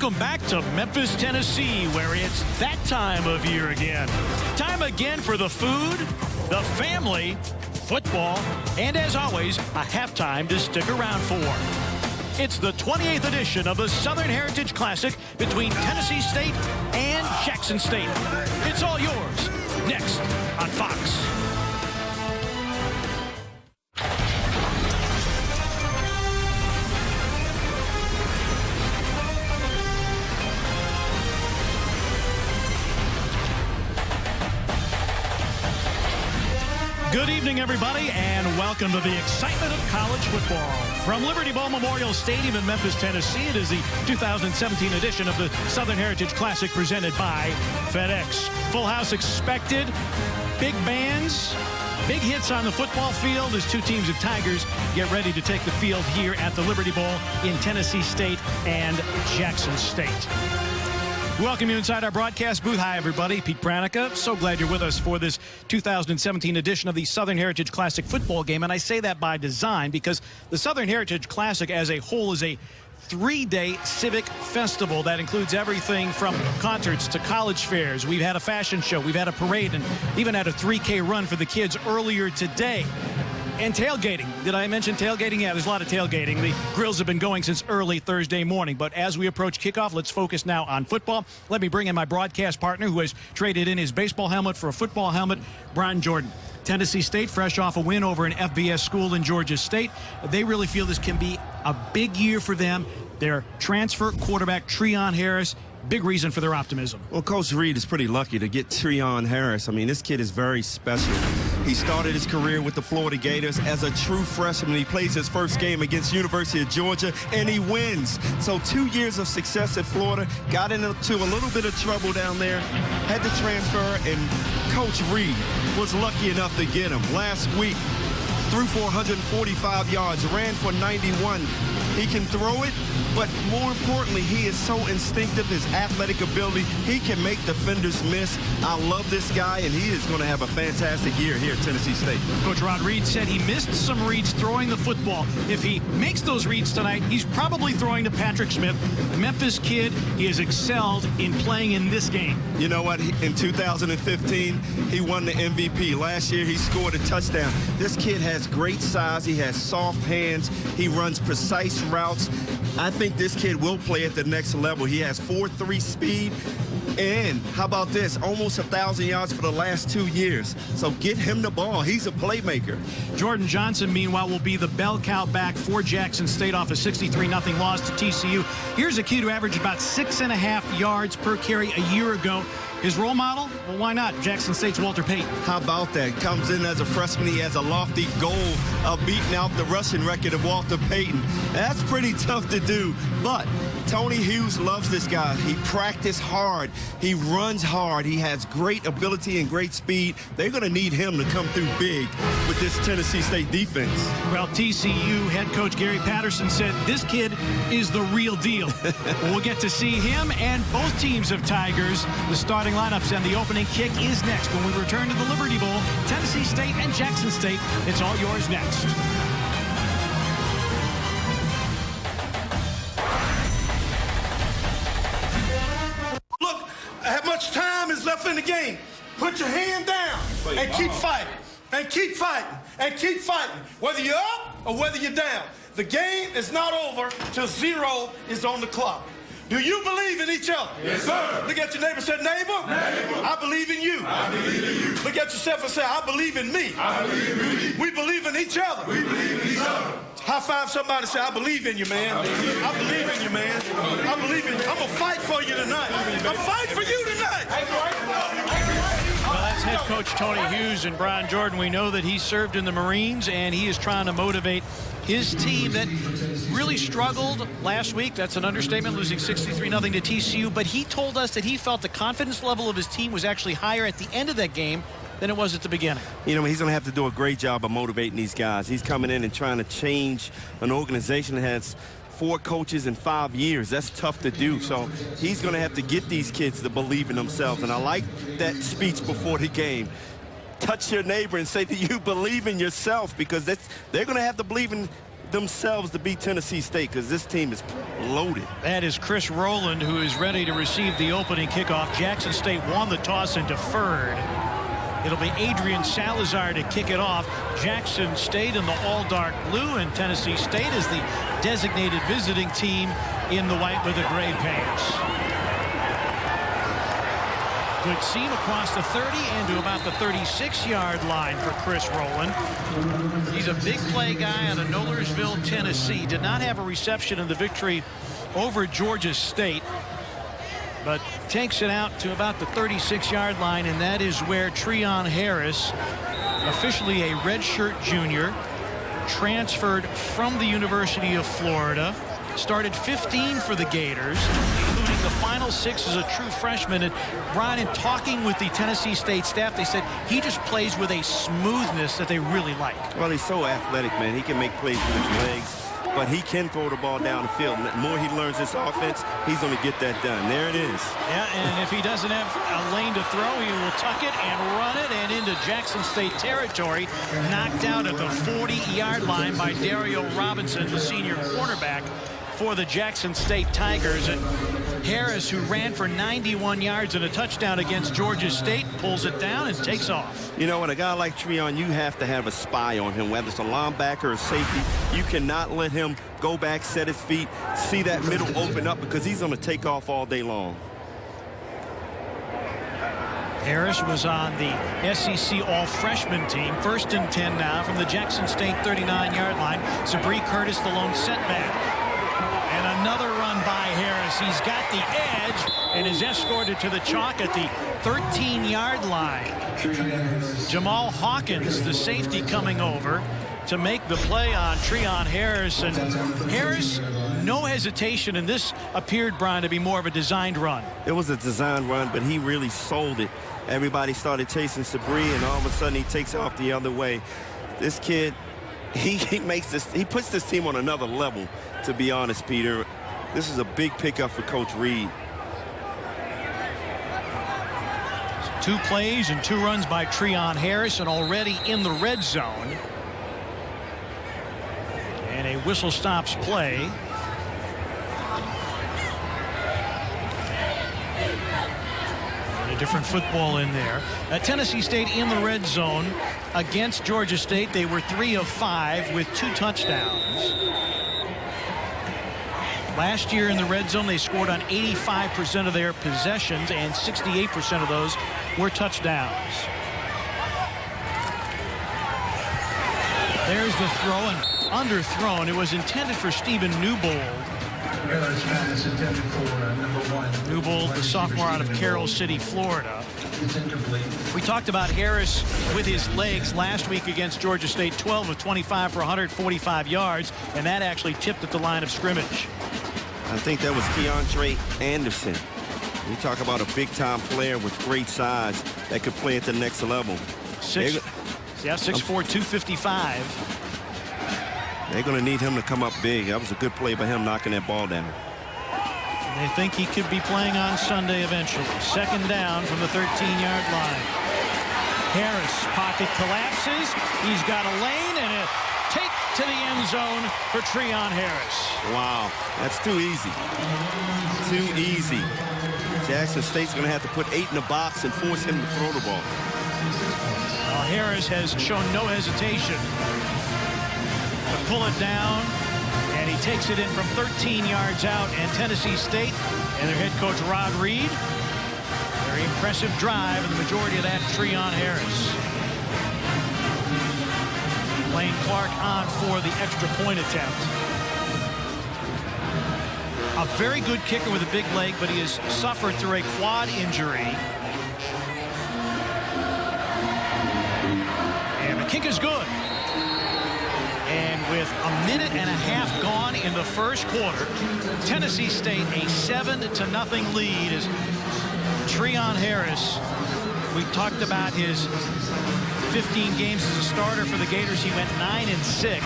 Welcome back to Memphis, Tennessee, where it's that time of year again. Time again for the food, the family, football, and as always, a halftime to stick around for. It's the 28th edition of the Southern Heritage Classic between Tennessee State and Jackson State. It's all yours next on Fox. Good evening, everybody, and welcome to the excitement of college football. From Liberty Bowl Memorial Stadium in Memphis, Tennessee, it is the 2017 edition of the Southern Heritage Classic presented by FedEx. Full house expected, big bands, big hits on the football field as two teams of Tigers get ready to take the field here at the Liberty Bowl in Tennessee State and Jackson State. Welcome you inside our broadcast booth. Hi, everybody. Pete Pranica. So glad you're with us for this 2017 edition of the Southern Heritage Classic football game. And I say that by design because the Southern Heritage Classic as a whole is a three-day civic festival that includes everything from concerts to college fairs. We've had a fashion show. We've had a parade and even had a 3K run for the kids earlier today. And tailgating. Did I mention tailgating? Yeah, there's a lot of tailgating. The grills have been going since early Thursday morning. But as we approach kickoff, let's focus now on football. Let me bring in my broadcast partner who has traded in his baseball helmet for a football helmet, Brian Jordan. Tennessee State, fresh off a win over an FBS school in Georgia State. They really feel this can be a big year for them. Their transfer quarterback, Treon Harris, big reason for their optimism. Well, Coach Reed is pretty lucky to get Treon Harris. I mean, this kid is very special. He started his career with the Florida Gators as a true freshman. He plays his first game against University of Georgia, and he wins. So 2 years of success at Florida, got into a little bit of trouble down there, had to transfer, and Coach Reed was lucky enough to get him. Last week, threw for 145 yards, ran for 91. He can throw it, but more importantly, he is so instinctive, his athletic ability. He can make defenders miss. I love this guy, and he is going to have a fantastic year here at Tennessee State. Coach Rod Reed said he missed some reads throwing the football. If he makes those reads tonight, he's probably throwing to Patrick Smith. The Memphis kid, he has excelled in playing in this game. You know what? In 2015, he won the MVP. Last year, he scored a touchdown. This kid has great size. He has soft hands. He runs precise routes. I think this kid will play at the next level. He has 4.3 speed. And how about this? Almost 1,000 yards for the last 2 years. So get him the ball. He's a playmaker. Jordan Johnson, meanwhile, will be the bell cow back for Jackson State off a 63-0 loss to TCU. Here's a kid who averaged about 6.5 yards per carry a year ago. His role model? Well, why not? Jackson State's Walter Payton. How about that? Comes in as a freshman. He has a lofty goal of beating out the rushing record of Walter Payton. That's pretty tough to do, but Tony Hughes loves this guy. He practiced hard. He runs hard. He has great ability and great speed. They're going to need him to come through big with this Tennessee State defense. Well, TCU head coach Gary Patterson said this kid is the real deal. We'll get to see him and both teams of Tigers. The starting lineups and the opening kick is next when we return to the Liberty Bowl. Tennessee State and Jackson State. It's all yours next. Look, how much time is left in the game? Put your hand down and keep fighting. And keep fighting. And keep fighting. Whether you're up or whether you're down. The game is not over till 0 is on the clock. Do you believe in each other? Yes, sir. Look at your neighbor and say, neighbor, I believe in you. I believe in you. Look at yourself and say, I believe in me. I believe in me. We believe in each other. We believe in each other. High five somebody and say, I believe in you, man. I believe in you, man. I believe in you. I'm going to fight for you tonight. I'm fighting for you tonight. Well, that's head coach Tony Hughes and Brian Jordan. We know that he served in the Marines, and he is trying to motivate his team that really struggled last week. That's an understatement, losing 63-0 to TCU. But he told us that he felt the confidence level of his team was actually higher at the end of that game than it was at the beginning. You know, he's going to have to do a great job of motivating these guys. He's coming in and trying to change an organization that has 4 coaches in 5 years. That's tough to do. So he's going to have to get these kids to believe in themselves. And I like that speech before the game. Touch your neighbor and say that you believe in yourself, because they're going to have to believe in themselves to beat Tennessee State because this team is loaded. That is Chris Rowland, who is ready to receive the opening kickoff. Jackson State won the toss and deferred. It'll be Adrian Salazar to kick it off. Jackson State in the all-dark blue, and Tennessee State is the designated visiting team in the white with the gray pants. Good seam across the 30 and to about the 36-yard line for Chris Rowland. He's a big play guy out of Nollersville, Tennessee. Did not have a reception in the victory over Georgia State, but takes it out to about the 36-yard line, and that is where Treon Harris, officially a redshirt junior, transferred from the University of Florida, started 15 for the Gators, including the final 6 as a true freshman. And Brian, in talking with the Tennessee State staff, they said he just plays with a smoothness that they really like. Well, he's so athletic, man. He can make plays with his legs, but he can throw the ball down the field. The more he learns this offense, he's going to get that done. There it is. Yeah, and if he doesn't have a lane to throw, he will tuck it and run it and into Jackson State territory. Knocked out at the 40-yard line by Dario Robinson, the senior cornerback for the Jackson State Tigers. And Harris, who ran for 91 yards and a touchdown against Georgia State, pulls it down and takes off. You know, with a guy like Treon, you have to have a spy on him, whether it's a linebacker or a safety. You cannot let him go back, set his feet, see that middle open up, because he's going to take off all day long. Harris was on the SEC all-freshman team. 1st and 10 now from the Jackson State 39-yard line. Sabree Curtis, the lone setback. And another run by Harris. He's got the edge and is escorted to the chalk at the 13-yard line. Jamal Hawkins, the safety, coming over to make the play on Treon Harris. And Harris, no hesitation, and this appeared, Brian, to be more of a designed run. It was a designed run, but he really sold it. Everybody started chasing Sabree, and all of a sudden he takes off the other way. This kid, he puts this team on another level, to be honest, Peter. This is a big pickup for Coach Reed. 2 plays and 2 runs by Treon Harris, and already in the red zone. And a whistle stops play. A different football in there. Tennessee State in the red zone against Georgia State. They were 3 of 5 with 2 touchdowns. Last year in the red zone, they scored on 85% of their possessions, and 68% of those were touchdowns. There's the throw, and underthrown. It was intended for Stephen Newbold. Newbold, the sophomore out of Carroll City, Florida. We talked about Harris with his legs last week against Georgia State. 12 of 25 for 145 yards, and that actually tipped at the line of scrimmage. I think that was Keandre Anderson. We talk about a big-time player with great size that could play at the next level. 6'4", 255. They're going to need him to come up big. That was a good play by him knocking that ball down. They think he could be playing on Sunday eventually. 2nd down from the 13-yard line. Harris, pocket collapses. He's got a lane and a take to the end zone for Treon Harris. Wow, that's too easy. Too easy. Jackson State's going to have to put 8 in the box and force him to throw the ball. Well, Harris has shown no hesitation to pull it down, and he takes it in from 13 yards out. And Tennessee State and their head coach Rod Reed, very impressive drive, and the majority of that Treon Harris. Lane Clark on for the extra point attempt. A very good kicker with a big leg, but he has suffered through a quad injury. And the kick is good. And with a minute and a half gone in the first quarter, Tennessee State a 7-0 lead as Treon Harris, we talked about his 15 games as a starter for the Gators. He went 9-6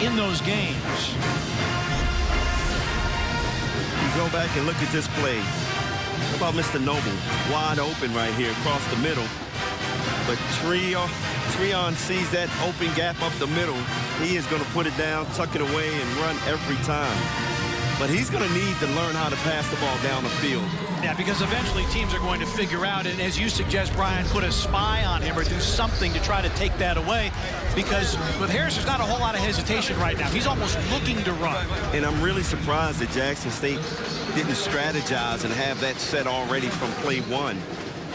in those games. You go back and look at this play. How about Mr. Noble? Wide open right here across the middle. But Treon sees that open gap up the middle. He is going to put it down, tuck it away, and run every time. But he's going to need to learn how to pass the ball down the field. Yeah, because eventually teams are going to figure out, and as you suggest, Brian, put a spy on him or do something to try to take that away. Because with Harris, there's not a whole lot of hesitation right now. He's almost looking to run. And I'm really surprised that Jackson State didn't strategize and have that set already from play one.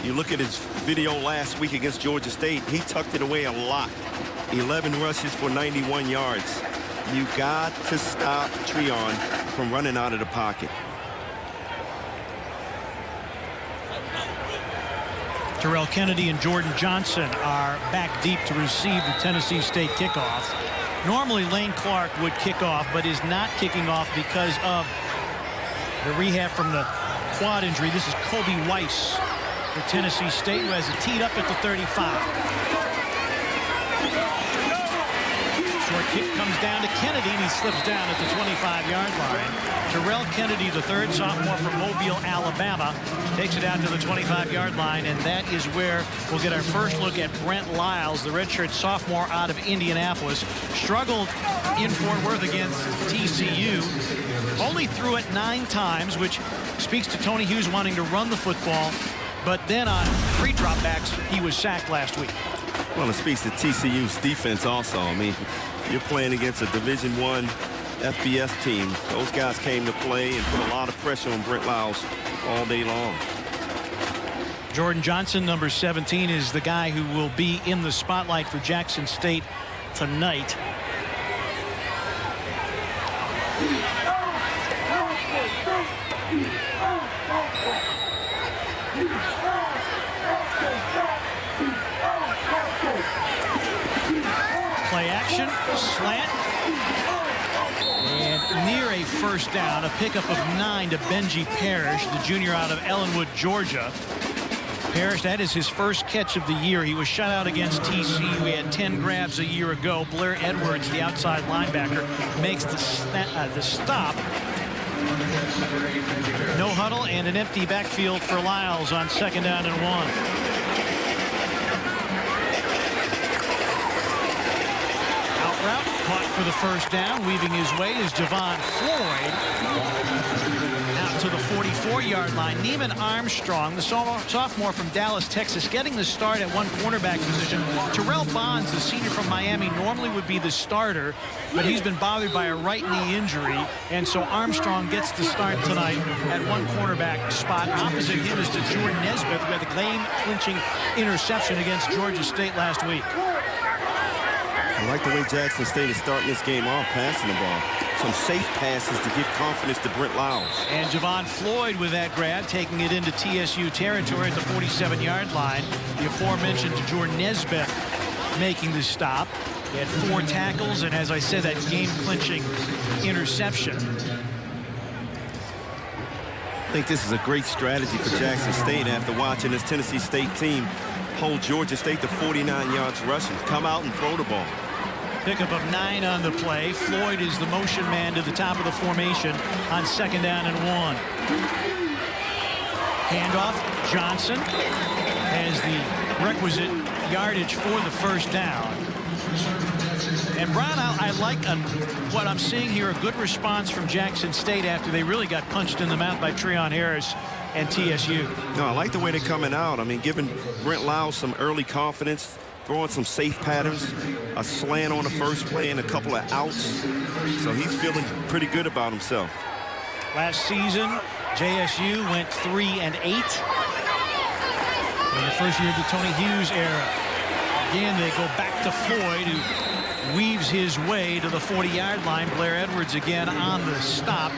You look at his video last week against Georgia State, he tucked it away a lot. 11 rushes for 91 yards. You got to stop Treon from running out of the pocket. Terrell Kennedy and Jordan Johnson are back deep to receive the Tennessee State kickoff. Normally Lane Clark would kick off, but is not kicking off because of the rehab from the quad injury. This is Kobe Weiss for Tennessee State, who has it teed up at the 35. Short kick comes down to Kennedy, and he slips down at the 25-yard line. Terrell Kennedy, the third sophomore from Mobile, Alabama, takes it out to the 25-yard line, and that is where we'll get our first look at Brent Lyles, the redshirt sophomore out of Indianapolis. Struggled in Fort Worth against TCU. Only threw it 9 times, which speaks to Tony Hughes wanting to run the football. But then on 3 dropbacks, he was sacked last week. Well, it speaks to TCU's defense also. I mean, you're playing against a Division I FBS team. Those guys came to play and put a lot of pressure on Brent Lyles all day long. Jordan Johnson, number 17, is the guy who will be in the spotlight for Jackson State tonight. Play action, slant, and near a first down, a pickup of 9 to Benji Parrish, the junior out of Ellenwood, Georgia. Parrish, that is his first catch of the year. He was shut out against TCU. He had 10 grabs a year ago. Blair Edwards, the outside linebacker, makes the stop. No huddle and an empty backfield for Lyles on 2nd down and 1. Route caught for the first down. Weaving his way is Javon Floyd out to the 44-yard line. Neiman Armstrong, the sophomore from Dallas, Texas, getting the start at one cornerback position. Terrell Bonds, the senior from Miami, normally would be the starter, but he's been bothered by a right knee injury, and so Armstrong gets the start tonight at one cornerback spot. Opposite him is to Jordan Nesbitt, who had the game-clinching interception against Georgia State last week. I like the way Jackson State is starting this game off, passing the ball. Some safe passes to give confidence to Brent Lyles. And Javon Floyd with that grab, taking it into TSU territory at the 47-yard line. The aforementioned Jordan Nesbitt making the stop. He had 4 tackles, and as I said, that game-clinching interception. I think this is a great strategy for Jackson State after watching this Tennessee State team hold Georgia State to 49 yards rushing. Come out and throw the ball. Pickup of 9 on the play. Floyd is the motion man to the top of the formation on 2nd down and 1. Handoff. Johnson has the requisite yardage for the first down. And Brian, I like what I'm seeing here, a good response from Jackson State after they really got punched in the mouth by Treon Harris and TSU. No, I like the way they're coming out. I mean, giving Brent Lyles some early confidence, throwing some safe patterns, a slant on the first play and a couple of outs. So he's feeling pretty good about himself. Last season, JSU went 3-8 in the first year of the Tony Hughes era. Again, they go back to Floyd, who weaves his way to the 40-yard line. Blair Edwards again on the stop.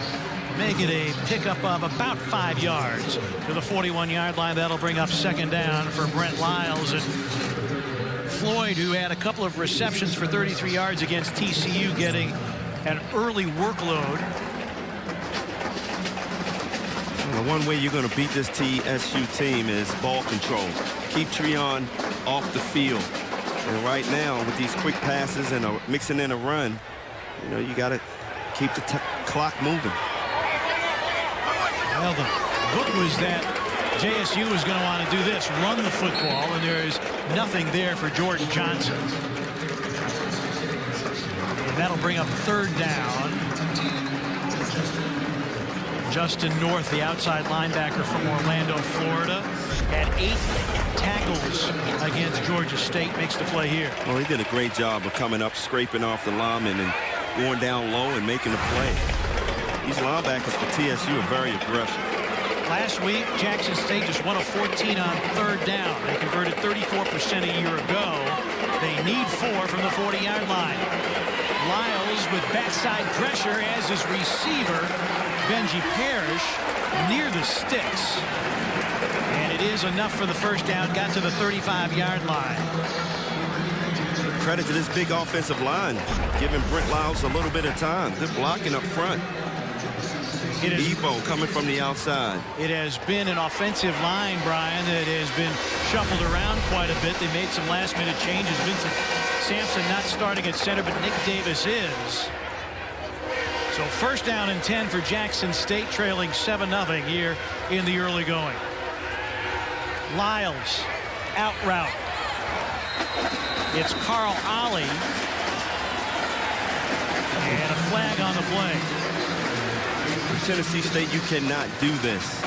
Make it a pickup of about 5 yards to the 41-yard line. That'll bring up 2nd down for Brent Lyles. And Floyd, who had a couple of receptions for 33 yards against TCU, getting an early workload. Well, one way you're going to beat this TSU team is ball control. Keep Treon off the field. And right now, with these quick passes and mixing in a run, you know, you got to keep the clock moving. Well, the hook was that JSU is going to want to do this, run the football, and there is nothing there for Jordan Johnson. And that'll bring up 3rd down. Justin North, the outside linebacker from Orlando, Florida, had 8 tackles against Georgia State, makes the play here. Well, he did a great job of coming up, scraping off the lineman, and going down low and making the play. These linebackers for TSU are very aggressive. Last week, Jackson State just 1 of 14 on 3rd down. They converted 34% a year ago. They need 4 from the 40-yard line. Lyles with backside pressure as his receiver, Benji Parrish, near the sticks. And it is enough for the 1st down. Got to the 35-yard line. Credit to this big offensive line, giving Brent Lyles a little bit of time. They're blocking up front. Ebo coming from the outside. It has been an offensive line, Brian, that has been shuffled around quite a bit. They made some last-minute changes. Vincent Sampson not starting at center, but Nick Davis is. So 1st down and 10 for Jackson State, trailing 7-0 here in the early going. Lyles, out route. It's Carl Ollie. And a flag on the play. Tennessee State, you cannot do this.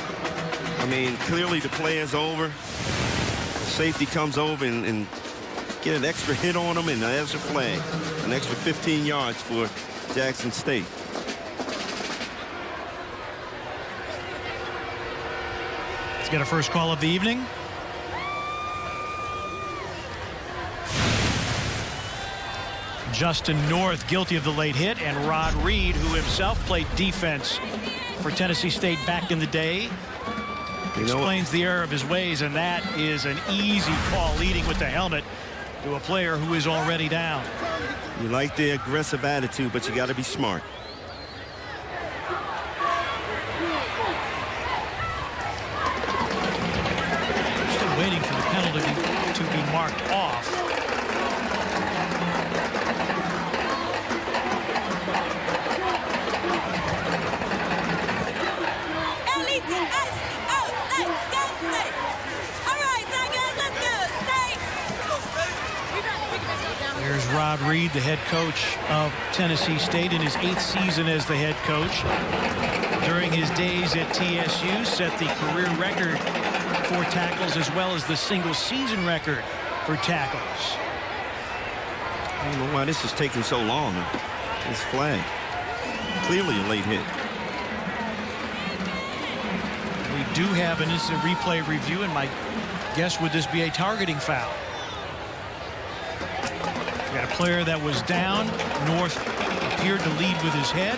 I mean, clearly the play is over. The safety comes over and get an extra hit on them, and there's a flag. An extra 15 yards for Jackson State. Let's get a first call of the evening. Justin North guilty of the late hit, and Rod Reed, who himself played defense for Tennessee State back in the day, explains the error of his ways, and that is an easy call, leading with the helmet to a player who is already down. You like the aggressive attitude, but you got to be smart. Still waiting for the penalty to be marked off. There's Rod Reed, the head coach of Tennessee State, in his 8th season as the head coach. During his days at TSU, set the career record for tackles as well as the single season record for tackles. I don't know why this is taking so long. This flag. Clearly a late hit. We do have an instant replay review, and my guess would this be a targeting foul. We got a player that was down. North appeared to lead with his head.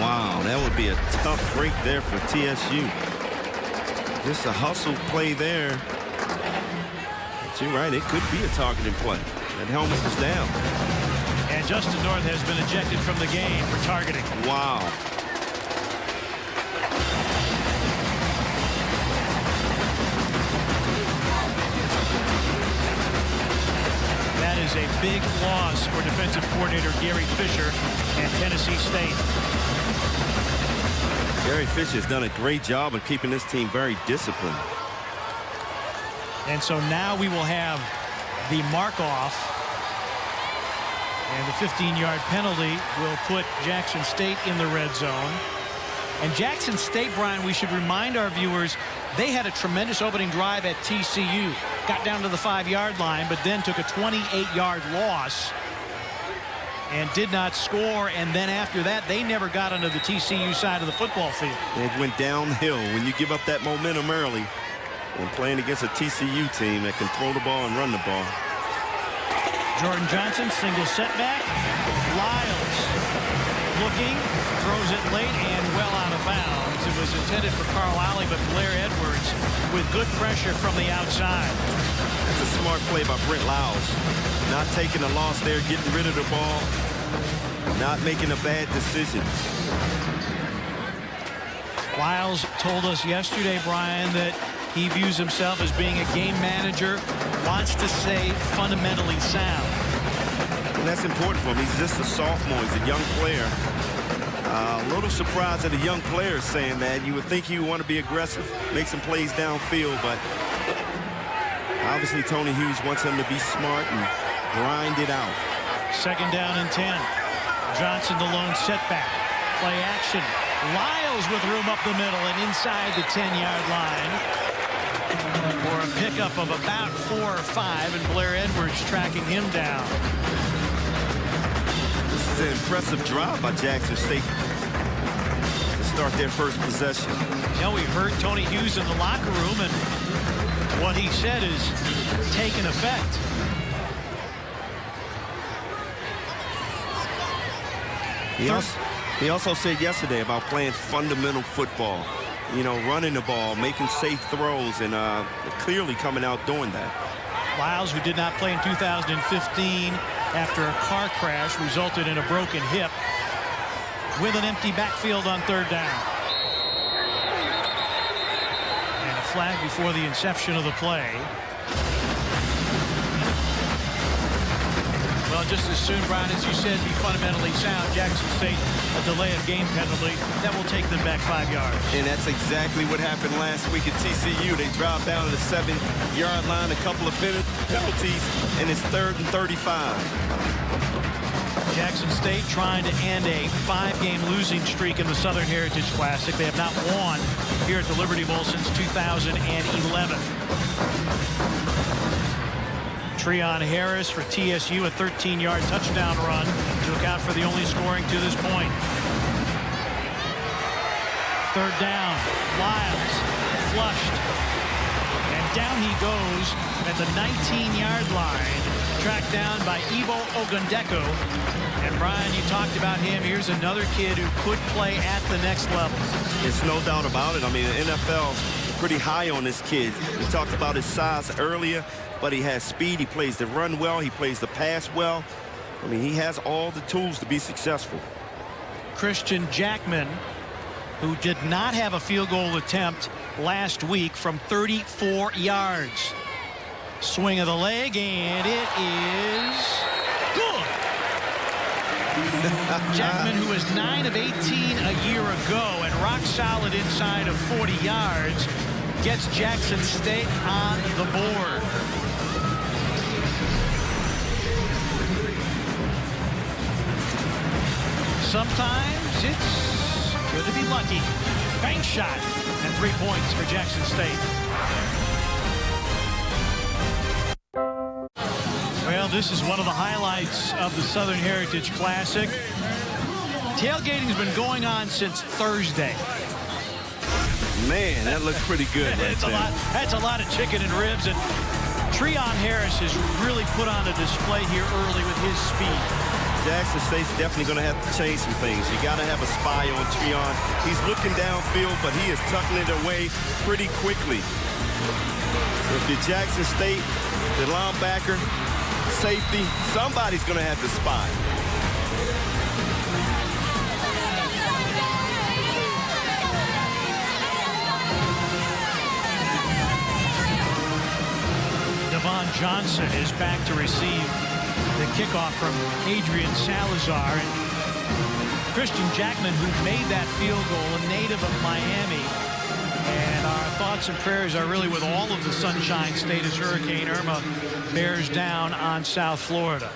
Wow, that would be a tough break there for TSU. Just a hustle play there. But you're right, it could be a targeting play. That helmet was down. And Justin North has been ejected from the game for targeting. Wow. That is a big loss for defensive coordinator Gary Fisher and Tennessee State. Gary Fisher has done a great job of keeping this team very disciplined. And so now we will have the mark-off. And the 15-yard penalty will put Jackson State in the red zone. And Jackson State, Brian, we should remind our viewers, they had a tremendous opening drive at TCU. Got down to the 5-yard line, but then took a 28-yard loss and did not score. And then after that, they never got onto the TCU side of the football field. It went downhill. When you give up that momentum early and playing against a TCU team that can throw the ball and run the ball. Jordan Johnson, single setback. Lyles looking, throws it late and well out of bounds. It was intended for Carl Alley, but Blair Edwards with good pressure from the outside. That's a smart play by Brent Lyles. Not taking a loss there, getting rid of the ball, not making a bad decision. Lyles told us yesterday, Brian, that he views himself as being a game manager, wants to stay fundamentally sound. And that's important for him. He's just a sophomore. He's a young player. A little surprised that a young player is saying that. You would think he would want to be aggressive, make some plays downfield, but obviously Tony Hughes wants him to be smart and grind it out. 2nd down and 10. Johnson the lone setback. Play action. Lyles with room up the middle and inside the 10-yard line for a pickup of about 4 or 5, and Blair Edwards tracking him down. This is an impressive drive by Jackson State to start their first possession. You know, we heard Tony Hughes in the locker room, and what he said is taking effect. He also said yesterday about playing fundamental football. You know, running the ball, making safe throws, and clearly coming out doing that. Lyles, who did not play in 2015 after a car crash resulted in a broken hip, with an empty backfield on 3rd down. And a flag before the inception of the play. Well, just as soon, Brian, as you said, be fundamentally sound. Jackson State, a delay of game penalty. That will take them back 5 yards. And that's exactly what happened last week at TCU. They dropped down to the 7-yard line, a couple of penalties, and it's 3rd and 35. Jackson State trying to end a 5-game losing streak in the Southern Heritage Classic. They have not won here at the Liberty Bowl since 2011. Treon Harris for TSU, a 13-yard touchdown run to account for the only scoring to this point. 3rd down, Lyles flushed, and down he goes at the 19-yard line, tracked down by Ivo Ogundeko. And Brian, you talked about him. Here's another kid who could play at the next level. It's no doubt about it. I mean, the NFL pretty high on this kid. We talked about his size earlier, but he has speed. He plays the run well. He plays the pass well. I mean, he has all the tools to be successful. Christian Jackman, who did not have a field goal attempt last week from 34 yards. Swing of the leg, and it is good. Jackman, who was 9 of 18 a year ago and rock solid inside of 40 yards, gets Jackson State on the board. Sometimes it's good to be lucky. Bank shot and 3 points for Jackson State. Well, this is one of the highlights of the Southern Heritage Classic. Tailgating's been going on since Thursday. Man, that looks pretty good. That's a lot of chicken and ribs, and Treon Harris has really put on a display here early with his speed. Jackson State's definitely going to have to change some things. You got to have a spy on Treon. He's looking downfield, but he is tucking it away pretty quickly. If you're Jackson State, the linebacker, safety, somebody's going to have to spy. Devon Johnson is back to receive the kickoff from Adrian Salazar. And Christian Jackman, who made that field goal, a native of Miami. And our thoughts and prayers are really with all of the Sunshine State as Hurricane Irma bears down on South Florida.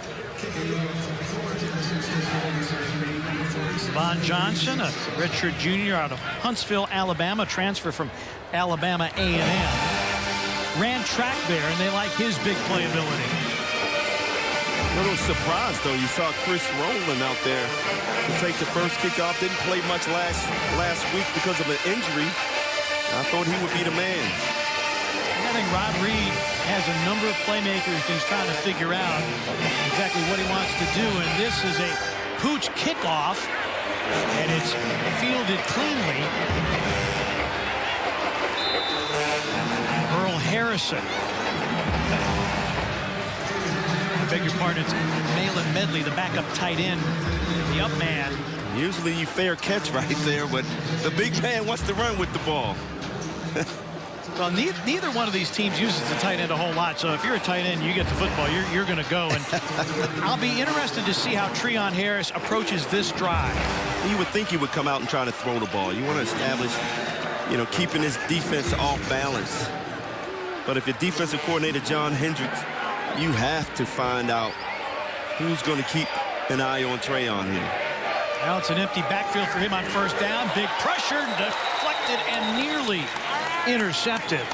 Devon Johnson, a redshirt junior out of Huntsville, Alabama, transfer from Alabama A&M. Ran track there, and they like his big playability. Little surprised, though. You saw Chris Rowland out there to take the first kickoff. Didn't play much last week because of an injury. I thought he would be the man. I think Rod Reed has a number of playmakers he's trying to figure out exactly what he wants to do. And this is a pooch kickoff, and it's fielded cleanly. Earl Harrison. I beg your pardon, it's Malin Medley, the backup tight end, the up man. Usually you fair catch right there, but the big man wants to run with the ball. Well, neither one of these teams uses the tight end a whole lot, so if you're a tight end, you get the football, you're going to go. And I'll be interested to see how Treon Harris approaches this drive. You would think he would come out and try to throw the ball. You want to establish, you know, keeping his defense off balance. But if your defensive coordinator, John Hendricks, you have to find out who's going to keep an eye on Trayon here. Well, it's an empty backfield for him on first down. Big pressure, deflected and nearly intercepted.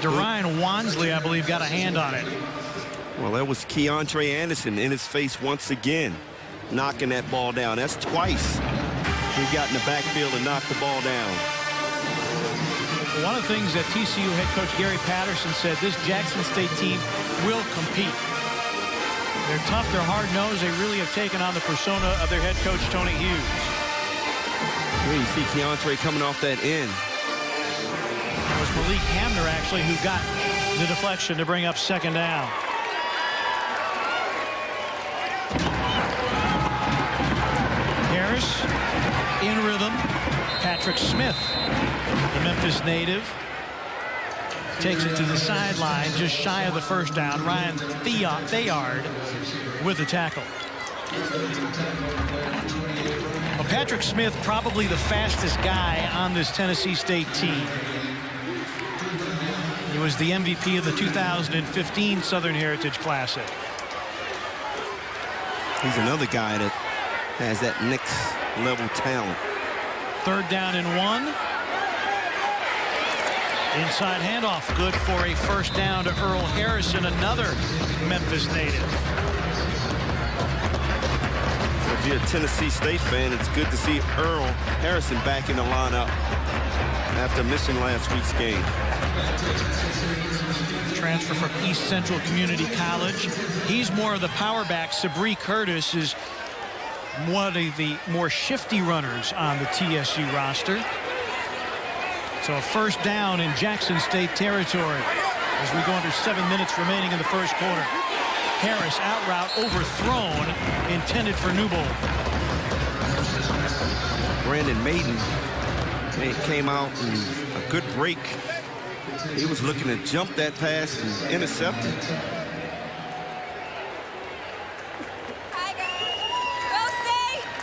Darian Wansley, I believe, got a hand on it. Well, that was Keontre Anderson in his face once again, knocking that ball down. That's twice he got in the backfield and knocked the ball down. One of the things that TCU head coach Gary Patterson said, this Jackson State team will compete. They're tough, they're hard-nosed. They really have taken on the persona of their head coach, Tony Hughes. Here you see Keontre coming off that end. It was Malik Hamner, actually, who got the deflection to bring up second down. Harris in rhythm. Patrick Smith, the Memphis native, takes it to the sideline, just shy of the first down. Ryan Thayard with the tackle. Well, Patrick Smith, probably the fastest guy on this Tennessee State team. He was the MVP of the 2015 Southern Heritage Classic. He's another guy that has that next level talent. Third down and 1. Inside handoff, good for a first down to Earl Harrison, another Memphis native. If you're a Tennessee State fan, it's good to see Earl Harrison back in the lineup after missing last week's game. Transfer from East Central Community College. He's more of the power back. Sabree Curtis is one of the more shifty runners on the TSU roster. So a first down in Jackson State territory as we go under 7 minutes remaining in the first quarter. Harris out route overthrown, intended for Newbold. Brandon Maiden came out in a good break. He was looking to jump that pass and intercept it.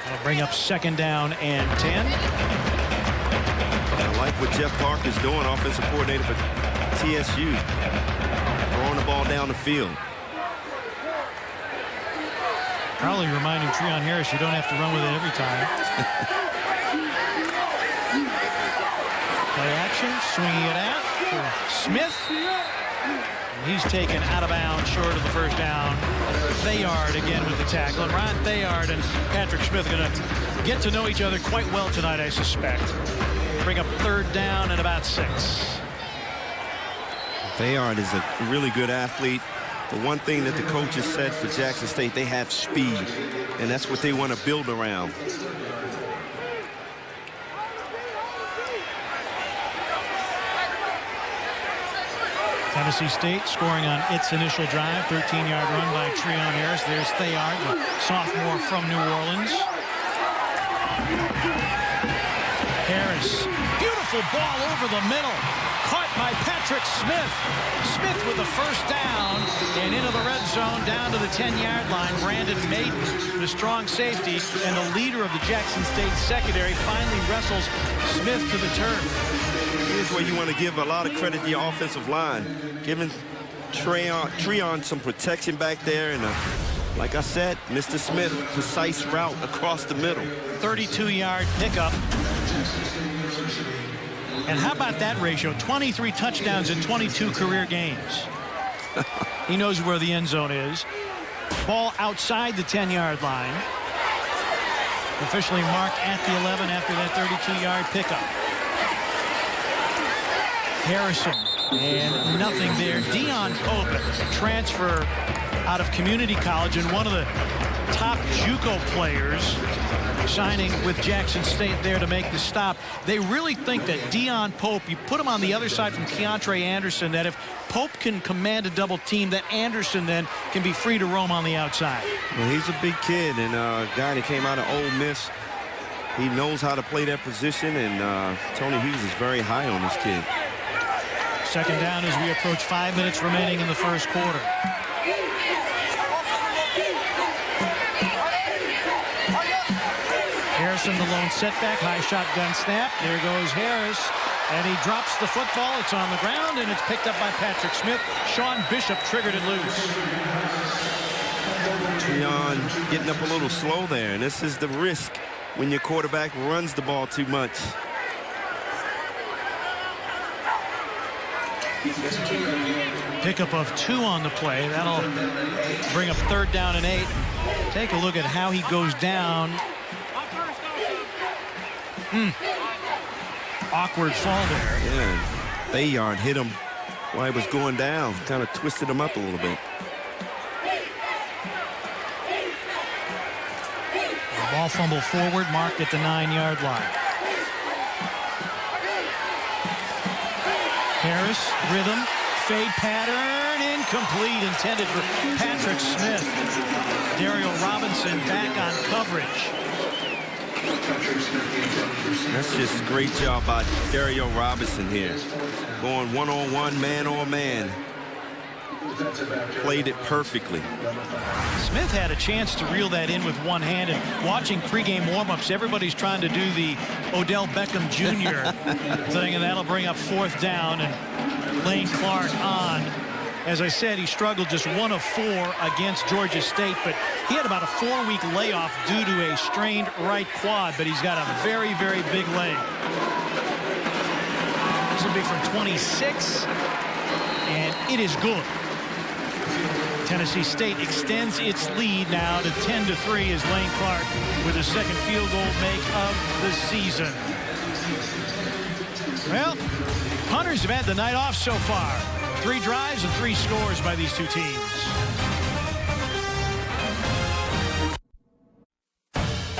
That'll bring up second down and 10. I like what Jeff Parker's doing, offensive coordinator for TSU. Throwing the ball down the field. Probably reminding Treon Harris you don't have to run with it every time. Play action, swinging it out for Smith. And he's taken out of bounds short of the first down. Thayard again with the tackle. And Ryan Thayard and Patrick Smith are going to get to know each other quite well tonight, I suspect. Bring up third down and about 6. Thayard is a really good athlete. The one thing that the coaches said for Jackson State, they have speed, and that's what they want to build around. Tennessee State scoring on its initial drive. 13-yard run by Treon Harris. There's Thayard, the sophomore from New Orleans. Harris, beautiful ball over the middle. Caught by Patrick Smith. Smith with the first down and into the red zone down to the 10-yard line. Brandon Maiden, the strong safety and the leader of the Jackson State secondary, finally wrestles Smith to the turf. Here's where you want to give a lot of credit to your offensive line. Giving Treon some protection back there. And like I said, Mr. Smith, precise route across the middle. 32-yard pickup. And how about that ratio? 23 touchdowns in 22 career games. He knows where the end zone is. Ball outside the 10-yard line. Officially marked at the 11 after that 32-yard pickup. Harrison, and nothing there. Dion Pope, transfer out of community college and one of the top JUCO players, signing with Jackson State there to make the stop. They really think that Dion Pope, you put him on the other side from Keontre Anderson, that if Pope can command a double team, that Anderson then can be free to roam on the outside. Well, he's a big kid and a guy that came out of Ole Miss. He knows how to play that position, and Tony Hughes is very high on this kid. Second down as we approach 5 minutes remaining in the first quarter. Carson, the lone setback. High shotgun snap. There goes Harris. And he drops the football. It's on the ground, and it's picked up by Patrick Smith. Sean Bishop triggered it loose. Treon getting up a little slow there, and this is the risk when your quarterback runs the ball too much. Pickup of 2 on the play. That'll bring up 3rd down and 8. Take a look at how he goes down. Awkward fall there. Yeah, Bayard hit him while he was going down. Kind of twisted him up a little bit. Ball fumble forward, marked at the 9-yard line. Harris, rhythm, fade pattern, incomplete, intended for Patrick Smith. Dario Robinson back on coverage. That's just a great job by Dario Robinson here. Going one-on-one, man-on-man. Played it perfectly. Smith had a chance to reel that in with one hand, and watching pregame warm-ups, everybody's trying to do the Odell Beckham Jr. thing, and that'll bring up 4th down, and Lane Clark on. As I said, he struggled just 1 of 4 against Georgia State, but he had about a 4-week layoff due to a strained right quad, but he's got a very, very big leg. This will be from 26, and it is good. Tennessee State extends its lead now to 10-3 as Lane Clark with his 2nd field goal make of the season. Well, punters have had the night off so far. 3 drives and 3 scores by these 2 teams.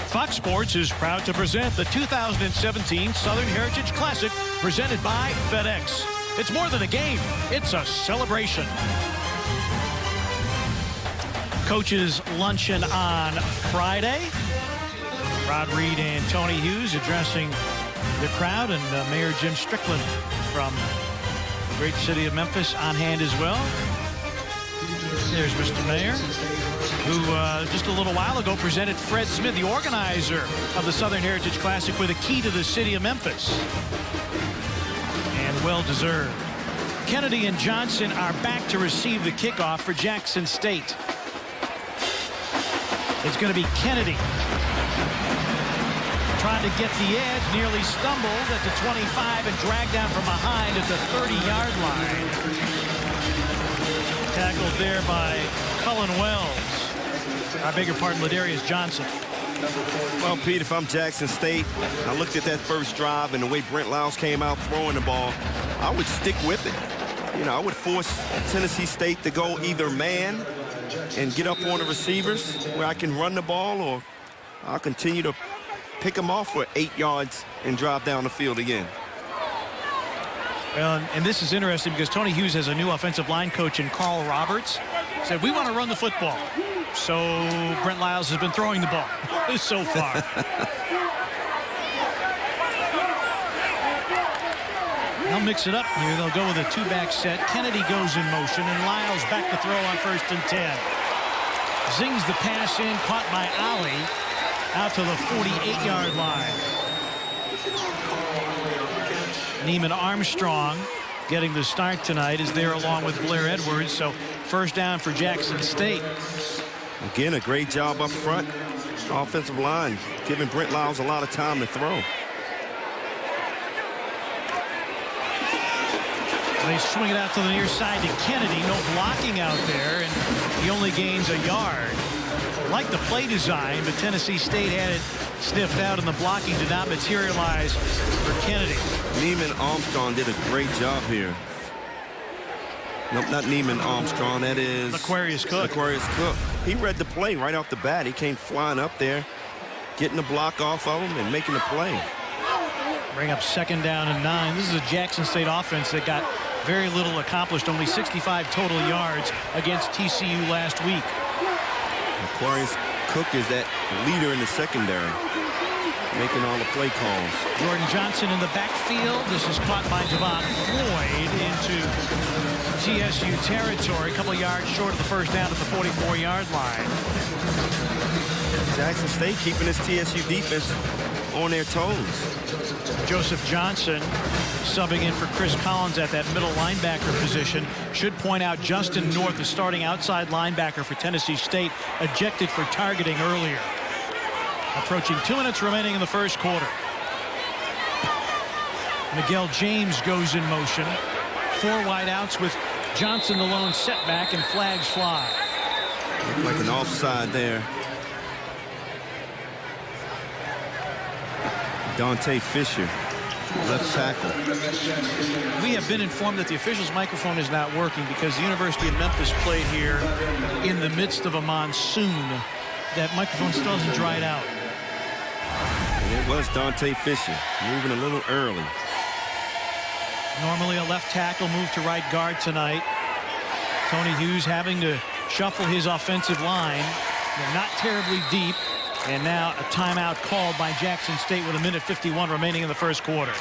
Fox Sports is proud to present the 2017 Southern Heritage Classic presented by FedEx. It's more than a game, it's a celebration. Coaches luncheon on Friday. Rod Reed and Tony Hughes addressing the crowd, and Mayor Jim Strickland from the great city of Memphis on hand as well. There's Mr. Mayor, who just a little while ago presented Fred Smith, the organizer of the Southern Heritage Classic, with a key to the city of Memphis. And well-deserved. Kennedy and Johnson are back to receive the kickoff for Jackson State. It's going to be Kennedy trying to get the edge, nearly stumbled at the 25 and dragged down from behind at the 30-yard line. Tackled there by Cullen Wells. I beg your pardon, Ladarius Johnson. Well, Pete, if I'm Jackson State, I looked at that first drive and the way Brent Lyles came out throwing the ball, I would stick with it. You know, I would force Tennessee State to go either man and get up on the receivers where I can run the ball, or I'll continue to pick them off for 8 yards and drive down the field again. Well, and this is interesting because Tony Hughes has a new offensive line coach in Carl Roberts. Said, we want to run the football. So Brent Lyles has been throwing the ball so far. They'll mix it up here. They'll go with a 2-back set. Kennedy goes in motion, and Lyles back to throw on 1st and 10. Zings the pass in, caught by Ali, out to the 48-yard line. Neiman Armstrong getting the start tonight is there along with Blair Edwards. So 1st down for Jackson State. Again, a great job up front. Offensive line giving Brent Lyles a lot of time to throw. They swing it out to the near side to Kennedy. No blocking out there, and he only gains a yard. Like the play design, but Tennessee State had it sniffed out, and the blocking did not materialize for Kennedy. Neiman Armstrong did a great job here. Nope, not Neiman Armstrong. That is Aquarius Cook. Aquarius Cook. He read the play right off the bat. He came flying up there, getting the block off of him and making the play. Bring up 2nd down and 9. This is a Jackson State offense that got very little accomplished. Only 65 total yards against TCU last week. Aquarius Cook is that leader in the secondary, making all the play calls. Jordan Johnson in the backfield. This is caught by Devon Floyd into TSU territory. A couple yards short of the 1st down at the 44-yard line. Jackson State keeping his TSU defense on their toes. Joseph Johnson subbing in for Chris Collins at that middle linebacker position. Should point out Justin North, the starting outside linebacker for Tennessee State, ejected for targeting earlier. Approaching 2 minutes remaining in the first quarter. Miguel James goes in motion. 4 wideouts with Johnson the lone setback, and flags fly. Like an offside there. Dante Fisher, left tackle. We have been informed that the official's microphone is not working because the University of Memphis played here in the midst of a monsoon. That microphone still hasn't dried out. And it was Dante Fisher moving a little early. Normally a left tackle, move to right guard tonight. Tony Hughes having to shuffle his offensive line. They're not terribly deep. And now a timeout called by Jackson State with 1:51 remaining in the first quarter.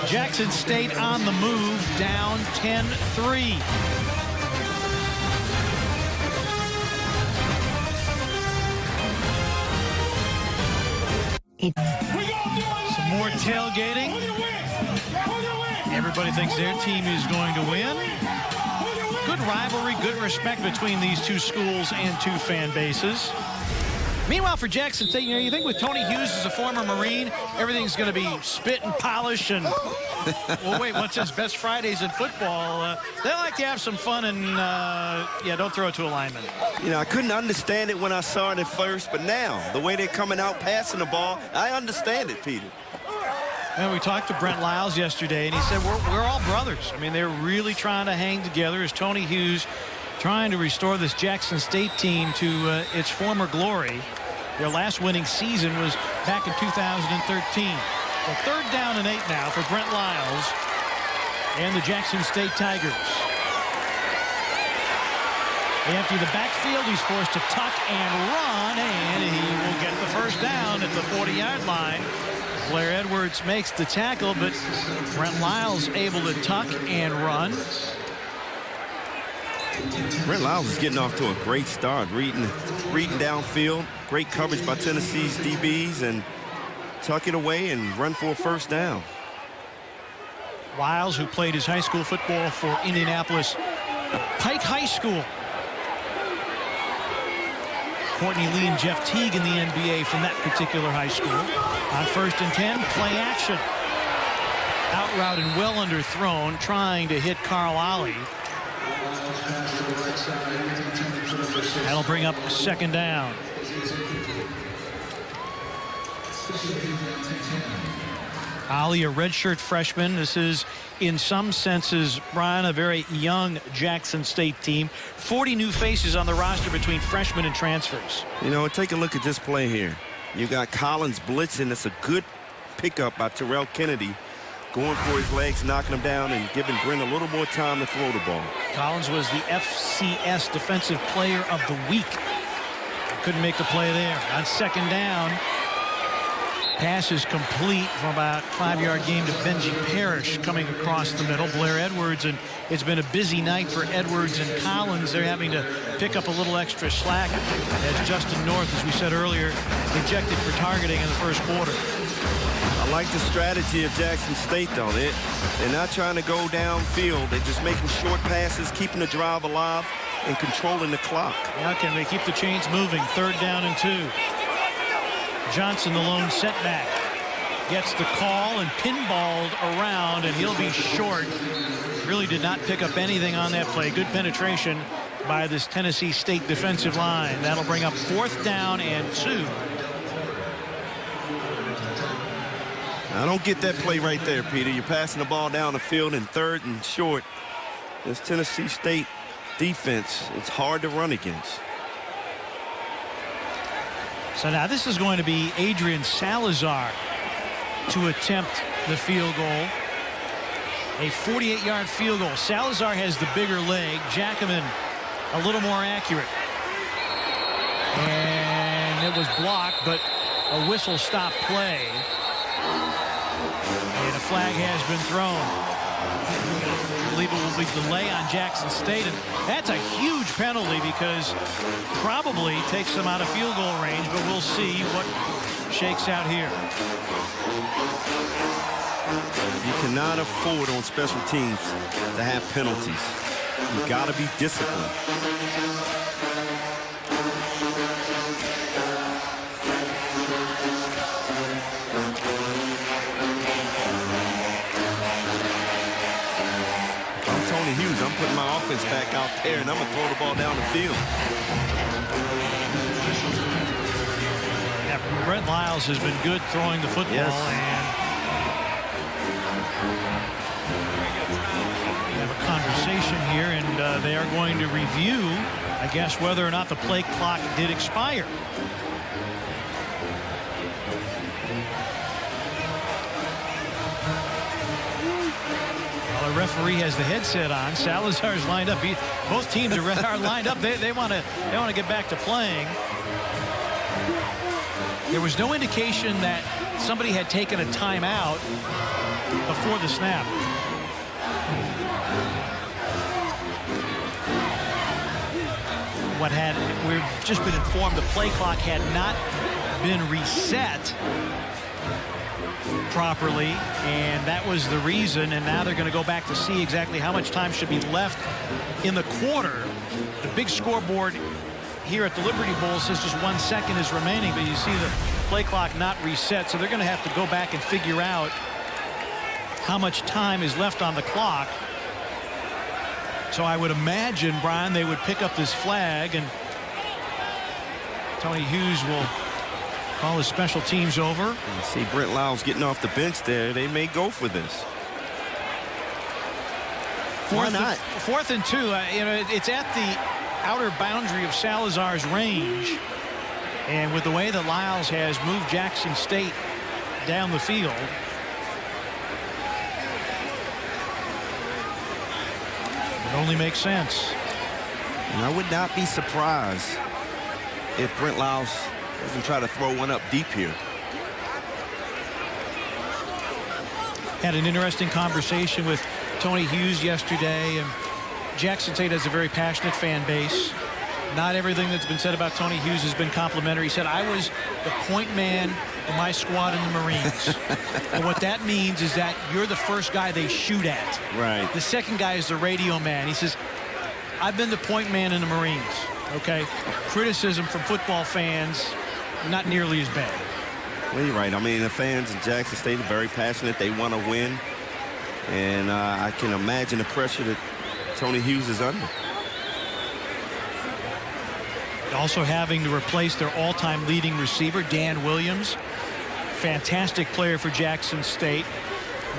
Jackson State on the move, down 10-3. Some more tailgating. Everybody thinks their team is going to win. Good rivalry, good respect between these two schools and two fan bases. Meanwhile, for Jackson State, you know, you think with Tony Hughes as a former Marine, everything's going to be spit and polish and, well, wait, what's his best Fridays in football? They like to have some fun and, yeah, don't throw it to a lineman. You know, I couldn't understand it when I saw it at first, but now, the way they're coming out passing the ball, I understand it, Peter. And we talked to Brent Lyles yesterday, and he said we're all brothers. I mean, they're really trying to hang together as Tony Hughes trying to restore this Jackson State team to its former glory. Their last winning season was back in 2013. So 3rd down and 8 now for Brent Lyles and the Jackson State Tigers. They empty the backfield. He's forced to tuck and run, and he will get the first down at the 40-yard line. Blair Edwards makes the tackle, but Brent Lyles able to tuck and run. Brent Lyles is getting off to a great start, reading downfield. Great coverage by Tennessee's DBs, and tuck it away and run for a first down. Lyles, who played his high school football for Indianapolis Pike High School. Courtney Lee and Jeff Teague in the NBA from that particular high school. On 1st and 10, play action. Out route and well underthrown, trying to hit Carl Ollie. That'll bring up 2nd down. Ollie, a redshirt freshman. This is, in some senses, Brian, a very young Jackson State team. 40 new faces on the roster between freshmen and transfers. You know, take a look at this play here. You got Collins blitzing. That's a good pickup by Terrell Kennedy, going for his legs, knocking him down, and giving Brent a little more time to throw the ball. Collins was the FCS Defensive Player of the Week. Couldn't make the play there. On 2nd down, pass is complete from about 5-yard game to Benji Parrish coming across the middle. Blair Edwards, and it's been a busy night for Edwards and Collins. They're having to pick up a little extra slack as Justin North, as we said earlier, ejected for targeting in the first quarter. I like the strategy of Jackson State, though. They're not trying to go downfield. They're just making short passes, keeping the drive alive, and controlling the clock. Now can they keep the chains moving? 3rd down and 2. Johnson, the lone setback, gets the call and pinballed around, and he'll be short. Really did not pick up anything on that play. Good penetration by this Tennessee State defensive line. That'll bring up 4th down and 2. I don't get that play right there, Peter. You're passing the ball down the field in 3rd and short. This Tennessee State defense, it's hard to run against. So now this is going to be Adrian Salazar to attempt the field goal. A 48-yard field goal. Salazar has the bigger leg. Jackman a little more accurate. And it was blocked, but a whistle stopped play. And a flag has been thrown. I believe it will be delay on Jackson State, and that's a huge penalty because probably takes them out of field goal range, but we'll see what shakes out here. You cannot afford on special teams to have penalties. You got to be disciplined. Tony Hughes, I'm putting my offense back out there, and I'm going to throw the ball down the field. Yeah, Brett Lyles has been good throwing the football, yes. And we have a conversation here, and they are going to review, I guess, whether or not the play clock did expire. The referee has the headset on. Salazar's lined up. Both teams are lined up. They want to get back to playing. There was no indication that somebody had taken a timeout before the snap. We've just been informed the play clock had not been reset properly, and that was the reason, and now they're going to go back to see exactly how much time should be left in the quarter. The big scoreboard here at the Liberty Bowl says just 1 second is remaining, but you see the play clock not reset, so they're going to have to go back and figure out how much time is left on the clock. So I would imagine, Brian, they would pick up this flag, and Tony Hughes will call his special teams over. You see Brett Lyles getting off the bench there. They may go for this. Why not? 4th and 2. You know, it's at the outer boundary of Salazar's range. And with the way that Lyles has moved Jackson State down the field, it only makes sense. And I would not be surprised if Brett Lyles doesn't try to throw one up deep here. Had an interesting conversation with Tony Hughes yesterday, and Jackson State has a very passionate fan base. Not everything that's been said about Tony Hughes has been complimentary. He said, I was the point man in my squad in the Marines. And what that means is that you're the first guy they shoot at. Right. The second guy is the radio man. He says, I've been the point man in the Marines. Okay. Criticism from football fans, not nearly as bad. Well, you're right. I mean, the fans in Jackson State are very passionate. They want to win. And I can imagine the pressure that Tony Hughes is under. Also having to replace their all-time leading receiver, Dan Williams. Fantastic player for Jackson State.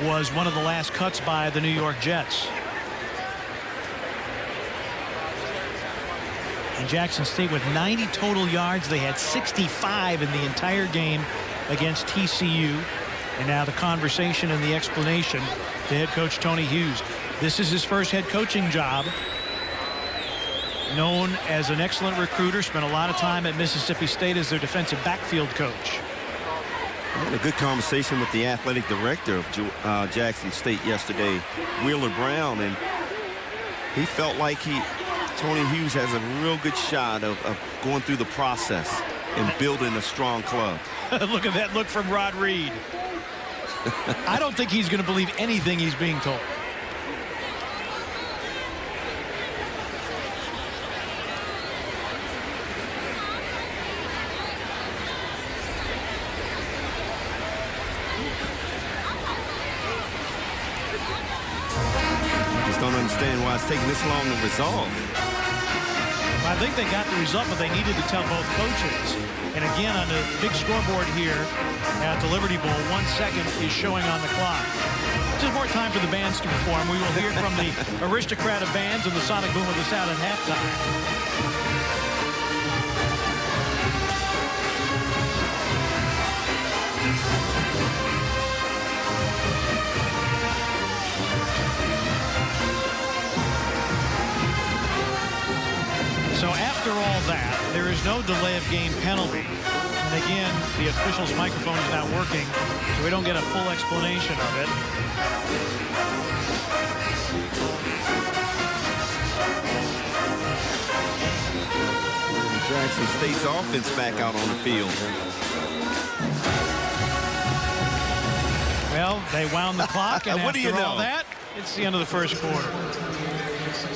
Was one of the last cuts by the New York Jets. And Jackson State with 90 total yards. They had 65 in the entire game against TCU. And now the conversation and the explanation to head coach Tony Hughes. This is his first head coaching job. Known as an excellent recruiter, spent a lot of time at Mississippi State as their defensive backfield coach. I had a good conversation with the athletic director of Jackson State yesterday, Wheeler Brown, and he felt like Tony Hughes has a real good shot of going through the process and building a strong club. Look at that look from Rod Reed. I don't think he's going to believe anything he's being told. Don't understand why it's taking this long to resolve. I think they got the result, but they needed to tell both coaches. And again, on the big scoreboard here at the Liberty Bowl, 1 second is showing on the clock. Just more time for the bands to perform. We will hear from the aristocrat of bands and the sonic boom of the sound at halftime. So after all that, there is no delay of game penalty. And again, the official's microphone is not working, so we don't get a full explanation of it. Jackson State's offense back out on the field. Well, they wound the clock, and what do you after know? all that, it's the end of the first quarter.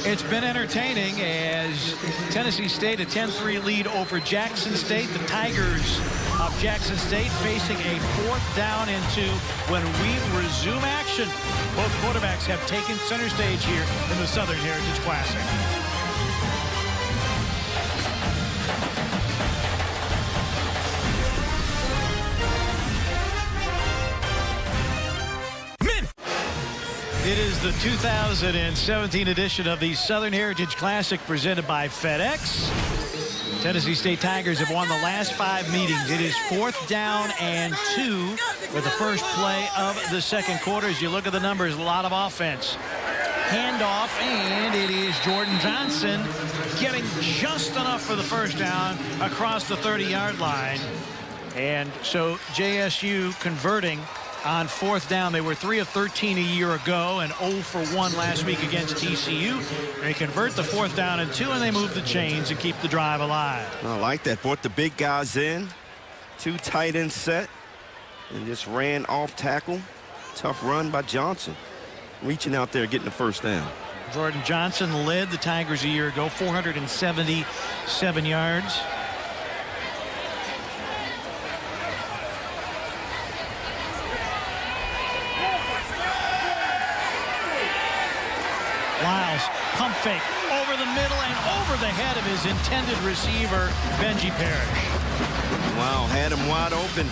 It's been entertaining as Tennessee State, a 10-3 lead over Jackson State. The Tigers of Jackson State facing a 4th down and 2 when we resume action. Both quarterbacks have taken center stage here in the Southern Heritage Classic. It is the 2017 edition of the Southern Heritage Classic presented by FedEx. Tennessee State Tigers have won the last 5 meetings. It is 4th down and 2 with the first play of the second quarter. As you look at the numbers, a lot of offense. Handoff, and it is Jordan Johnson getting just enough for the first down across the 30-yard line. And so JSU converting on 4th down. They were 3 of 13 a year ago and 0 for 1 last week against TCU. They convert the 4th down and 2, and they move the chains and keep the drive alive. I like that. Brought the big guys in. 2 tight end set. And just ran off tackle. Tough run by Johnson. Reaching out there, getting the first down. Jordan Johnson led the Tigers a year ago, 477 yards. Lyles, pump fake over the middle and over the head of his intended receiver, Benji Parrish. Wow, had him wide open.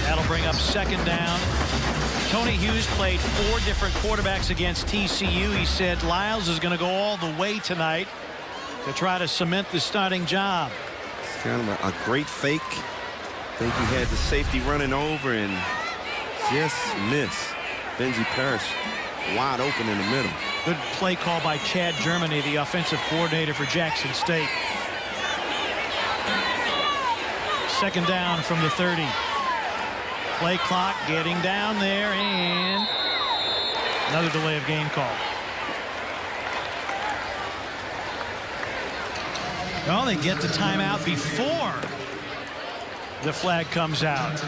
That'll bring up 2nd down. Tony Hughes played 4 different quarterbacks against TCU. He said Lyles is going to go all the way tonight to try to cement the starting job. It's kind of a great fake. I think he had the safety running over and just missed. Benji Parrish wide open in the middle. Good play call by Chad Germany, the offensive coordinator for Jackson State. 2nd down from the 30. Play clock getting down there, and another delay of game call. Well, they get the timeout before the flag comes out.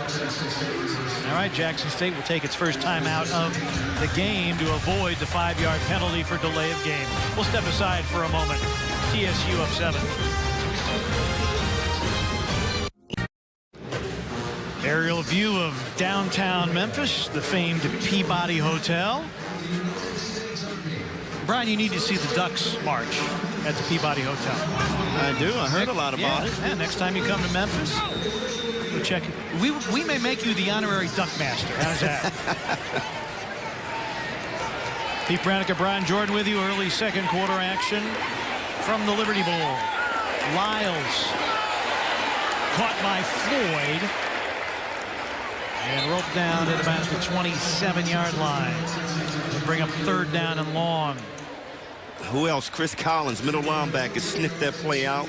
All right, Jackson State will take its first timeout of the game to avoid the 5-yard penalty for delay of game. We'll step aside for a moment. TSU up 7. Aerial view of downtown Memphis, the famed Peabody Hotel. Brian, you need to see the Ducks march at the Peabody Hotel. I do. I heard a lot about it. Yeah, next time you come to Memphis, we'll check. We may make you the honorary Duck Master. How's that? Pete Pranica, Brian Jordan with you. Early second quarter action from the Liberty Bowl. Lyles caught by Floyd and roped down at about the 27-yard line. They bring up 3rd down and long. Who else? Chris Collins, middle linebacker, sniffed that play out.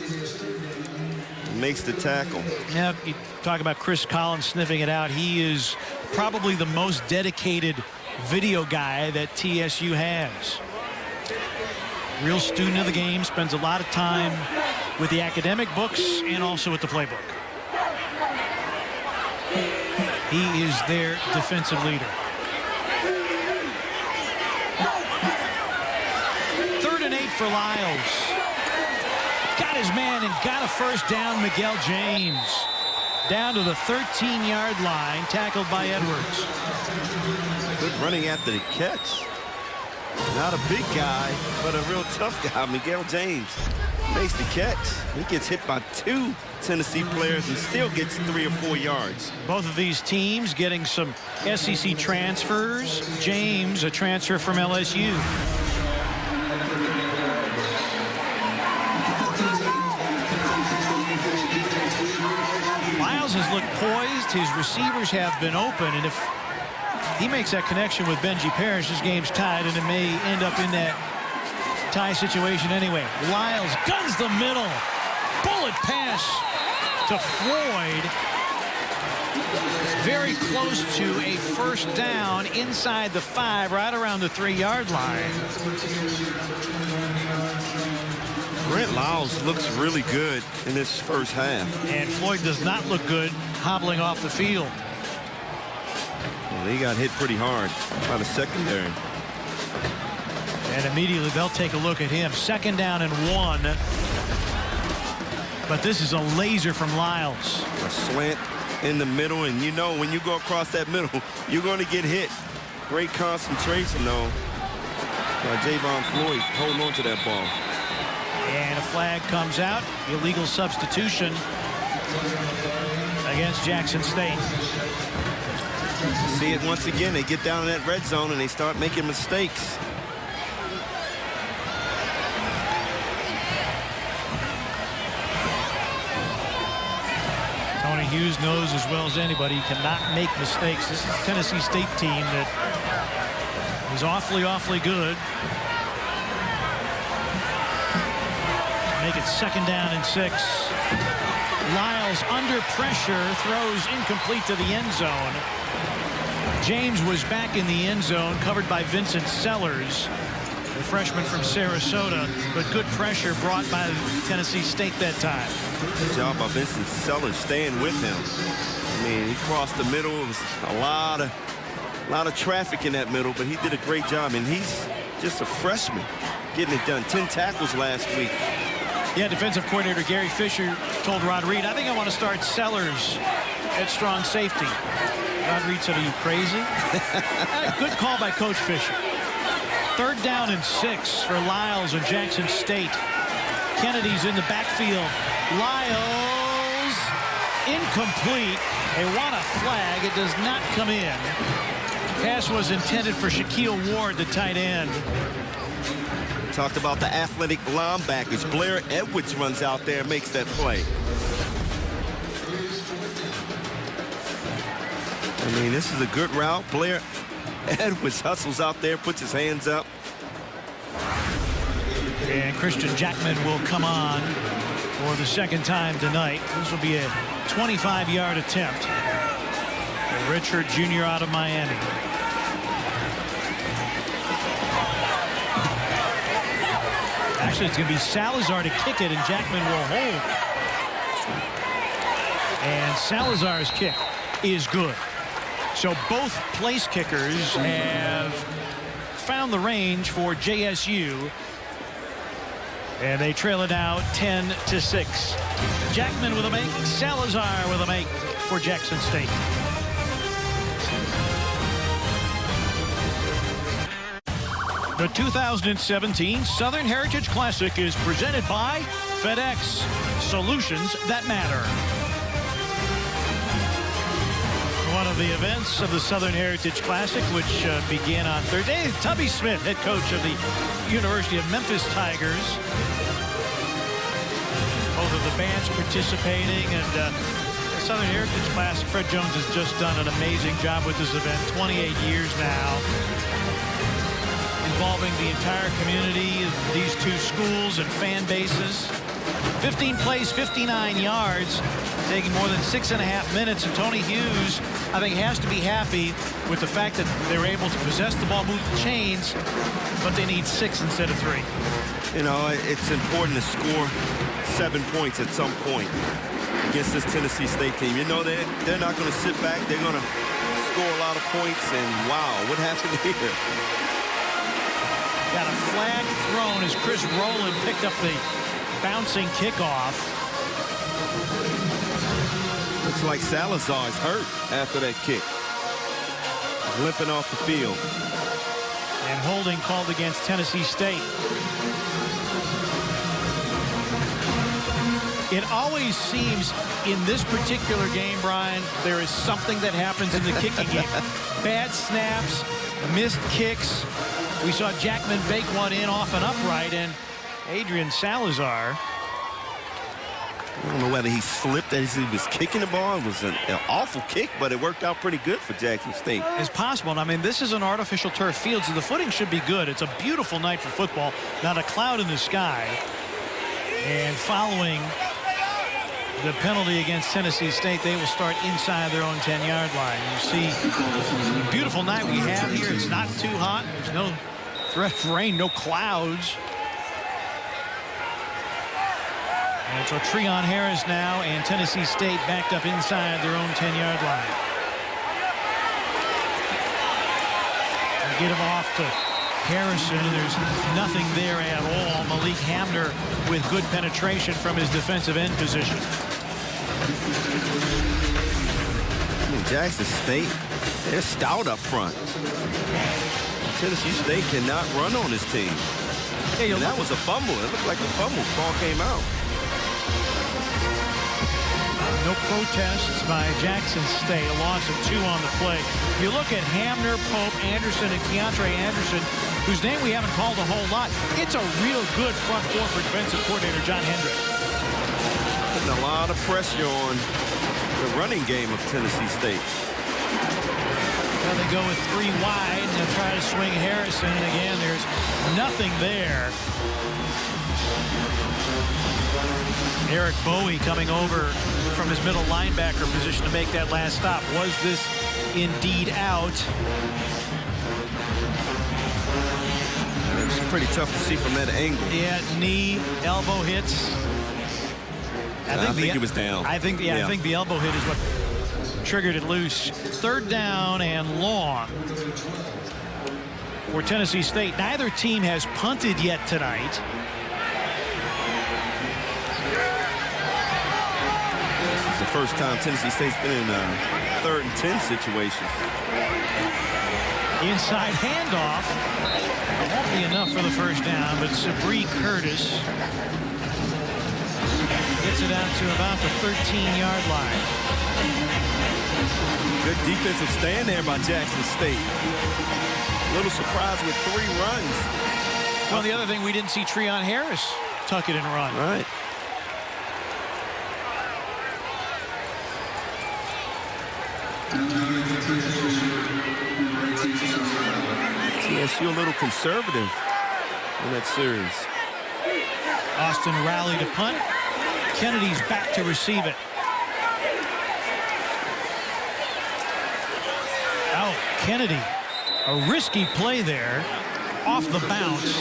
Makes the tackle. Yeah, you talk about Chris Collins sniffing it out. He is probably the most dedicated video guy that TSU has. Real student of the game, spends a lot of time with the academic books and also with the playbook. He is their defensive leader. 3rd and 8 for Lyles. Got his man and got a first down. Miguel James down to the 13-yard line, tackled by Edwards. Good running after the catch. Not a big guy, but a real tough guy. Miguel James makes the catch. He gets hit by 2 Tennessee players and still gets 3 or 4 yards. Both of these teams getting some SEC transfers. James, a transfer from LSU. Lyles has looked poised. His receivers have been open, and if he makes that connection with Benji Parrish, this game's tied, and it may end up in that tie situation anyway. Lyles guns the middle. Bullet pass to Floyd. Very close to a first down inside the 5, right around the 3-yard line. Brent Lyles looks really good in this first half. And Floyd does not look good hobbling off the field. Well, he got hit pretty hard by the secondary. And immediately they'll take a look at him. 2nd down and 1. But this is a laser from Lyles. A slant in the middle, and you know when you go across that middle, you're going to get hit. Great concentration, though, by Javon Floyd holding on to that ball. And a flag comes out. Illegal substitution against Jackson State. See it once again. They get down in that red zone and they start making mistakes. Tony Hughes knows as well as anybody he cannot make mistakes. This is a Tennessee State team that is awfully, awfully good. Make it 2nd down and 6. Lyles under pressure, throws incomplete to the end zone. James was back in the end zone, covered by Vincent Sellers, the freshman from Sarasota, but good pressure brought by Tennessee State that time. Good job by Vincent Sellers staying with him. I mean, he crossed the middle. It was a lot of traffic in that middle, but he did a great job, and he's just a freshman getting it done. 10 tackles last week. Yeah, defensive coordinator Gary Fisher told Rod Reed, I think I want to start Sellers at strong safety. Rod Reed said, are you crazy? Good call by Coach Fisher. 3rd down and 6 for Lyles and Jackson State. Kennedy's in the backfield. Lyles incomplete. They want a flag. It does not come in. Pass was intended for Shaquille Ward, the tight end. Talked about the athletic linebackers. Blair Edwards runs out there and makes that play. I mean, this is a good route. Blair Edwards hustles out there, puts his hands up. And Christian Jackman will come on for the 2nd time tonight. This will be a 25-yard attempt. Richard Jr. out of Miami. Actually, it's going to be Salazar to kick it, and Jackman will hold. And Salazar's kick is good. So both place kickers have found the range for JSU. And they trail it now 10-6. Jackman with a make, Salazar with a make for Jackson State. The 2017 Southern Heritage Classic is presented by FedEx. Solutions that matter. One of the events of the Southern Heritage Classic, which began on Thursday. Tubby Smith, head coach of the University of Memphis Tigers. Both of the bands participating, and the Southern Heritage Classic, Fred Jones has just done an amazing job with this event. 28 years now, involving the entire community, these two schools and fan bases. 15 plays, 59 yards, taking more than 6.5 minutes. And Tony Hughes, I think, has to be happy with the fact that they were able to possess the ball, move the chains, but they need 6 instead of 3. You know, it's important to score 7 points at some point against this Tennessee State team. You know, they're not going to sit back. They're going to score a lot of points. And wow, what happened here? Got a flag thrown as Chris Rowland picked up the bouncing kickoff. Looks like Salazar's hurt after that kick. Limping off the field. And holding called against Tennessee State. It always seems in this particular game, Brian, there is something that happens in the kicking game. Bad snaps, missed kicks. We saw Jackman bake one in off an upright, and Adrian Salazar I don't know whether he slipped as he was kicking the ball. It was an awful kick, but it worked out pretty good for Jackson State. It's possible. I mean, this is an artificial turf field, so the footing should be good. It's a beautiful night for football. Not a cloud in the sky. And following the penalty against Tennessee State, they will start inside their own 10-yard line. You see the beautiful night we have here. It's not too hot. There's no threat of rain, no clouds. And so Treon Harris now, and Tennessee State backed up inside their own 10-yard line. They get him off to Harrison, and there's nothing there at all. Malik Hamner with good penetration from his defensive end position. Jackson State, they're stout up front. Tennessee State cannot run on this team. Yeah, and that was a fumble. It looked like a fumble. Ball came out. No protests by Jackson State. A loss of 2 on the play. You look at Hamner, Pope, Anderson, and Keontre Anderson, whose name we haven't called a whole lot. It's a real good front four for defensive coordinator John Hendrick. Putting a lot of pressure on the running game of Tennessee State. Well, they go with 3 wide, and they'll try to swing Harrison. And again, there's nothing there. Eric Bowie coming over from his middle linebacker position to make that last stop. Was this indeed out? It's pretty tough to see from that angle. Yeah, knee, elbow hits. I think it was down. I think the elbow hit is what triggered it loose. 3rd down and long for Tennessee State. Neither team has punted yet tonight. The first time Tennessee State's been in a 3rd and 10 situation. Inside handoff. Won't be enough for the first down, but Sabree Curtis gets it out to about the 13-yard line. Good defensive stand there by Jackson State. A little surprised with 3 runs. Well, the other thing, we didn't see Treon Harris tuck it and run. Right. TSU a little conservative in that series. Austin rallied to punt. Kennedy's back to receive it. Out, Kennedy. A risky play there. Off the bounce.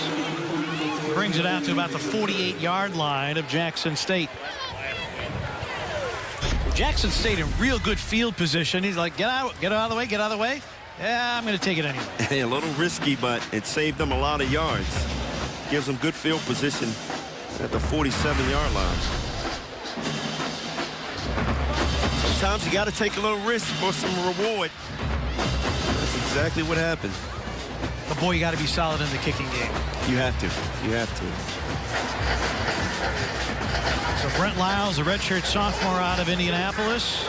Brings it out to about the 48-yard line of Jackson State. Jackson State in real good field position. He's like, get out of the way, get out of the way. Yeah, I'm going to take it anyway. Hey, a little risky, but it saved them a lot of yards. Gives them good field position at the 47-yard line. Sometimes you got to take a little risk for some reward. That's exactly what happened. But boy, you got to be solid in the kicking game. You have to. You have to. So Brent Lyles, a redshirt sophomore out of Indianapolis,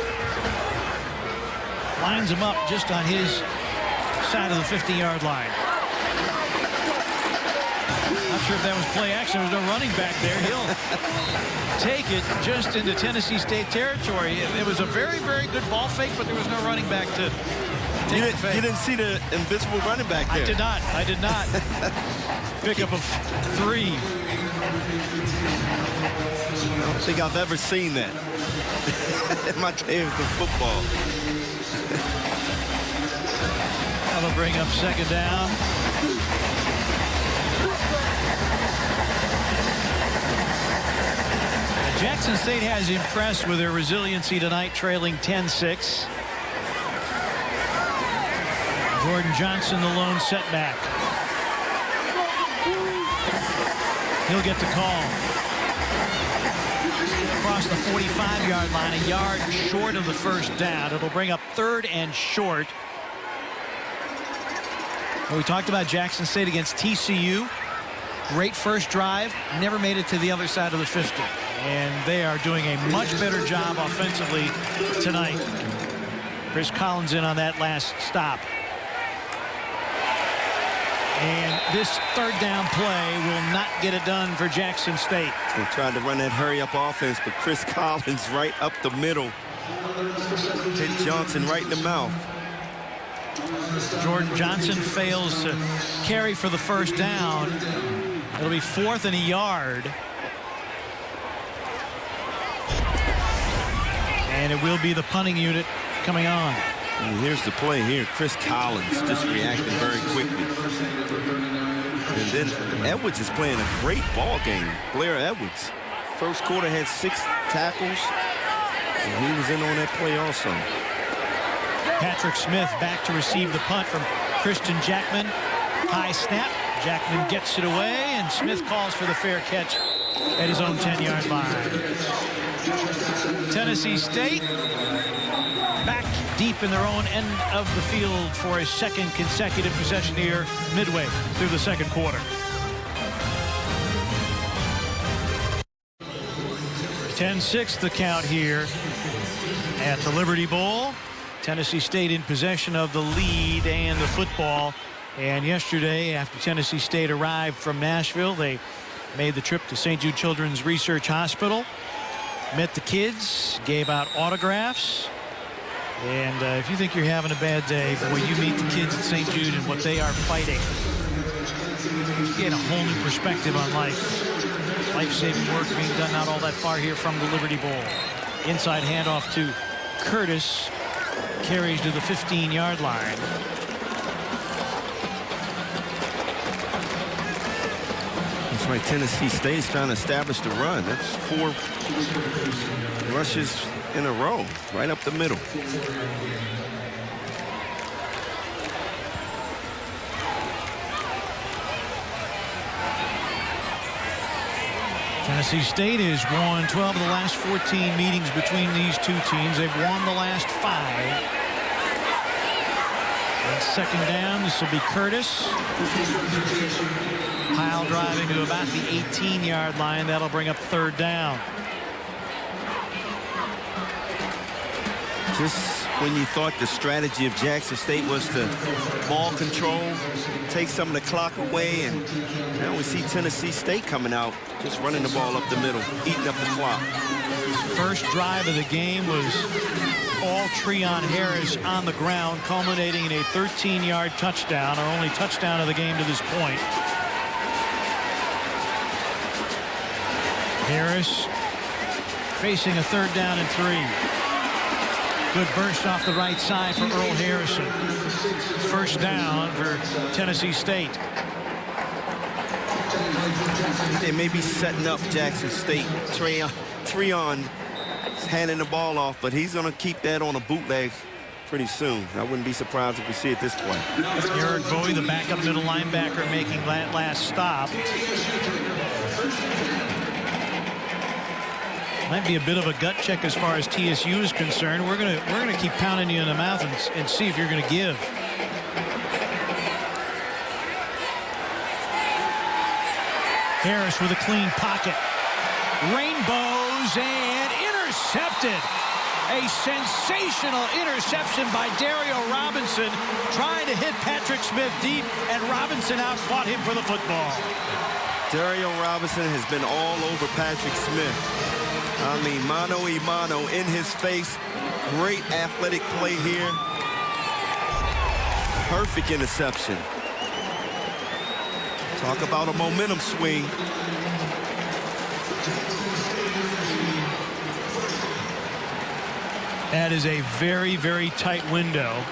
lines him up just on his side of the 50-yard line. Not sure if that was play action. There was no running back there. He'll take it just into Tennessee State territory. It was a very, very good ball fake, but there was no running back to take the fake. You didn't see the invisible running back there. I did not. Pick up of 3. I don't think I've ever seen that in my game of football. That'll bring up 2nd down. Jackson State has impressed with their resiliency tonight, trailing 10-6. Gordon Johnson, the lone setback. He'll get the call. Across the 45-yard line, a yard short of the first down. It'll bring up 3rd and short. Well, we talked about Jackson State against TCU. Great first drive, never made it to the other side of the 50. And they are doing a much better job offensively tonight. Chris Collins in on that last stop. And this third down play will not get it done for Jackson State. They tried to run that hurry-up offense, but Chris Collins right up the middle. Hit Johnson right in the mouth. Jordan Johnson fails to carry for the first down. It'll be 4th and a yard. And it will be the punting unit coming on. And here's the play here. Chris Collins just reacting very quickly. And then Edwards is playing a great ball game. Blair Edwards. First quarter had 6 tackles. And he was in on that play also. Patrick Smith back to receive the punt from Christian Jackman. High snap. Jackman gets it away, and Smith calls for the fair catch at his own 10-yard line. Tennessee State back deep in their own end of the field for a second consecutive possession here midway through the second quarter. 10-6 the count here at the Liberty Bowl. Tennessee State in possession of the lead and the football. And yesterday, after Tennessee State arrived from Nashville, they made the trip to St. Jude Children's Research Hospital, met the kids, gave out autographs. And if you think you're having a bad day, boy, you meet the kids at St. Jude and what they are fighting. You get a whole new perspective on life. Life-saving work being done not all that far here from the Liberty Bowl. Inside handoff to Curtis. Carries to the 15-yard line. That's right. Tennessee State's trying to establish the run. That's 4 rushes in a row, right up the middle. Tennessee State has won 12 of the last 14 meetings between these two teams. They've won the last 5. And second down, this will be Curtis. Pile driving to about the 18-yard line. That'll bring up third down. Just when you thought the strategy of Jackson State was to ball control, take some of the clock away, and now we see Tennessee State coming out, just running the ball up the middle, eating up the clock. First drive of the game was all Treon Harris on the ground, culminating in a 13-yard touchdown, our only touchdown of the game to this point. Harris facing a third down and 3. Good burst off the right side for Earl Harrison. First down for Tennessee State. They may be setting up Jackson State. Treon is handing the ball off, but he's going to keep that on a bootleg pretty soon. I wouldn't be surprised if we see it this play. Eric Bowie, the backup middle linebacker, making that last stop. Might be a bit of a gut check as far as TSU is concerned. We're gonna keep pounding you in the mouth and see if you're gonna give. Harris with a clean pocket. Rainbows and intercepted. A sensational interception by Dario Robinson, trying to hit Patrick Smith deep, and Robinson outfought him for the football. Dario Robinson has been all over Patrick Smith. I mean, mano a mano in his face. Great athletic play here. Perfect interception. Talk about a momentum swing. That is a very, very tight window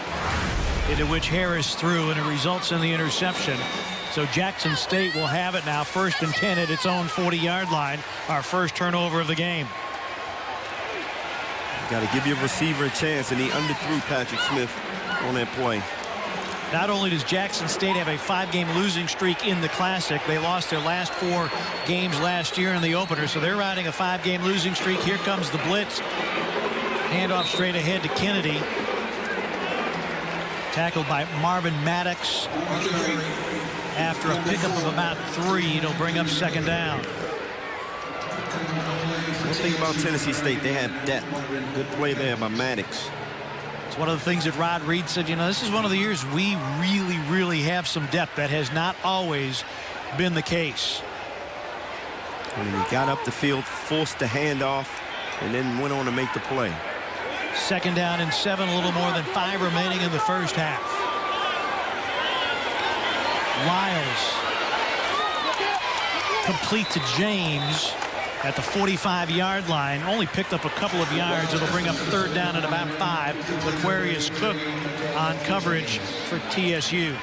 into which Harris threw, and it results in the interception. So Jackson State will have it now, 1st and 10 at its own 40-yard line. Our first turnover of the game. Got to give your receiver a chance, and he underthrew Patrick Smith on that play. Not only does Jackson State have a 5-game losing streak in the Classic, they lost their last 4 games last year in the opener, so they're riding a 5-game losing streak. Here comes the blitz. Handoff straight ahead to Kennedy. Tackled by Marvin Maddox. After a pickup of about 3, it'll bring up second down. One thing about Tennessee State, they have depth. Good play there by Maddox. It's one of the things that Rod Reed said, you know, this is one of the years we really have some depth. That has not always been the case. And he got up the field, forced the handoff, and then went on to make the play. 2nd down and 7, a little more than 5 remaining in the first half. Lyles complete to James at the 45-yard line. Only picked up a couple of yards. It'll bring up 3rd down and about 5. Aquarius Cook on coverage for TSU.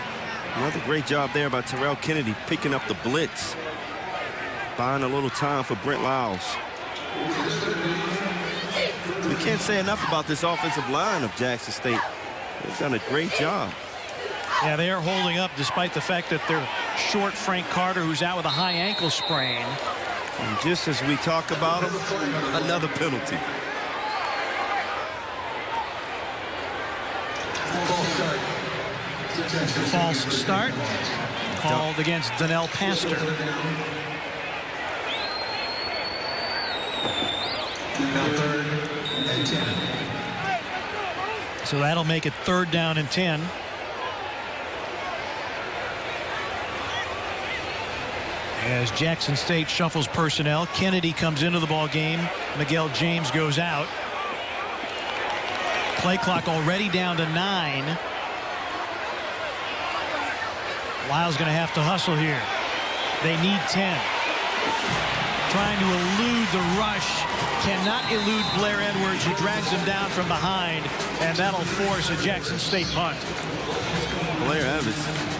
Another great job there by Terrell Kennedy picking up the blitz. Buying a little time for Brent Lyles. We can't say enough about this offensive line of Jackson State. They've done a great job. Yeah, they are holding up despite the fact that they're short Frank Carter, who's out with a high ankle sprain. And just as we talk about him, another penalty. False start called against Donnell Pastor. So that'll make it 3rd down and 10. As Jackson State shuffles personnel, Kennedy comes into the ball game. Miguel James goes out. Play clock already down to 9. Lyle's going to have to hustle here. They need 10. Trying to elude the rush. Cannot elude Blair Edwards, who drags him down from behind, and that'll force a Jackson State punt. Blair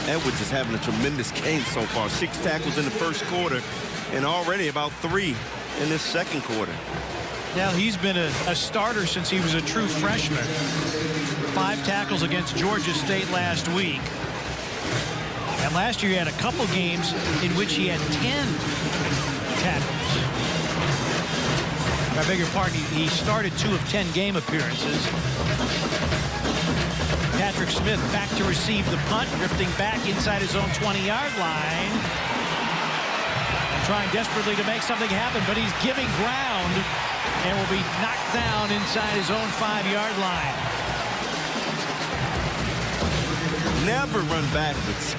Edwards is having a tremendous game so far. 6 tackles in the first quarter and already about 3 in this second quarter. Now he's been a starter since he was a true freshman. 5 tackles against Georgia State last week. And last year he had a couple games in which he had 10 tackles. I beg your pardon, he started 2 of 10 game appearances. Patrick Smith back to receive the punt, drifting back inside his own 20-yard line. And trying desperately to make something happen, but he's giving ground and will be knocked down inside his own 5-yard line. Never run backwards.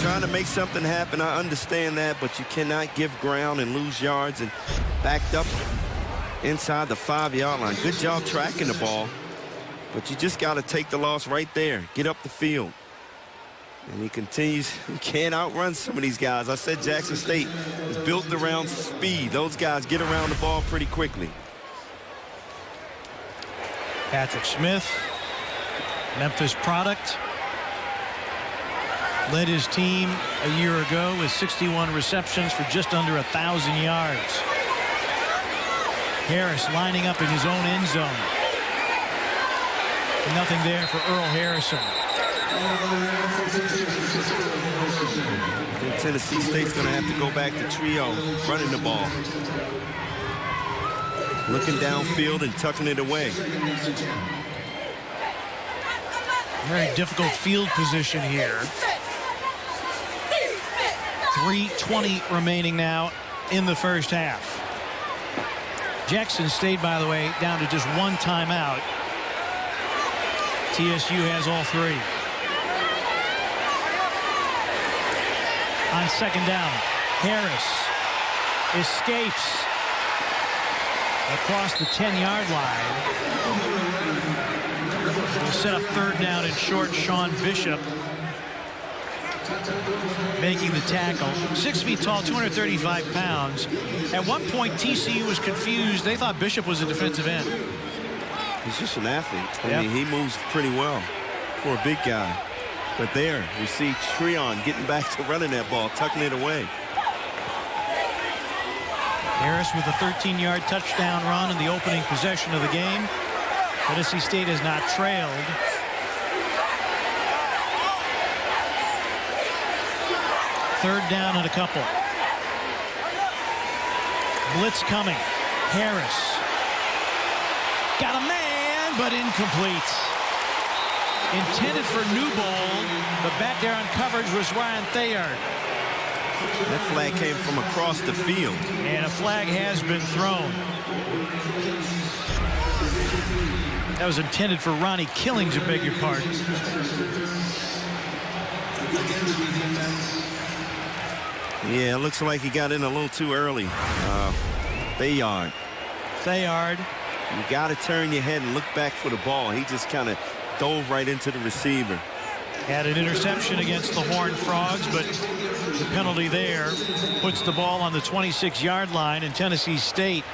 Trying to make something happen, I understand that, but you cannot give ground and lose yards, and backed up inside the 5-yard line. Good job tracking the ball, but you just got to take the loss right there. Get up the field. And he continues. You can't outrun some of these guys. I said Jackson State is built around speed. Those guys get around the ball pretty quickly. Patrick Smith, Memphis product, led his team a year ago with 61 receptions for just under 1,000 yards. Harris lining up in his own end zone. Nothing there for Earl Harrison. And Tennessee State's going to have to go back to trio, running the ball. Looking downfield and tucking it away. Very difficult field position here. 3:20 remaining now in the first half. Jackson State, by the way, down to just 1 timeout. TSU has all 3. On 2nd down, Harris escapes across the 10-yard line. Will set up 3rd down and short. Sean Bishop making the tackle. 6 feet tall, 235 pounds. At one point, TCU was confused. They thought Bishop was a defensive end. He's just an athlete. I mean, he moves pretty well for a big guy. But there, we see Treon getting back to running that ball, tucking it away. Harris with a 13-yard touchdown run in the opening possession of the game. Tennessee State has not trailed. Third down and a couple. Blitz coming. Harris got a man, but incomplete. Intended for Newbold, but back there on coverage was Ryan Thayard. That flag came from across the field. And a flag has been thrown. That was intended for Ronnie Killings, I beg your pardon. Yeah, it looks like he got in a little too early. Bayard. You got to turn your head and look back for the ball. He just kind of dove right into the receiver. Had an interception against the Horned Frogs, but the penalty there puts the ball on the 26-yard line in Tennessee State.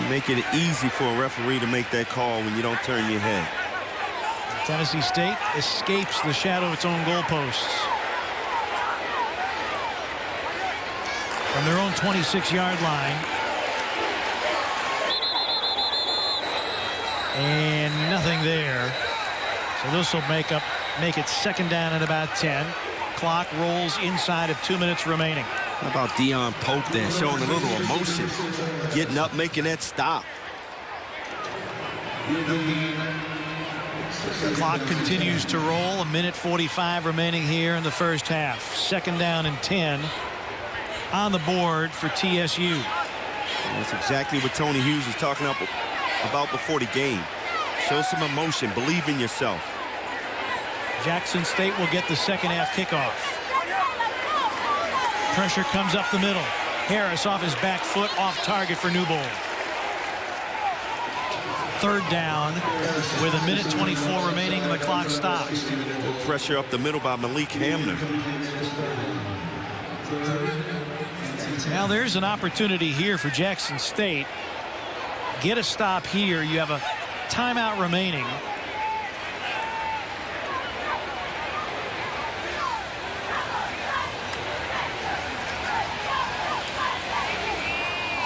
You make it easy for a referee to make that call when you don't turn your head. Tennessee State escapes the shadow of its own goalposts. From their own 26-yard line. And nothing there. So this will make it second down at about 10. Clock rolls inside of 2 minutes remaining. How about Deion Pope there showing a little emotion, getting up, making that stop. The clock continues to roll. 1:45 remaining here in the first half. Second down and 10 on the board for TSU. That's exactly what Tony Hughes was talking about before the game. Show some emotion. Believe in yourself. Jackson State will get the second half kickoff. Pressure comes up the middle. Harris off his back foot, off target for Newbold. Third down with 1:24 remaining and the clock stops. Good pressure up the middle by Malik Hamner. Now there's an opportunity here for Jackson State. Get a stop here. You have a timeout remaining.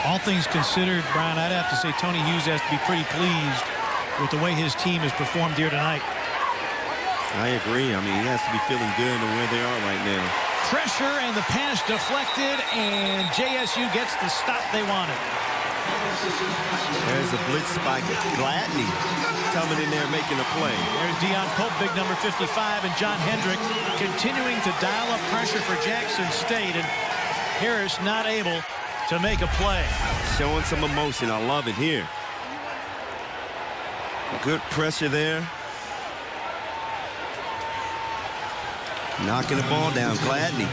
All things considered, Brian, I'd have to say Tony Hughes has to be pretty pleased with the way his team has performed here tonight. I agree. I mean, he has to be feeling good and where they are right now. Pressure and the pass deflected, and JSU gets the stop they wanted. There's a blitz spike. Gladney coming in there making a play. There's Deion Pope, big number 55, and John Hendrick continuing to dial up pressure for Jackson State, and Harris not able to make a play. Showing some emotion. I love it here. Good pressure there. Knocking the ball down. Gladney.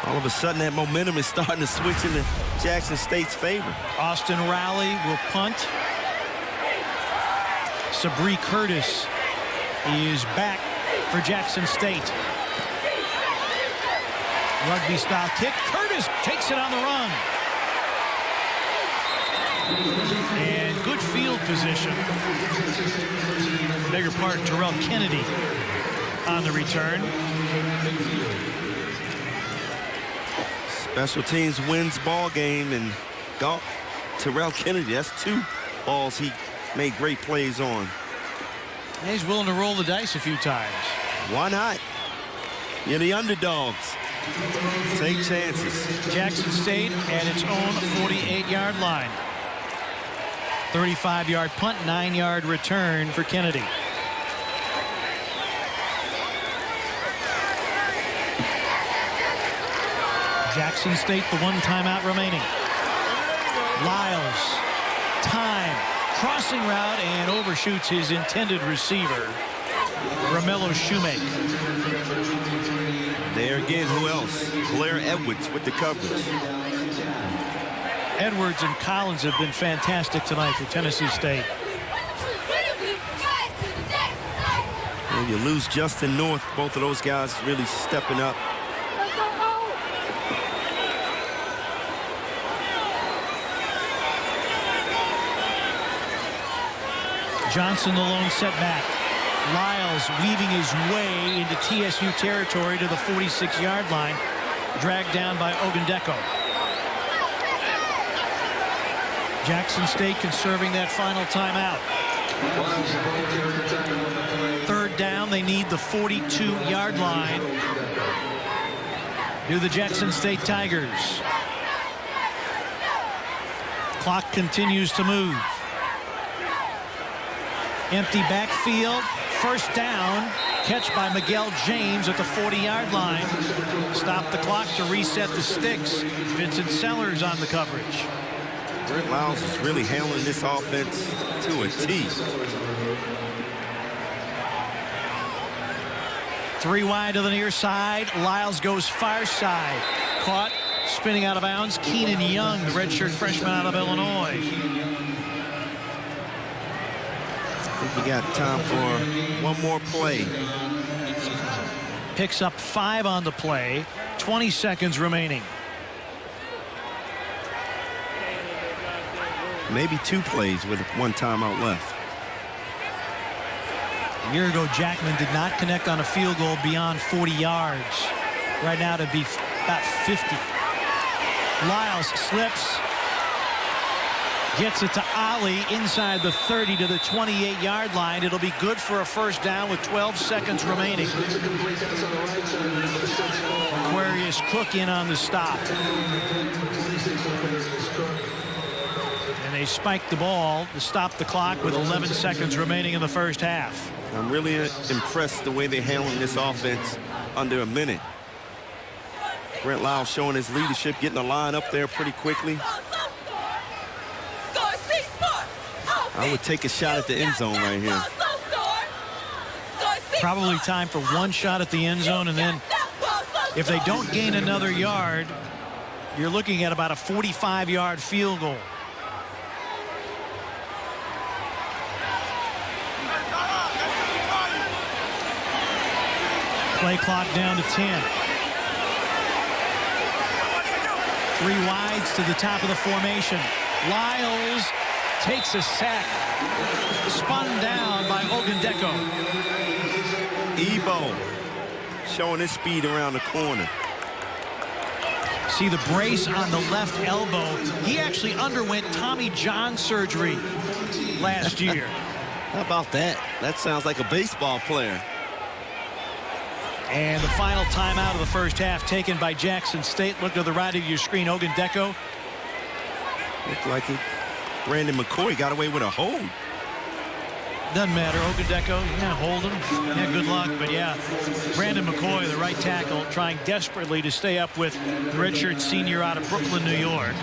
All of a sudden, that momentum is starting to switch into Jackson State's favor. Austin Rowley will punt. Sabree Curtis is back for Jackson State. Rugby style kick. Curtis takes it on the run. And good field position. Beg your pardon, Terrell Kennedy on the return. Special teams wins ball game, and Terrell Kennedy, that's 2 balls he made great plays on. And he's willing to roll the dice a few times. Why not? You're the underdogs. Take chances. Jackson State at its own 48-yard line. 35-yard punt, 9-yard return for Kennedy. Jackson State, the 1 timeout remaining. Lyles, time, crossing route, and overshoots his intended receiver, Romello Shoemaker. There again, who else? Blair Edwards with the coverage. Edwards and Collins have been fantastic tonight for Tennessee State. And you lose Justin North. Both of those guys really stepping up. Johnson, the lone setback. Lyles weaving his way into TSU territory to the 46-yard line. Dragged down by Ogundeko. Jackson State conserving that final timeout. Third down, they need the 42-yard line. Do the Jackson State Tigers. Clock continues to move. Empty backfield. First down. Catch by Miguel James at the 40-yard line. Stop the clock to reset the sticks. Vincent Sellers on the coverage. Brent Lyles is really handling this offense to a T. 3 wide to the near side. Lyles goes far side. Caught, spinning out of bounds. Keenan Young, the redshirt freshman out of Illinois. I think we got time for one more play. Picks up 5 on the play. 20 seconds remaining. Maybe 2 plays with 1 timeout left. A year ago, Jackman did not connect on a field goal beyond 40 yards. Right now, to be about 50. Lyles slips. Gets it to Ali inside the 30 to the 28-yard line. It'll be good for a first down with 12 seconds remaining. Aquarius Cook in on the stop. And they spiked the ball to stop the clock with 11 seconds remaining in the first half. I'm really impressed the way they're handling this offense under a minute. Brent Lyles showing his leadership, getting the line up there pretty quickly. I would take a shot at the end zone right here. Probably time for 1 shot at the end zone, and then if they don't gain another yard, you're looking at about a 45-yard field goal. Play clock down to 10. 3 wides to the top of the formation. Lyles takes a sack. Spun down by Ogundeko. Ebo showing his speed around the corner. See the brace on the left elbow. He actually underwent Tommy John surgery last year. How about that? That sounds like a baseball player. And the final timeout of the first half taken by Jackson State. Look to the right of your screen. Ogundeko. Looked like Brandon McCoy got away with a hold. Doesn't matter. Ogundeko, yeah, hold him. Yeah, good luck. But yeah, Brandon McCoy, the right tackle, trying desperately to stay up with the redshirt senior out of Brooklyn, New York.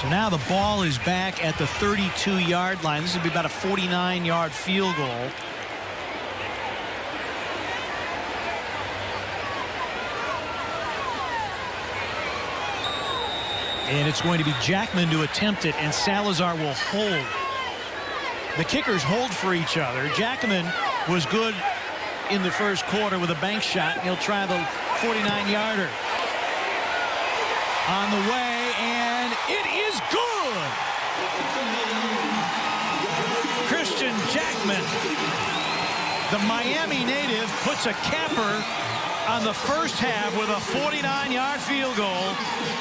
So now the ball is back at the 32-yard line. This would be about a 49-yard field goal. And it's going to be Jackman to attempt it, and Salazar will hold. The kickers hold for each other. Jackman was good in the first quarter with a bank shot. He'll try the 49-yarder. On the way, and it is good! Christian Jackman, the Miami native, puts a capper on the first half with a 49-yard field goal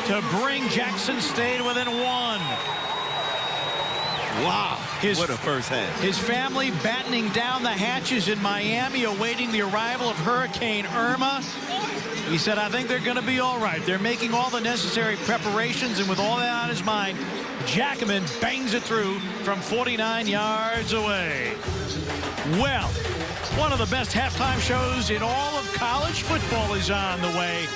to bring Jackson State within 1. Wow, what a first half. His family battening down the hatches in Miami, awaiting the arrival of Hurricane Irma. He said, I think they're going to be all right. They're making all the necessary preparations, and with all that on his mind, Jackman bangs it through from 49 yards away. Well, one of the best halftime shows in all of college football is on the way.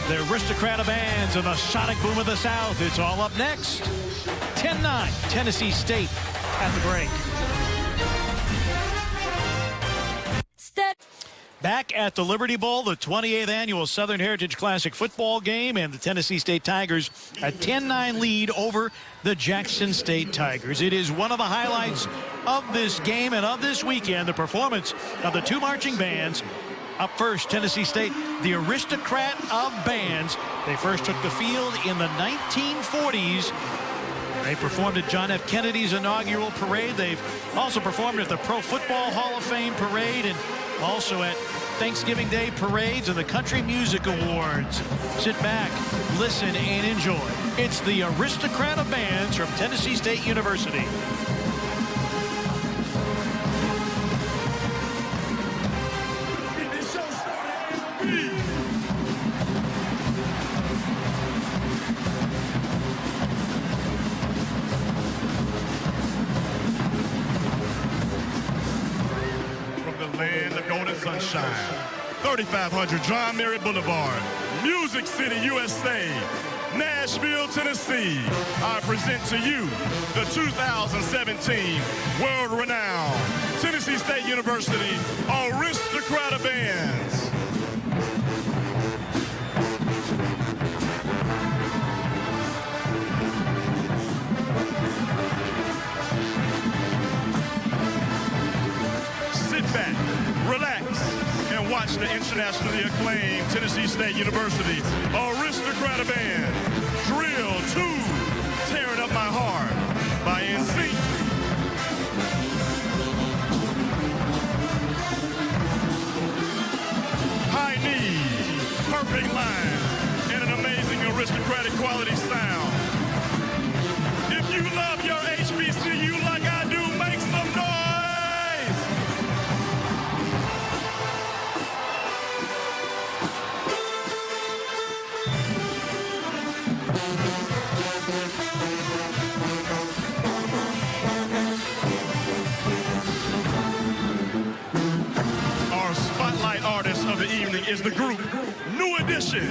The Aristocrat of Bands and the Sonic Boom of the South. It's all up next. 10-9, Tennessee State at the break. Back at the Liberty Bowl, the 28th annual Southern Heritage Classic football game, and the Tennessee State Tigers a 10-9 lead over the Jackson State Tigers. It is one of the highlights of this game and of this weekend, the performance of the 2 marching bands. Up first, Tennessee State, the Aristocrat of Bands. They first took the field in the 1940s. They performed at John F. Kennedy's inaugural parade. They've also performed at the Pro Football Hall of Fame parade and also at Thanksgiving Day parades and the Country Music Awards. Sit back, listen, and enjoy. It's the Aristocrat of Bands from Tennessee State University. From the land of golden sunshine. 3500 John Merritt Boulevard, Music City, USA, Nashville, Tennessee. I present to you the 2017 world-renowned Tennessee State University Aristocrat of Bands. Sit back, relax, and watch the internationally acclaimed Tennessee State University Aristocrat of Band Drill 2, Tearing Up My Heart by NSYNC. High knees, perfect lines, and an amazing aristocratic quality sound. If you love your HBCU like I do, make some noise! Our spotlight artist of the evening is the group New Edition.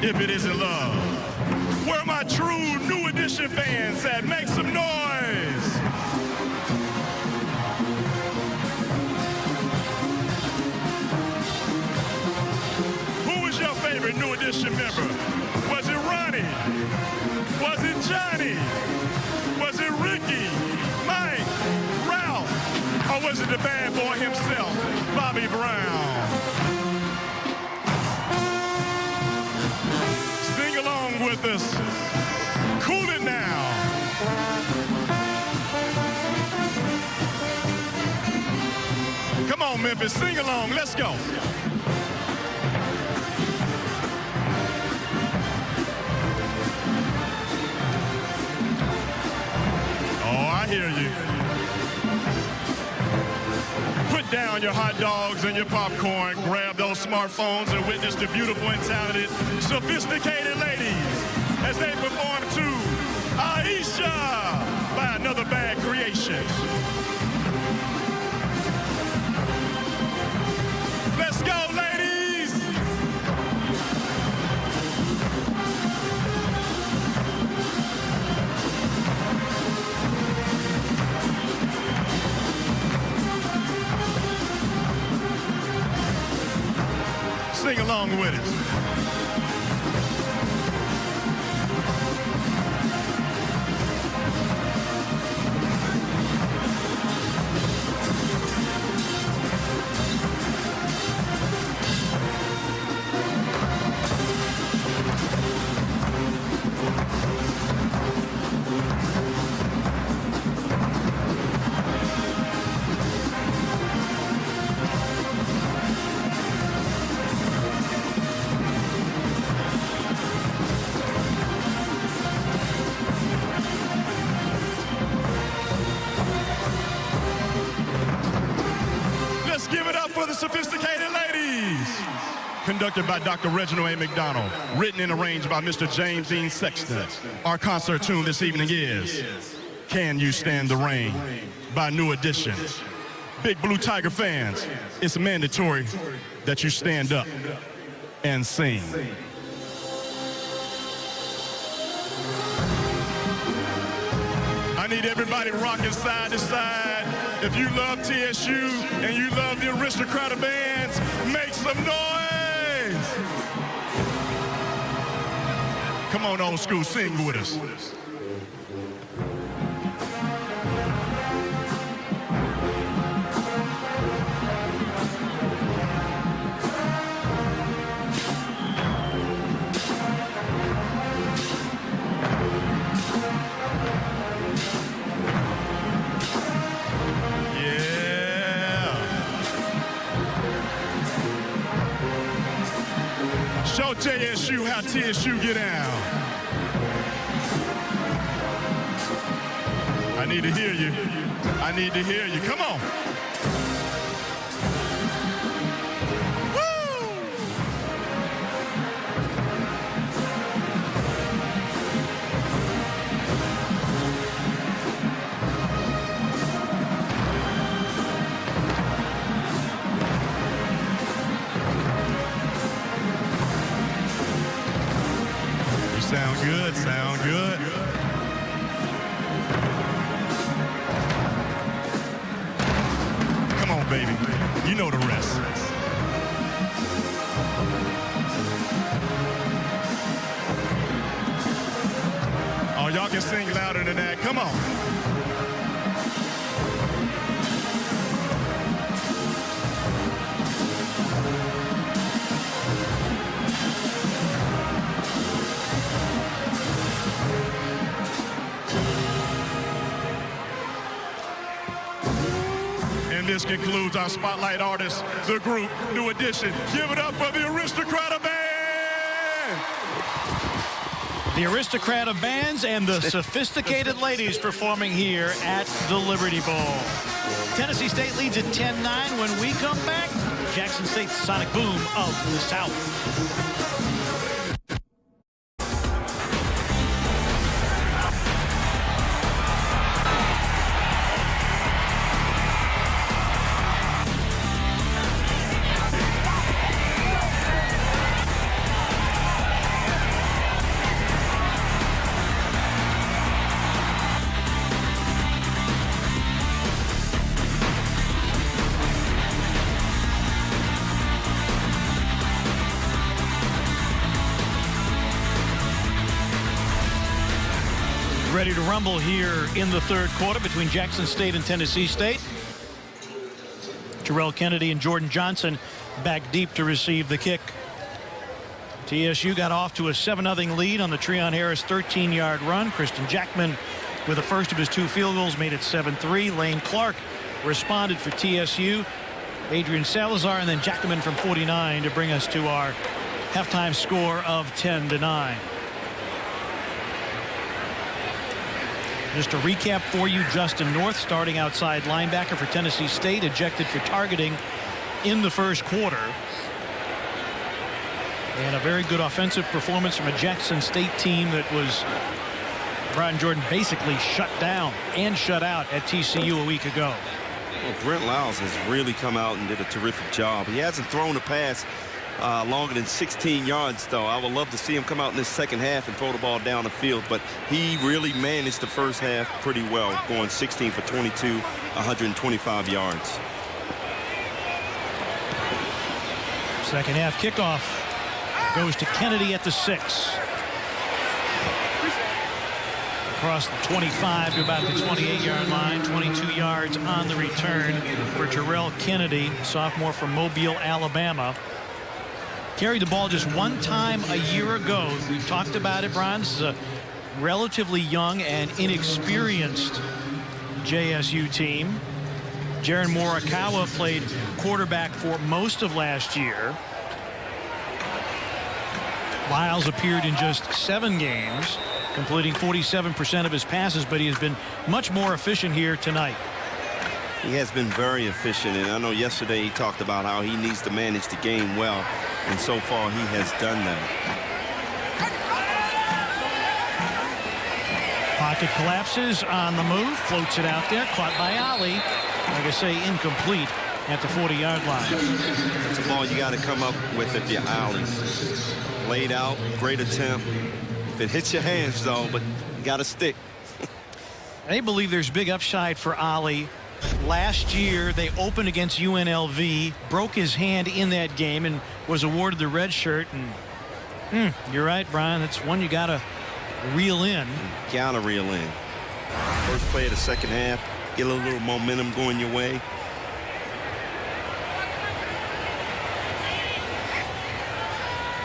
If It Isn't Love. Where are my true New Edition fans at? Make some noise! Who was your favorite New Edition member? Was it Ronnie? Was it Johnny? Was it Ricky? Mike? Ralph? Or was it the bad boy himself, Bobby Brown? Sing along with us. Cool it now. Come on, Memphis, sing along. Let's go. Oh, I hear you. Put down your hot dogs and your popcorn, grab those smartphones and witness the beautiful and talented, sophisticated ladies as they perform to Aisha by Another Bad Creation. Let's go, ladies! Sing along with it. Give it up for the sophisticated ladies. Conducted by Dr. Reginald A. McDonald. Written and arranged by Mr. James Dean Sexton. Our concert tune this evening is Can You Stand the Rain by New Edition. Big Blue Tiger fans, it's mandatory that you stand up and sing. I need everybody rocking side to side. If you love TSU and you love the Aristocrat of Bands, make some noise! Come on, old school, sing with us. Show JSU how TSU get down. I need to hear you. I need to hear you. Come on. good. Come on, baby. You know the rest. Oh, y'all can sing louder than that. Come on. And this concludes our spotlight artist, the group, New Edition. Give it up for the Aristocrat of Band! The Aristocrat of Bands and the Sophisticated Ladies performing here at the Liberty Bowl. Tennessee State leads at 10-9. When we come back, Jackson State's Sonic Boom of the South. Ready to rumble here in the third quarter between Jackson State and Tennessee State. Terrell Kennedy and Jordan Johnson back deep to receive the kick. TSU got off to a 7-0 lead on the Treon Harris 13-yard run. Kristen Jackman with the first of his 2 field goals made it 7-3. Lane Clark responded for TSU. Adrian Salazar and then Jackman from 49 to bring us to our halftime score of 10-9. Just a recap for you, Justin North, starting outside linebacker for Tennessee State, ejected for targeting in the first quarter. And a very good offensive performance from a Jackson State team that was, Brian Jordan, basically shut down and shut out at TCU a week ago. Well, Brent Lyles has really come out and did a terrific job. He hasn't thrown a pass longer than 16 yards, though. I would love to see him come out in this second half and throw the ball down the field, but he really managed the first half pretty well, going 16 for 22, 125 yards. Second half kickoff goes to Kennedy at the 6. Across the 25 to about the 28-yard line, 22 yards on the return for Terrell Kennedy, sophomore from Mobile, Alabama. Carried the ball just one time a year ago. We've talked about it, Brian. This is a relatively young and inexperienced JSU team. Jaron Morikawa played quarterback for most of last year. Lyles appeared in just 7 games, completing 47% of his passes, but he has been much more efficient here tonight. He has been very efficient, and I know yesterday he talked about how he needs to manage the game well, and so far he has done that. Pocket collapses on the move, floats it out there, caught by Ali. Like I say, incomplete at the 40-yard line. It's a ball you got to come up with if you're Ali. Laid out, great attempt. If it hits your hands, though, but you got to stick. They believe there's big upside for Ali. Last year, they opened against UNLV, broke his hand in that game, and was awarded the red shirt. And you're right, Brian. That's one you got to reel in. Got to reel in. First play of the second half, get a little momentum going your way.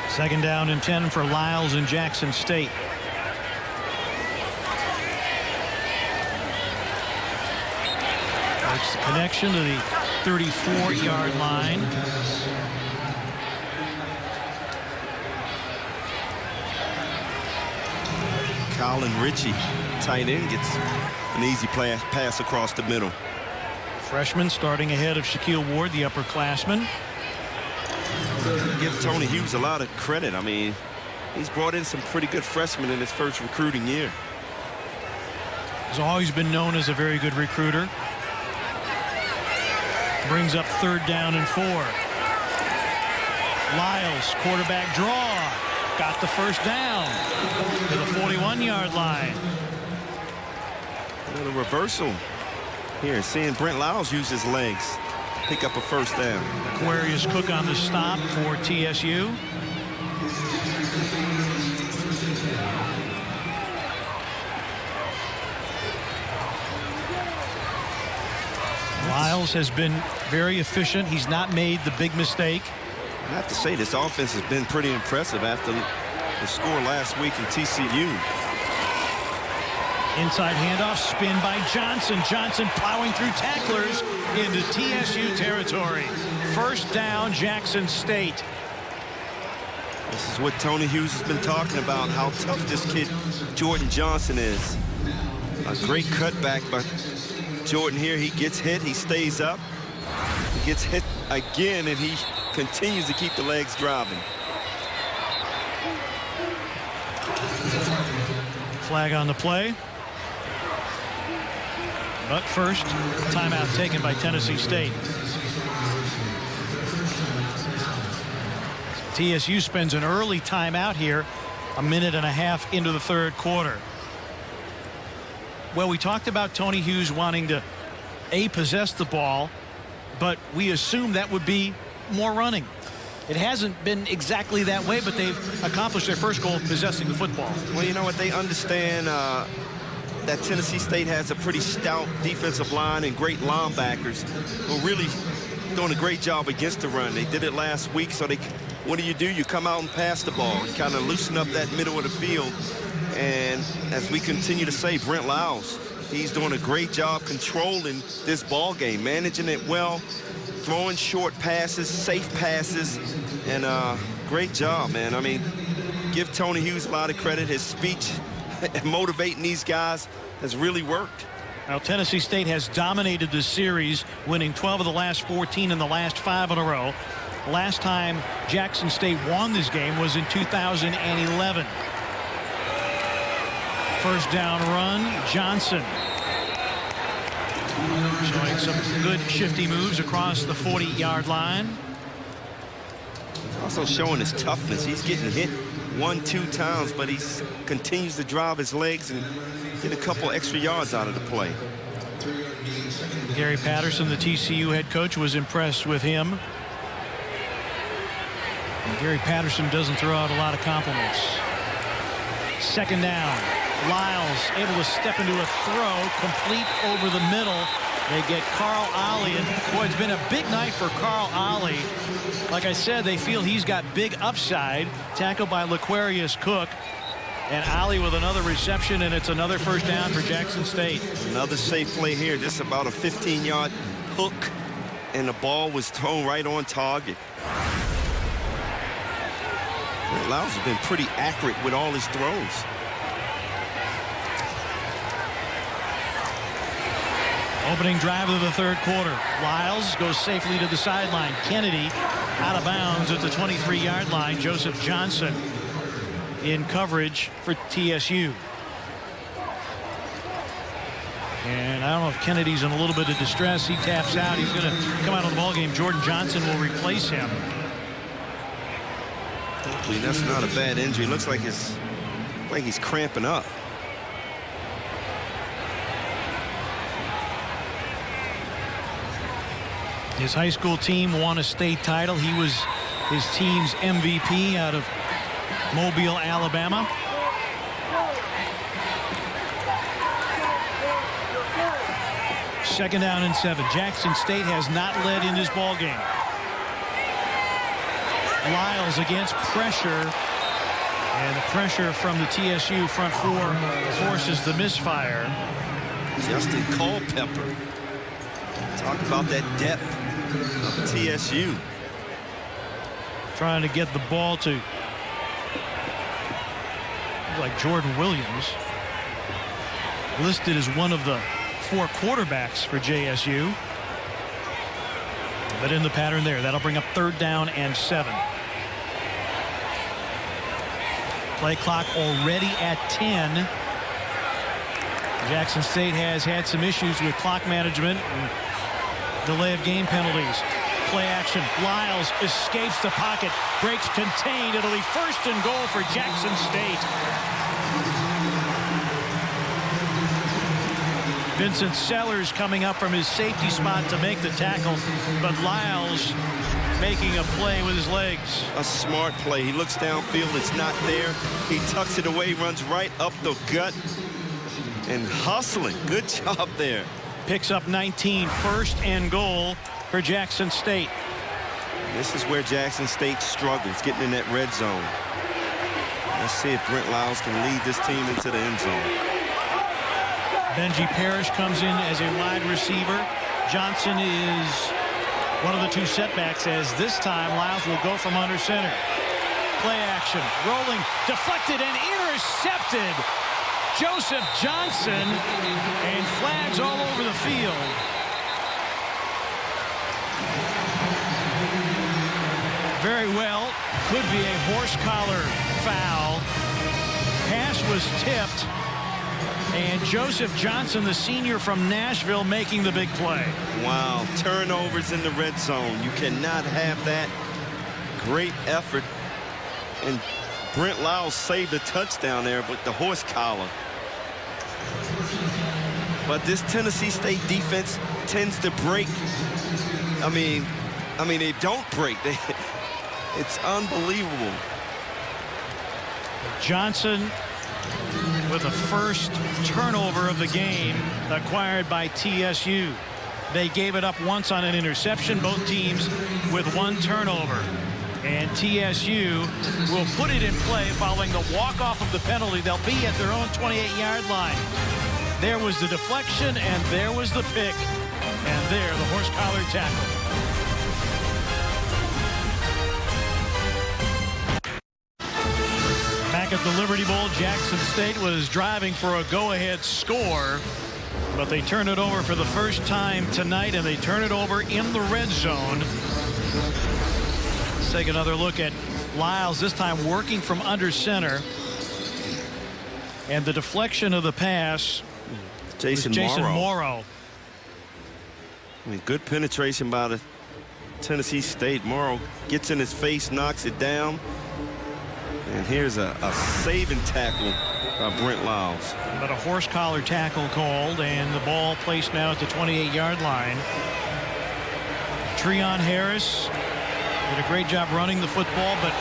Second down and 10 for Lyles and Jackson State. Makes the connection to the 34-yard line. Colin Ritchie, tight end, gets an easy pass across the middle. Freshman starting ahead of Shaquille Ward, the upperclassman. Give Tony Hughes a lot of credit. I mean, he's brought in some pretty good freshmen in his first recruiting year. He's always been known as a very good recruiter. Brings up third down and 4. Lyles, quarterback draw. got the first down to the 41-yard line. A little reversal here, seeing Brent Lyles use his legs, pick up a first down. Aquarius Cook on the stop for TSU. Lyles has been very efficient. He's not made the big mistake. I have to say, this offense has been pretty impressive after the score last week in TCU. Inside handoff, spin by Johnson. Johnson plowing through tacklers into TSU territory. First down, Jackson State. This is what Tony Hughes has been talking about, how tough this kid Jordan Johnson is. A great cutback by Jordan here. He gets hit, he stays up. He gets hit again, and he continues to keep the legs driving. Flag on the play. But first, timeout taken by Tennessee State. TSU spends an early timeout here, a minute and a half into the third quarter. Well, we talked about Tony Hughes wanting to possess the ball, but we assume that would be more running. It hasn't been exactly that way, but they've accomplished their first goal of possessing the football. Well, you know what? They understand that Tennessee State has a pretty stout defensive line and great linebackers who are really doing a great job against the run. They did it last week, so what do? You come out and pass the ball and kind of loosen up that middle of the field. And as we continue to say, Brent Lyles, he's doing a great job controlling this ball game, managing it well, throwing short passes, safe passes, and great job, man. I mean, give Tony Hughes a lot of credit. His speech motivating these guys has really worked. Now, Tennessee State has dominated the series, winning 12 of the last 14 in the last 5 in a row. Last time Jackson State won this game was in 2011. First down run, Johnson. Showing some good shifty moves across the 40-yard line. Also showing his toughness. He's getting hit 1-2 times, but he continues to drive his legs and get a couple extra yards out of the play. Gary Patterson, the TCU head coach, was impressed with him. And Gary Patterson doesn't throw out a lot of compliments. Second down. Lyles able to step into a throw, complete over the middle. They get Carl Ollie, and boy, it's been a big night for Carl Ollie. Like I said, they feel he's got big upside. Tackled by Laquarius Cook, and Ollie with another reception, and it's another first down for Jackson State. Another safe play here. Just about a 15-yard hook, and the ball was thrown right on target. Lyles has been pretty accurate with all his throws. Opening drive of the third quarter. Lyles goes safely to the sideline. Kennedy out of bounds at the 23-yard line. Joseph Johnson in coverage for TSU. And I don't know if Kennedy's in a little bit of distress. He taps out. He's going to come out of the ballgame. Jordan Johnson will replace him. Hopefully that's not a bad injury. Looks like he's cramping up. His high school team won a state title. He was his team's MVP out of Mobile, Alabama. Second down and 7. Jackson State has not led in this ball game. Lyles against pressure, and the pressure from the TSU front four forces the misfire. Justin Culpepper. Talk about that depth of TSU. Trying to get the ball to like Jordan Williams, listed as one of the 4 quarterbacks for JSU. But in the pattern there, that'll bring up third down and 7. Play clock already at 10. Jackson State has had some issues with clock management and delay of game penalties. Play action. Lyles escapes the pocket. Breaks contained. It'll be 1st and goal for Jackson State. Vincent Sellers coming up from his safety spot to make the tackle, but Lyles making a play with his legs. A smart play. He looks downfield. It's not there. He tucks it away, runs right up the gut, and hustling. Good job there. Picks up 19, 1st and goal for Jackson State. This is where Jackson State struggles, getting in that red zone. Let's see if Brent Lyles can lead this team into the end zone. Benji Parrish comes in as a wide receiver. Johnson is one of the 2 setbacks, as this time Lyles will go from under center. Play action, rolling, deflected and intercepted. Joseph Johnson, and flags all over the field. Very well, could be a horse collar foul. Pass was tipped. And Joseph Johnson, the senior from Nashville, making the big play. Wow, turnovers in the red zone. You cannot have that. Great effort. And Brent Lyles saved a touchdown there, but the horse collar. But this Tennessee State defense tends to break. I mean, they don't break. It's unbelievable. Johnson with the 1st turnover of the game acquired by TSU. They gave it up once on an interception, both teams with 1 turnover. And TSU will put it in play following the walk-off of the penalty. They'll be at their own 28-yard line. There was the deflection, and there was the pick. And there, the horse collar tackle. Back at the Liberty Bowl, Jackson State was driving for a go-ahead score, but they turn it over for the first time tonight, and they turn it over in the red zone. Let's take another look at Lyles, this time working from under center. And the deflection of the pass, Jason Morrow. I mean, good penetration by the Tennessee State. Morrow gets in his face, knocks it down. And here's a saving tackle by Brent Lyles. But a horse collar tackle called, and the ball placed now at the 28-yard line. Treon Harris did a great job running the football, but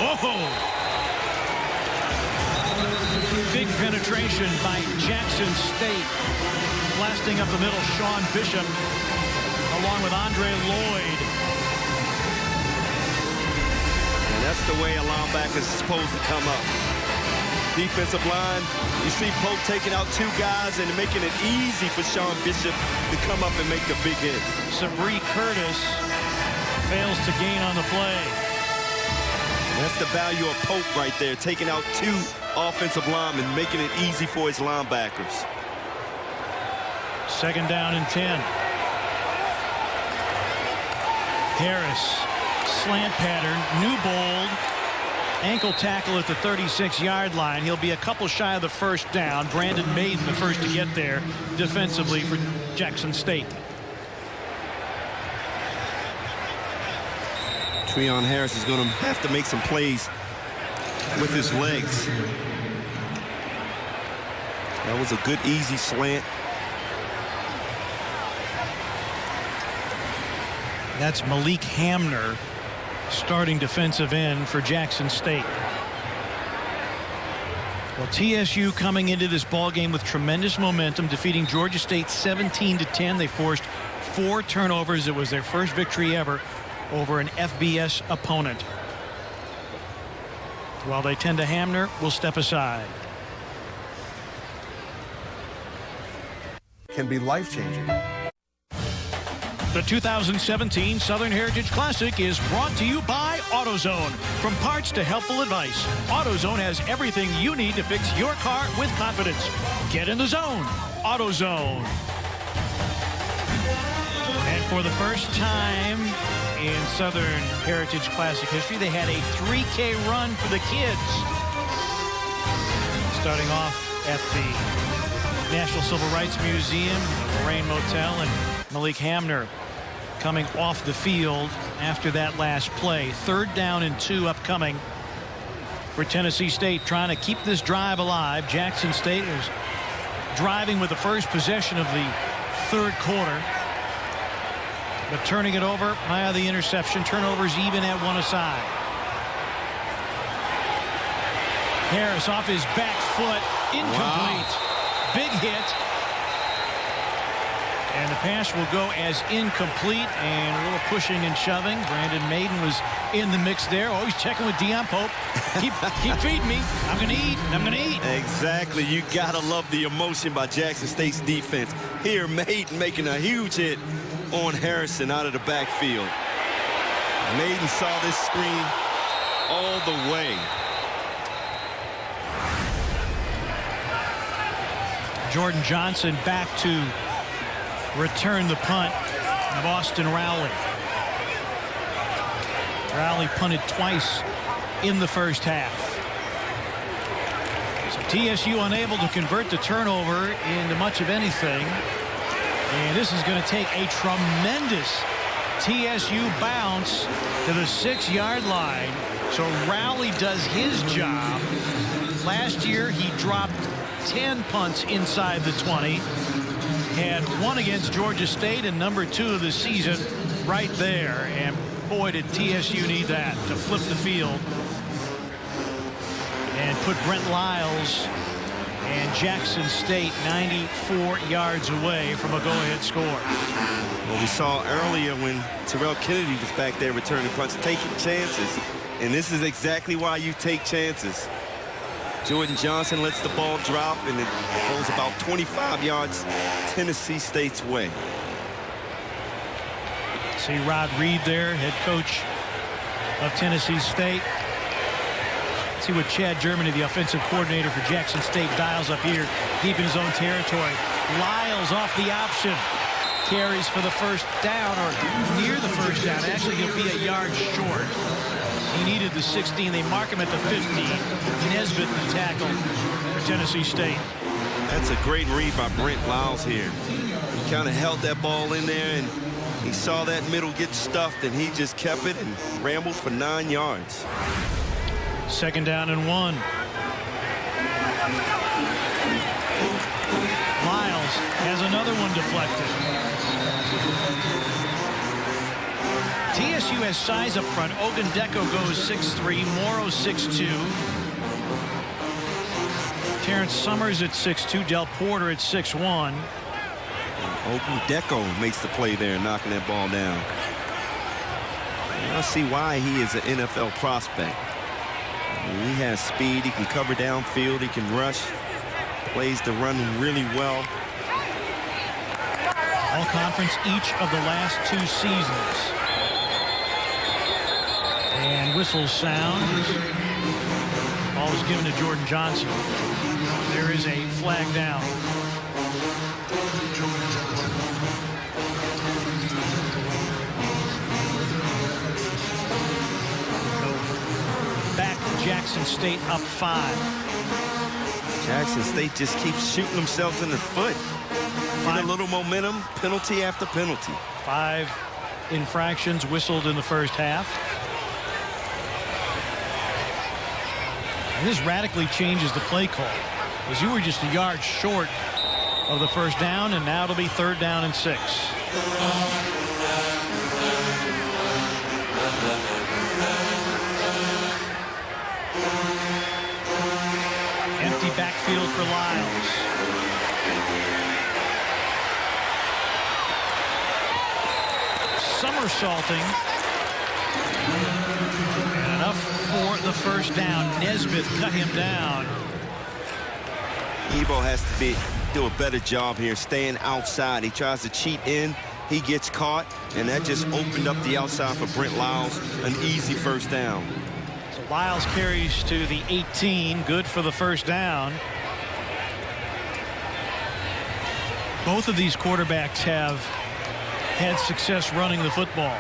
big penetration by Jackson State. Blasting up the middle, Sean Bishop, along with Andre Lloyd. That's the way a linebacker is supposed to come up. Defensive line, you see Pope taking out 2 guys and making it easy for Sean Bishop to come up and make the big hit. Sabree Curtis fails to gain on the play. That's the value of Pope right there, taking out 2 offensive linemen, making it easy for his linebackers. 2nd down and 10. Harris. Slant pattern, Newbold, ankle tackle at the 36-yard line. He'll be a couple shy of the 1st down. Brandon Maiden the first to get there defensively for Jackson State. Treon Harris is going to have to make some plays with his legs. That was a good, easy slant. That's Malik Hamner, starting defensive end for Jackson State. Well, TSU coming into this ball game with tremendous momentum, defeating Georgia State 17-10. They forced 4 turnovers. It was their first victory ever over an FBS opponent. While they tend to Hamner, will step aside. Can be life-changing. The 2017 Southern Heritage Classic is brought to you by AutoZone. From parts to helpful advice, AutoZone has everything you need to fix your car with confidence. Get in the zone. AutoZone. And for the first time in Southern Heritage Classic history, they had a 3K run for the kids. Starting off at the National Civil Rights Museum, the Lorraine Motel, and Malik Hamner coming off the field after that last play. 3rd down and 2 upcoming for Tennessee State, trying to keep this drive alive. Jackson State is driving with the first possession of the 3rd quarter, but turning it over via the interception. Turnovers even at 1 aside. Harris off his back foot, incomplete. Wow. Big hit. And the pass will go as incomplete, and a little pushing and shoving. Brandon Maiden was in the mix there. Always checking with Deion Pope. Keep feeding me. I'm going to eat. I'm going to eat. Exactly. You got to love the emotion by Jackson State's defense. Here, Maiden making a huge hit on Harrison out of the backfield. Maiden saw this screen all the way. Jordan Johnson back to return the punt of Austin Rowley. Rowley punted twice in the first half. So TSU unable to convert the turnover into much of anything. And this is going to take a tremendous TSU bounce to the 6-yard line. So Rowley does his job. Last year he dropped 10 punts inside the 20. Had 1 against Georgia State and number 2 of the season right there. And boy, did TSU need that to flip the field and put Brent Lyles and Jackson State 94 yards away from a go-ahead score. Well, we saw earlier when Terrell Kennedy was back there returning punts, taking chances. And this is exactly why you take chances. Jordan Johnson lets the ball drop, and it goes about 25 yards Tennessee State's way. See Rod Reed there, head coach of Tennessee State. See what Chad Germany, the offensive coordinator for Jackson State, dials up here deep in his own territory. Lyles off the option. Carries for the first down, or near the first down. Actually, he'll be a yard short. He needed the 16. They mark him at the 15. Nesbitt the tackle for Tennessee State. That's a great read by Brent Lyles here. He kind of held that ball in there, and he saw that middle get stuffed, and he just kept it and rambled for 9 yards. 2nd down and 1. Lyles has another one deflected. TSU has size up front. Ogundeko goes 6'3", Morrow 6'2". Terrence Summers at 6'2", Del Porter at 6'1". Ogundeko makes the play there, knocking that ball down. I see why he is an NFL prospect. He has speed. He can cover downfield. He can rush. Plays the run really well. All conference each of the last 2 seasons. And whistles sound. Ball is given to Jordan Johnson. There is a flag down. Back to Jackson State up 5. Jackson State just keeps shooting themselves in the foot. Get a little momentum, penalty after penalty. 5 infractions whistled in the first half. And this radically changes the play call, as you were just a yard short of the first down, and now it'll be 3rd down and 6. Empty backfield for Lyles. Somersaulting. And enough for the first down. Nesbitt cut him down. Ebo has to do a better job here staying outside. He tries to cheat in. He gets caught, and that just opened up the outside for Brent Lyles. An easy first down. So Lyles carries to the 18. Good for the first down. Both of these quarterbacks have had success running the football.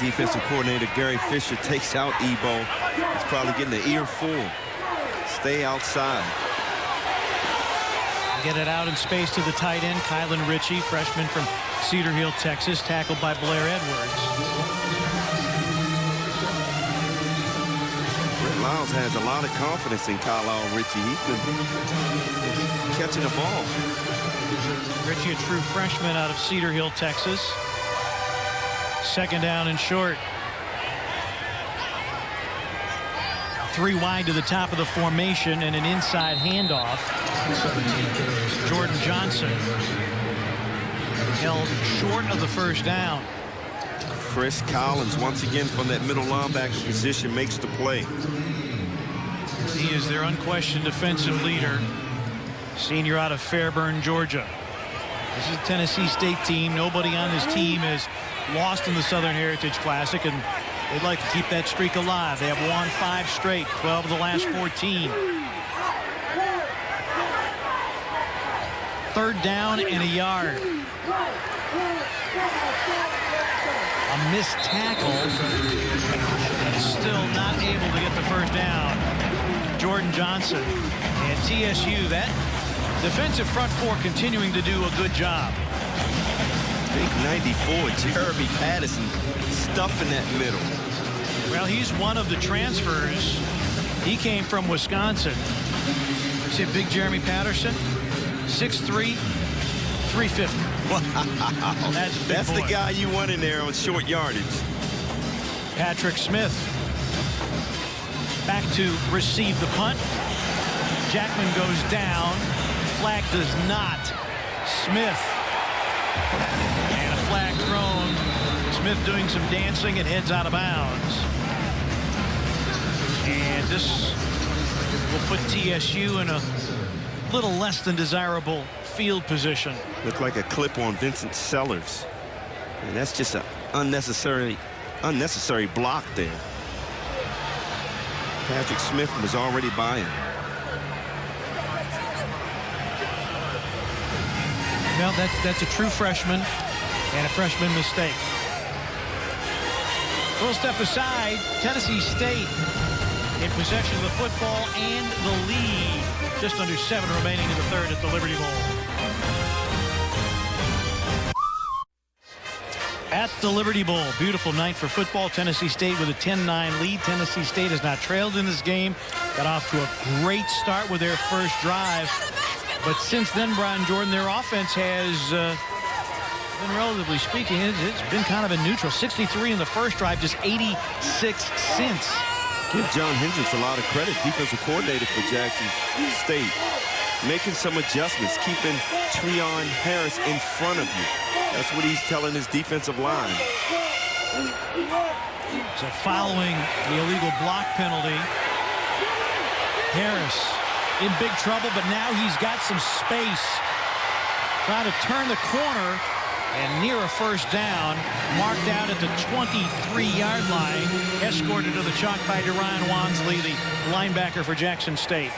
Defensive coordinator Gary Fisher takes out Ebo. He's probably getting the ear full. Stay outside. Get it out in space to the tight end, Kylan Ritchie, freshman from Cedar Hill, Texas, tackled by Blair Edwards. Lyles has a lot of confidence in Kylan Ritchie. He's been catching the ball. Ritchie, a true freshman out of Cedar Hill, Texas. Second down and short. 3 wide to the top of the formation and an inside handoff. Jordan Johnson held short of the first down. Chris Collins, once again from that middle linebacker position, makes the play. He is their unquestioned defensive leader. Senior out of Fairburn, Georgia. This is a Tennessee State team. Nobody on this team has lost in the Southern Heritage Classic, and they'd like to keep that streak alive. They have won 5 straight, 12 of the last 14. Third down and a yard. A missed tackle, and still not able to get the first down. Jordan Johnson and TSU, that defensive front four continuing to do a good job. Big 94, Jeremy Patterson stuffing that middle. Well, he's one of the transfers. He came from Wisconsin. You see big Jeremy Patterson, 6'3", 350. Wow. That's the guy you want in there on short yardage. Patrick Smith back to receive the punt. Jackman goes down. Flag does not. Smith. And a flag thrown. Smith doing some dancing and heads out of bounds. And this will put TSU in a little less than desirable field position. Looked like a clip on Vincent Sellers. And that's just an unnecessary block there. Patrick Smith was already by him. Well, that's a true freshman and a freshman mistake. We'll step aside. Tennessee State in possession of the football and the lead. Just under 7 remaining in the third at the Liberty Bowl. At the Liberty Bowl, beautiful night for football. Tennessee State with a 10-9 lead. Tennessee State has not trailed in this game. Got off to a great start with their first drive. But since then, Brian Jordan, their offense has been, relatively speaking, it's been kind of a neutral. 63 in the first drive, just 86 since. Give John Hendricks a lot of credit, defensive coordinator for Jackson State. Making some adjustments, keeping Treon Harris in front of you. That's what he's telling his defensive line. So following the illegal block penalty, Harris in big trouble, but now he's got some space. Trying to turn the corner and near a first down, marked out at the 23-yard line, escorted to the chalk by Darian Wansley, the linebacker for Jackson State.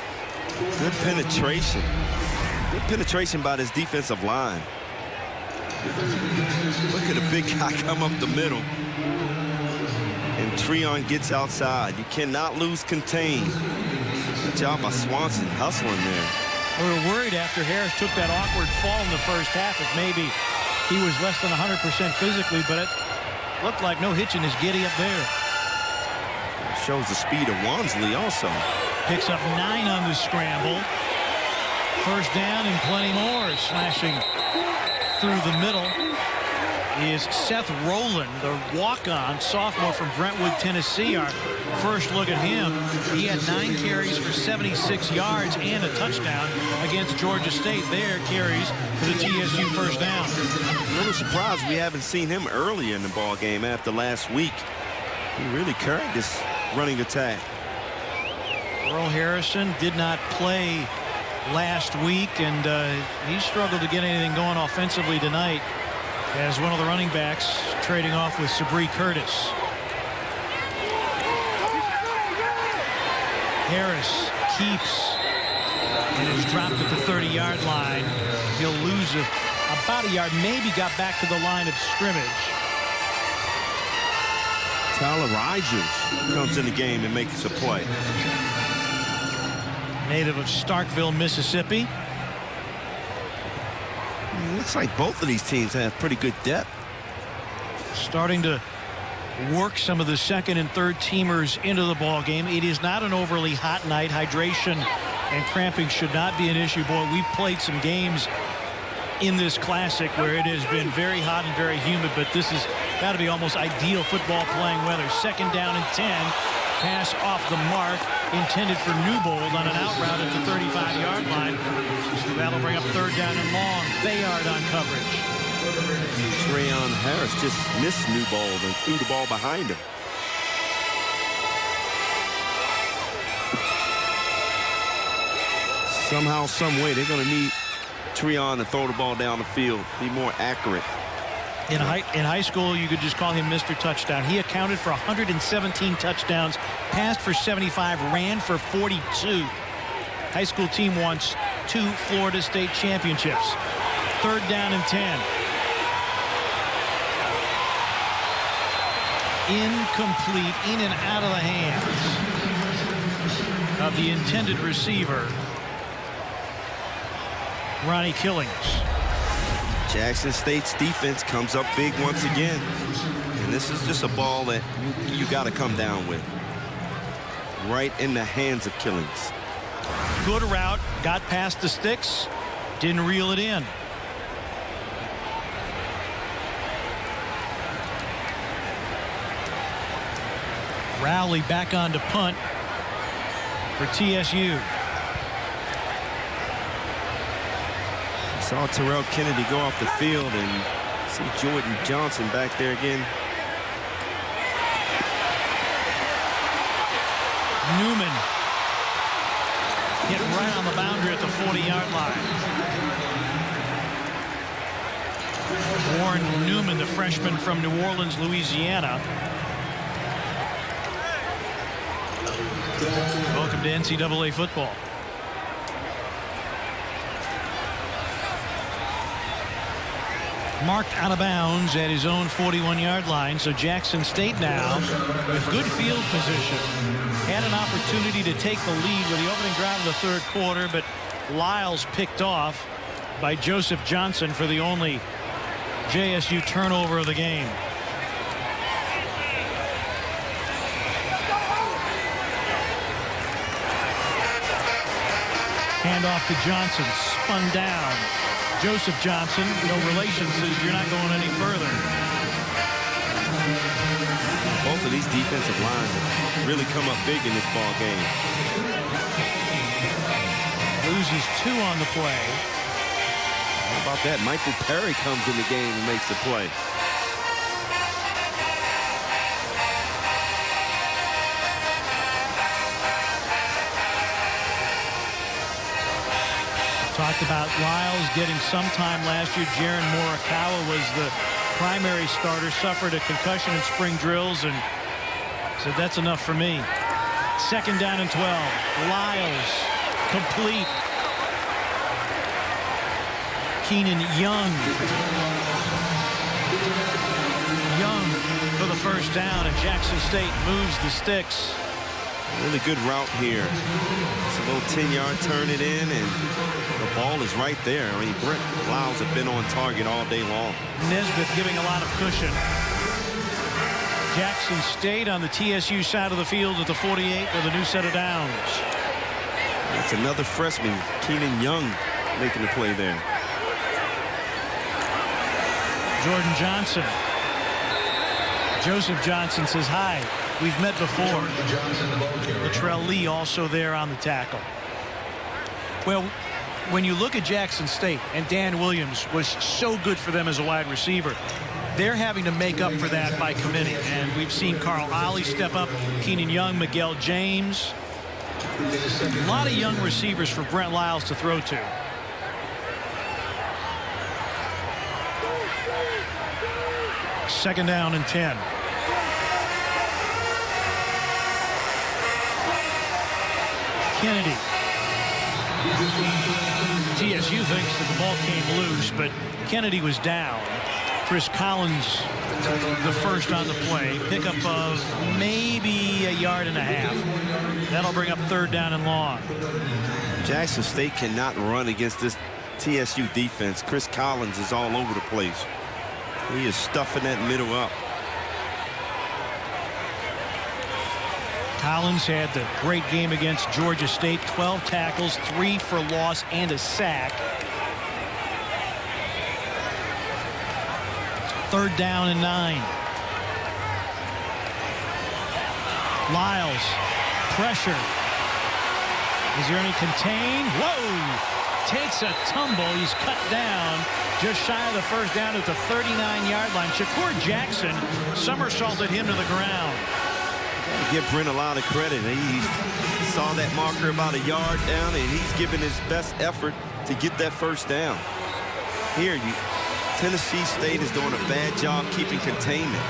Good penetration. Good penetration by this defensive line. Look at a big guy come up the middle. And Treon gets outside. You cannot lose contain. Good job by Swanson hustling there. We were worried after Harris took that awkward fall in the first half if maybe he was less than 100% physically, but it looked like no hitching his giddy up there. Shows the speed of Wansley also. Picks up 9 on the scramble. First down and plenty more. Slashing through the middle is Seth Rowland, the walk-on sophomore from Brentwood, Tennessee. Our first look at him. He had 9 carries for 76 yards and a touchdown against Georgia State. There carries for the TSU first down. A little surprised we haven't seen him earlier in the ball game after last week. He really carried this running attack. Earl Harrison did not play last week, and he struggled to get anything going offensively tonight as one of the running backs trading off with Sabree Curtis. Harris keeps and is dropped at the 30-yard line. He'll lose about a yard, maybe got back to the line of scrimmage. Tyler Rogers comes in the game and makes a play. Native of Starkville, Mississippi. Looks like both of these teams have pretty good depth. Starting to work some of the second and third teamers into the ball game. It is not an overly hot night. Hydration and cramping should not be an issue. Boy, we've played some games in this classic where it has been very hot and very humid, but this has got to be almost ideal football playing weather. Second down and 10. Pass off the mark, intended for Newbold on an out route at the 35-yard line. That'll bring up third down and long. Bayard on coverage. Treon Harris just missed Newbold and threw the ball behind him. Somehow, some way, they're going to need Treon to throw the ball down the field, be more accurate. In high school, you could just call him Mr. Touchdown. He accounted for 117 touchdowns, passed for 75, ran for 42. High school team wants 2 Florida State championships. Third down and 10. Incomplete, in and out of the hands of the intended receiver, Ronnie Killings. Jackson State's defense comes up big once again. And this is just a ball that you got to come down with. Right in the hands of Killings. Good route, got past the sticks, didn't reel it in. Rowley back on to punt for TSU. Saw Terrell Kennedy go off the field and see Jordan Johnson back there again. Newman hit right on the boundary at the 40-yard line. Warren Newman, the freshman from New Orleans, Louisiana. Welcome to NCAA football. Marked out of bounds at his own 41-yard line, so Jackson State now with good field position. Had an opportunity to take the lead with the opening drive of the third quarter, but Lyles picked off by Joseph Johnson for the only JSU turnover of the game. Handoff to Johnson, spun down. Joseph Johnson, no relation, says you're not going any further. Both of these defensive lines have really come up big in this ball game. Loses 2 on the play. How about that? Michael Perry comes in the game and makes the play. Talked about Lyles getting some time last year. Jaron Morikawa was the primary starter, suffered a concussion in spring drills, and said that's enough for me. Second down and 12. Lyles complete. Keenan Young for the first down, and Jackson State moves the sticks. Really good route here. It's a little 10-yard turn it in, and the ball is right there. I mean, Brent Lyles have been on target all day long. Nesbitt giving a lot of cushion. Jackson State on the TSU side of the field at the 48 with a new set of downs. That's another freshman, Keenan Young, making the play there. Jordan Johnson. Joseph Johnson says hi. We've met before. Latrell Lee also there on the tackle. Well, when you look at Jackson State, and Dan Williams was so good for them as a wide receiver, they're having to make up for that by committing. And we've seen Carl Ollie step up, Keenan Young, Miguel James. A lot of young receivers for Brent Lyles to throw to. Second down and 10. Kennedy. TSU thinks that the ball came loose, but Kennedy was down. Chris Collins, the first on the play. Pickup of maybe 1.5 yards. That'll bring up third down and long. Jackson State cannot run against this TSU defense. Chris Collins is all over the place. He is stuffing that middle up. Collins had the great game against Georgia State. 12 tackles, 3 for loss, and a sack. 3rd down and 9. Lyles, pressure. Is there any contain? Whoa! Takes a tumble. He's cut down just shy of the 1st down at the 39-yard line. Shakur Jackson somersaulted him to the ground. Give Brent a lot of credit. He saw that marker about a yard down, and he's giving his best effort to get that 1st down. Here, Tennessee State is doing a bad job keeping containment.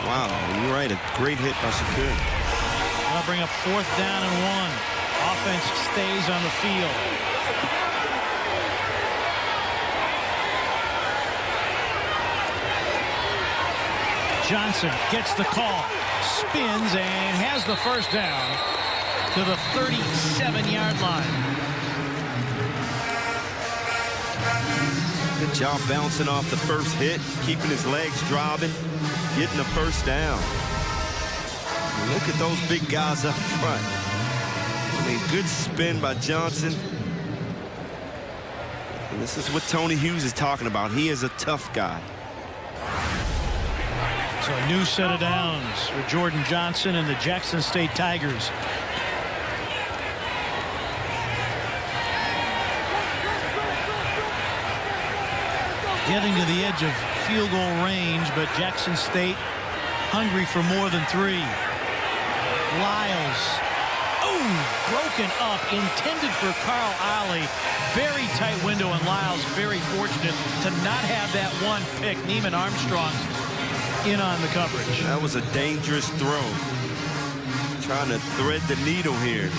Wow, you're right. A great hit by Shakur. That'll bring up 4th down and 1. Offense stays on the field. Johnson gets the call, spins, and has the 1st down to the 37-yard line. Good job bouncing off the 1st hit, keeping his legs driving, getting the 1st down. Look at those big guys up front. I mean, good spin by Johnson. And this is what Tony Hughes is talking about. He is a tough guy. So a new set of downs for Jordan Johnson and the Jackson State Tigers. Getting to the edge of field goal range, but Jackson State hungry for more than 3. Lyles. Oh, broken up, intended for Carl Ollie. Very tight window, and Lyles very fortunate to not have that one pick. Neiman Armstrong in on the coverage. That was a dangerous throw. Trying to thread the needle here.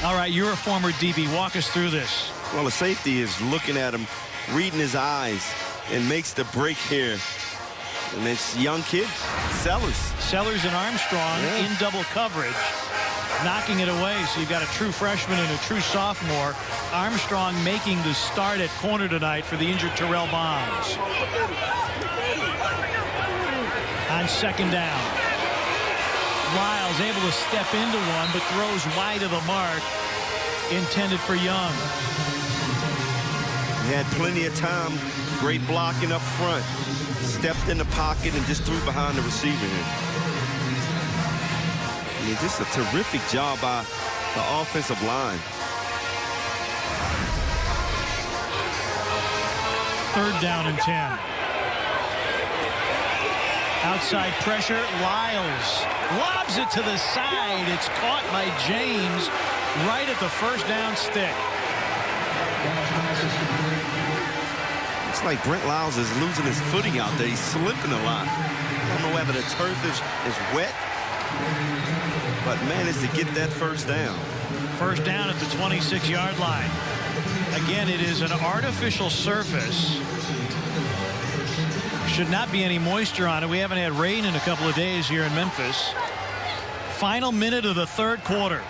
All right, you're a former DB. Walk us through this. Well, the safety is looking at him, reading his eyes, and makes the break here. And this young kid, Sellers and Armstrong in double coverage, knocking it away. So you've got a true freshman and a true sophomore. Armstrong making the start at corner tonight for the injured Terrell Bonds. On 2nd down, Lyles able to step into one, but throws wide of the mark, intended for Young. He had plenty of time. Great blocking up front. Stepped in the pocket and just threw behind the receiver here. I mean, just a terrific job by the offensive line. 3rd down and 10. Outside pressure. Lyles lobs it to the side. It's caught by James right at the 1st down stick. Looks like Brent Lyles is losing his footing out there. He's slipping a lot. I don't know whether the turf is wet, but managed to get that 1st down. 1st down at the 26-yard line. Again, it is an artificial surface. Should not be any moisture on it. We haven't had rain in a couple of days here in Memphis. Final minute of the 3rd quarter.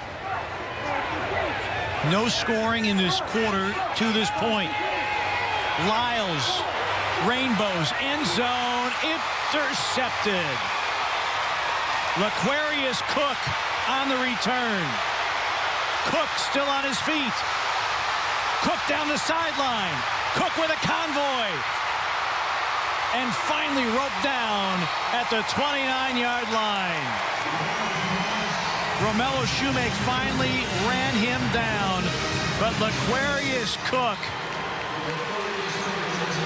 No scoring in this quarter to this point. Lyles, Rainbows, end zone, intercepted. L'Aquarius Cook on the return. Cook still on his feet. Cook down the sideline. Cook with a convoy. And finally roped down at the 29-yard line. Romello Shoemake finally ran him down, but L'Aquarius Cook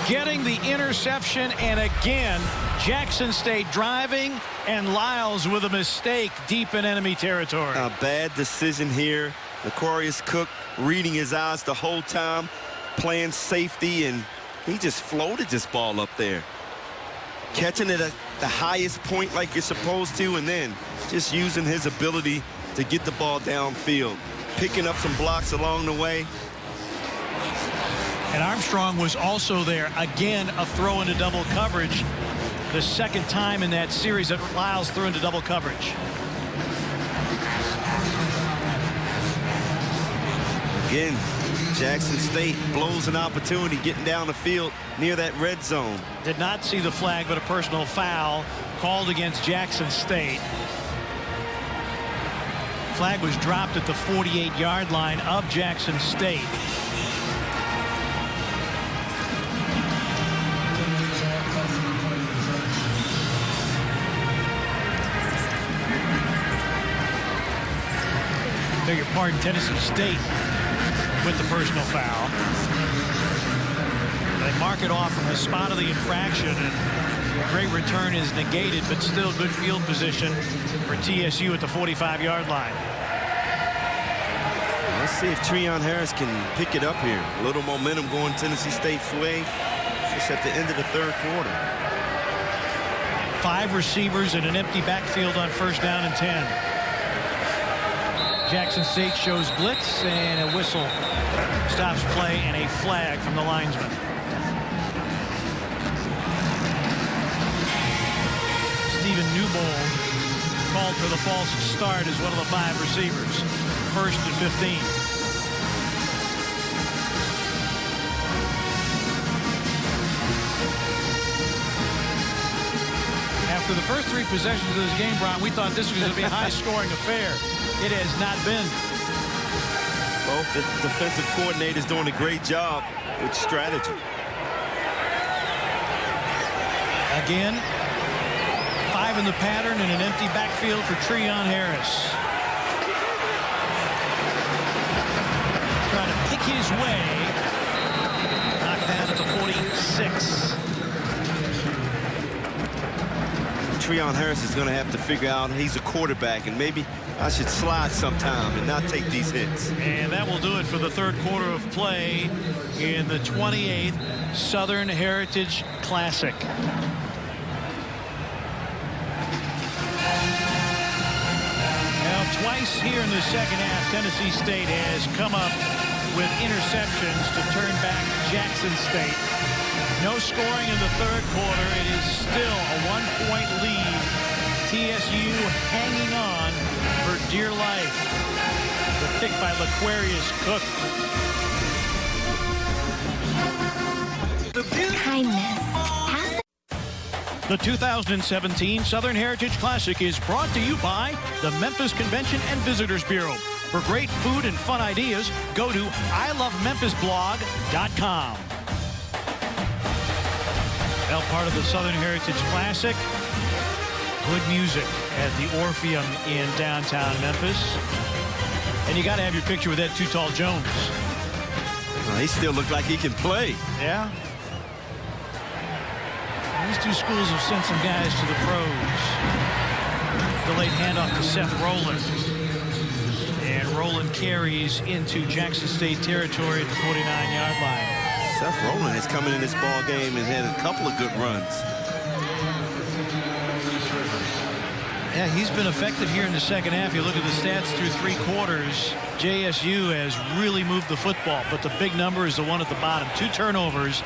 getting the interception, and again Jackson State driving, and Lyles with a mistake deep in enemy territory. A bad decision here. L'Aquarius Cook reading his eyes the whole time, playing safety, and he just floated this ball up there, catching it at the highest point like you're supposed to, and then just using his ability to get the ball downfield, picking up some blocks along the way. And Armstrong was also there. Again, a throw into double coverage. The 2nd time in that series that Lyles threw into double coverage. Again, Jackson State blows an opportunity getting down the field near that red zone. Did not see the flag, but a personal foul called against Jackson State. Flag was dropped at the 48-yard line of Jackson State. Beg your pardon, Tennessee State with the personal foul. They mark it off from the spot of the infraction, and great return is negated, but still good field position for TSU at the 45-yard line. Let's see if Treon Harris can pick it up here. A little momentum going Tennessee State's way just at the end of the third quarter. 5 receivers in an empty backfield on first down and 10. Jackson State shows blitz, and a whistle stops play and a flag from the linesman. Stephen Newbold called for the false start as one of the 5 receivers. First and 15. After the first 3 possessions of this game, Brian, we thought this was going to be a high-scoring affair. It has not been. Both the defensive coordinators doing a great job with strategy. Again, 5 in the pattern and an empty backfield for Treon Harris. Trying to pick his way. Knocked down at the 46. Treon Harris is going to have to figure out he's a quarterback, and maybe I should slide sometime and not take these hits. And that will do it for the third quarter of play in the 28th Southern Heritage Classic. Now, twice here in the second half, Tennessee State has come up with interceptions to turn back Jackson State. No scoring in the third quarter. It is still a 1-point lead. TSU hanging on for dear life. The pick by L'Aquarius Cook. Kindness. The 2017 Southern Heritage Classic is brought to you by the Memphis Convention and Visitors Bureau. For great food and fun ideas, go to ilovememphisblog.com. Well, part of the Southern Heritage Classic. Good music at the Orpheum in downtown Memphis. And you got to have your picture with Ed Too Tall Jones. Well, he still looked like he can play. Yeah. These 2 schools have sent some guys to the pros. Delayed handoff to Seth Rowland. And Rowland carries into Jackson State territory at the 49-yard line. Seth Rowland has come in this ball game and had a couple of good runs. Yeah, he's been effective here in the second half. You look at the stats through 3 quarters. JSU has really moved the football, but the big number is the one at the bottom. 2 turnovers.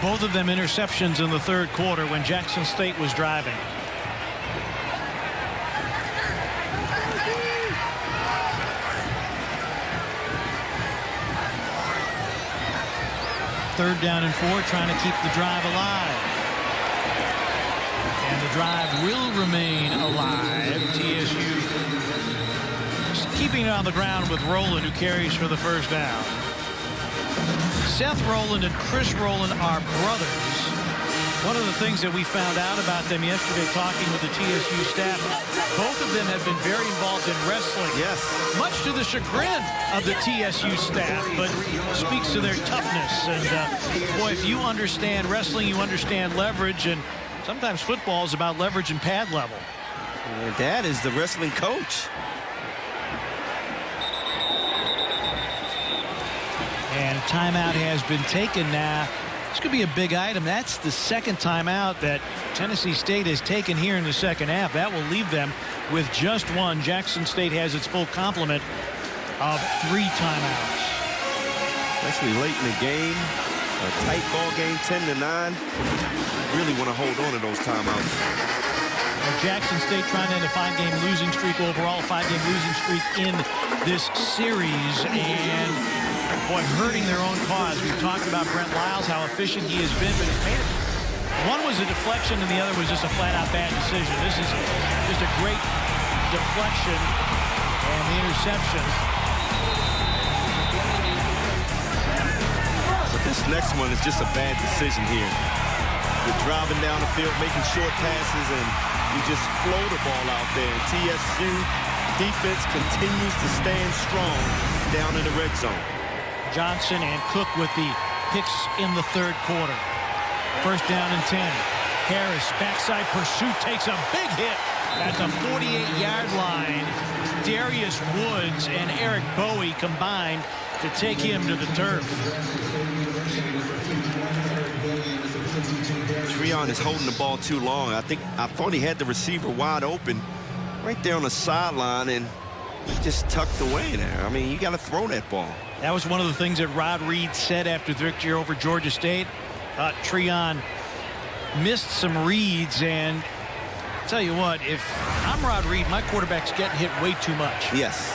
Both of them interceptions in the third quarter when Jackson State was driving. Third down and 4, trying to keep the drive alive. And the drive will remain alive. TSU just keeping it on the ground with Rowland, who carries for the first down. Seth Rowland and Chris Rowland are brothers. One of the things that we found out about them yesterday talking with the TSU staff, both of them have been very involved in wrestling. Yes. Much to the chagrin of the TSU staff, but speaks to their toughness. And boy, if you understand wrestling, you understand leverage, and sometimes football is about leverage and pad level. And Dad is the wrestling coach. And a timeout has been taken now. This could be a big item. That's the second timeout that Tennessee State has taken here in the second half. That will leave them with just 1. Jackson State has its full complement of 3 timeouts. Especially late in the game, a tight ball game, 10-9. Really want to hold on to those timeouts. Jackson State trying to end a 5-game losing streak overall, 5-game losing streak in this series, and boy, hurting their own cause. We've talked about Brent Lyles, how efficient he has been, but it's made it. One was a deflection and the other was just a flat-out bad decision. This is just a great deflection and the interception. But this next one is just a bad decision here. You're driving down the field, making short passes, and you just flow the ball out there. And TSU defense continues to stand strong down in the red zone. Johnson and Cook with the picks in the third quarter. First down and 10. Harris, backside pursuit, takes a big hit at the 48-yard line. Darius Woods and Eric Bowie combined to take him to the turf. Treon is holding the ball too long. I thought he had the receiver wide open right there on the sideline, and he just tucked away there. I mean, you got to throw that ball. That was one of the things that Rod Reed said after the victory over Georgia State. Treon missed some reads, and I'll tell you what, if I'm Rod Reed, my quarterback's getting hit way too much. Yes.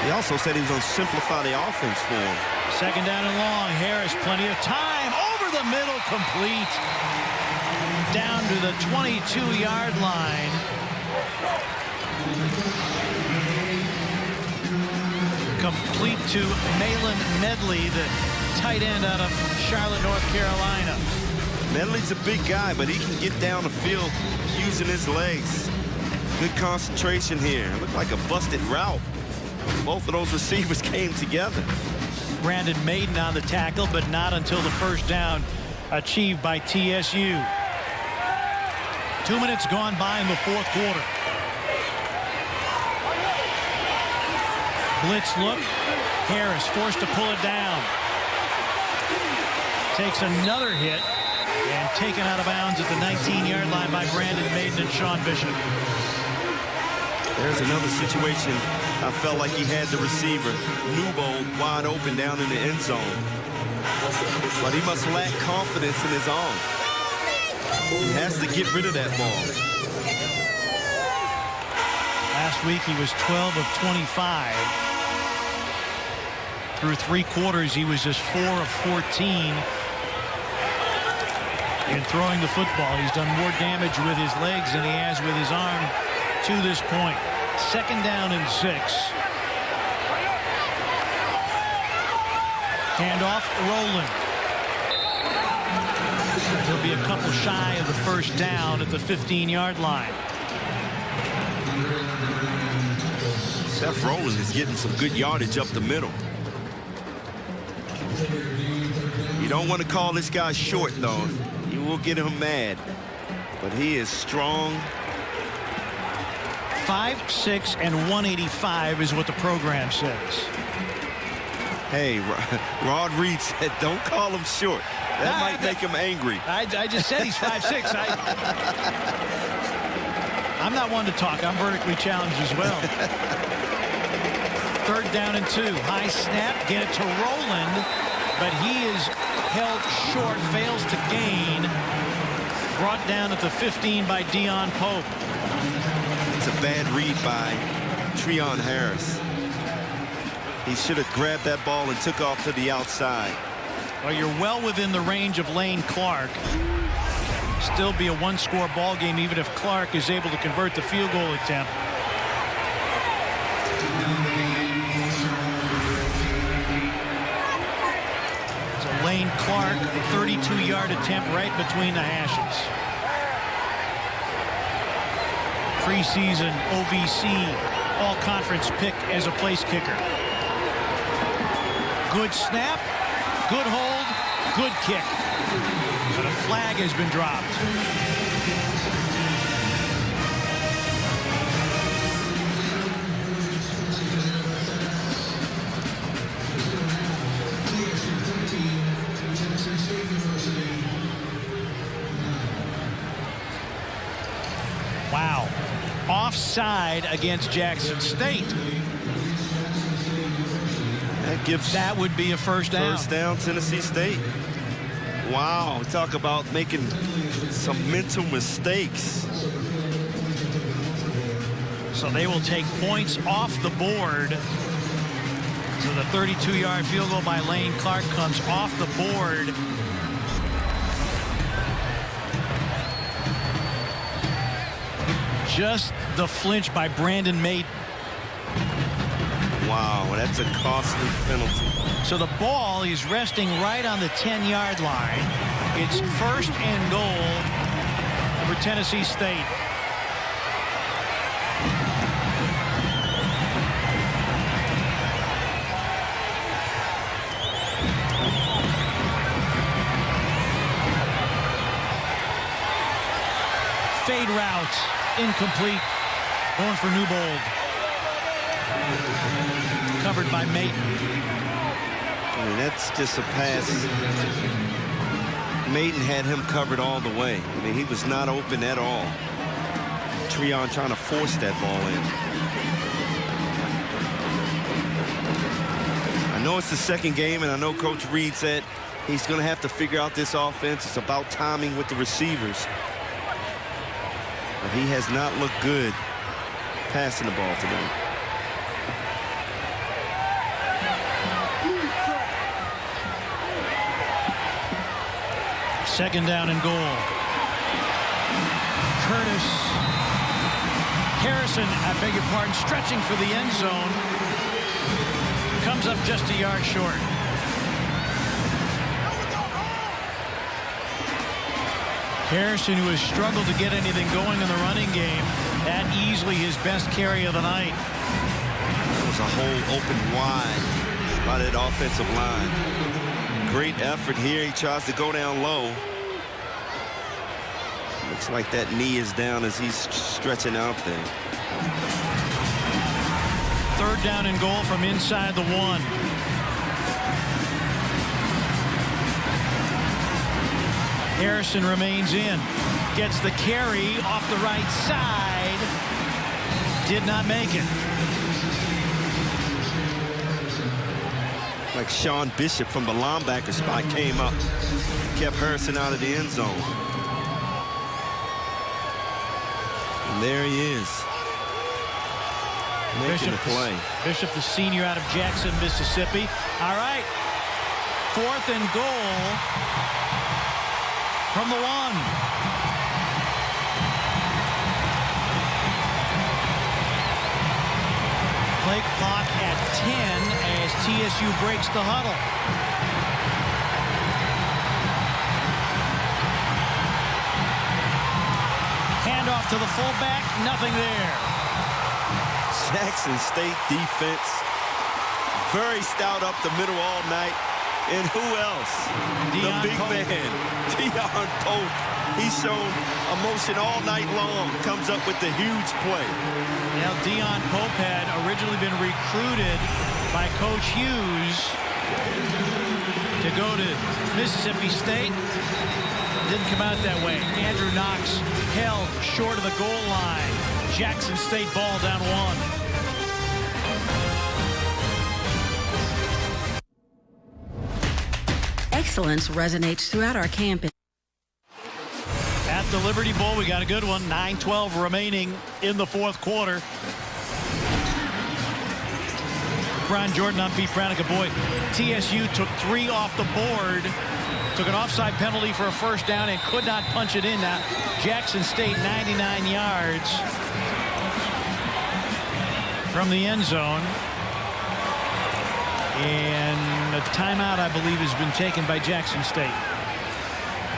He also said he was going to simplify the offense for him. Second down and long. Harris, plenty of time. Over the middle, complete. Down to the 22-yard line. Complete to Malin Medley, the tight end out of Charlotte, North Carolina. Medley's a big guy, but he can get down the field using his legs. Good concentration here. Looked like a busted route. Both of those receivers came together. Brandon Maiden on the tackle, but not until the first down achieved by TSU. 2 minutes gone by in the fourth quarter. Blitz look. Harris forced to pull it down. Takes another hit and taken out of bounds at the 19-yard line by Brandon Maiden and Sean Bishop. There's another situation. I felt like he had the receiver, Nubo, wide open down in the end zone. But he must lack confidence in his arm. He has to get rid of that ball. Last week he was 12 of 25. Through 3 quarters he was just 4 of 14 in throwing the football. He's done more damage with his legs than he has with his arm to this point. Second down and 6. Handoff, Rowland. He'll be a couple shy of the first down at the 15-yard line. Seth Rowland is getting some good yardage up the middle. You don't want to call this guy short, though. You will get him mad. But he is strong. 5'6" and 185 is what the program says. Hey, Rod Reed said don't call him short. That might make him angry. I just said he's 5'6". I'm not one to talk. I'm vertically challenged as well. Third down and 2. High snap. Get it to Rowland. But he is held short. Fails to gain. Brought down at the 15 by Deion Pope. It's a bad read by Treon Harris. He should have grabbed that ball and took off to the outside. Well, you're well within the range of Lane Clark. Still be a 1-score ball game even if Clark is able to convert the field goal attempt. So Lane Clark, a 32-yard attempt right between the hashes. Preseason OVC all-conference pick as a place kicker. Good snap, good hold, good kick. But a flag has been dropped. Wow. Offside against Jackson State. That would be a first down. Tennessee State. Wow, talk about making some mental mistakes. So they will take points off the board. So the 32-yard field goal by Lane Clark comes off the board. Just the flinch by Brandon Maiden. Wow, that's a costly penalty. So the ball is resting right on the 10-yard line. It's 1st and goal for Tennessee State. Fade route, incomplete, going for Newbold. Covered by Maiden. I mean, that's just a pass. Maiden had him covered all the way. I mean, he was not open at all. Treon trying to force that ball in. I know it's the second game, and I know Coach Reed said he's going to have to figure out this offense. It's about timing with the receivers. But he has not looked good passing the ball today. Second down and goal. Curtis Harrison, I beg your pardon, stretching for the end zone. Comes up just a yard short. Harrison, who has struggled to get anything going in the running game, that easily his best carry of the night. There was a hole open wide by that offensive line. Great effort here. He tries to go down low. Looks like that knee is down as he's stretching out there. Third down and goal from inside the 1. Harrison remains in. Gets the carry off the right side. Did not make it. Like Sean Bishop from the linebacker spot came up. Kept Harrison out of the end zone. And there he is. Making the play. Bishop, the senior out of Jackson, Mississippi. All right. 4th and goal from the 1. Play clock at 10 as TSU breaks the huddle. Handoff to the fullback, nothing there. Jackson State defense very stout up the middle all night. And who else? The big man, Deion Pope. He's shown emotion all night long. Comes up with the huge play. Now, Deion Pope had originally been recruited by Coach Hughes to go to Mississippi State. Didn't come out that way. Andrew Knox held short of the goal line. Jackson State ball down 1. Excellence resonates throughout our campus. At the Liberty Bowl, we got a good one. 9:12 remaining in the 4th quarter. Brian Jordan on Pete Pranica. Boy, TSU took 3 off the board. Took an offside penalty for a first down and could not punch it in. Now, Jackson State 99 yards from the end zone. And a timeout, I believe, has been taken by Jackson State.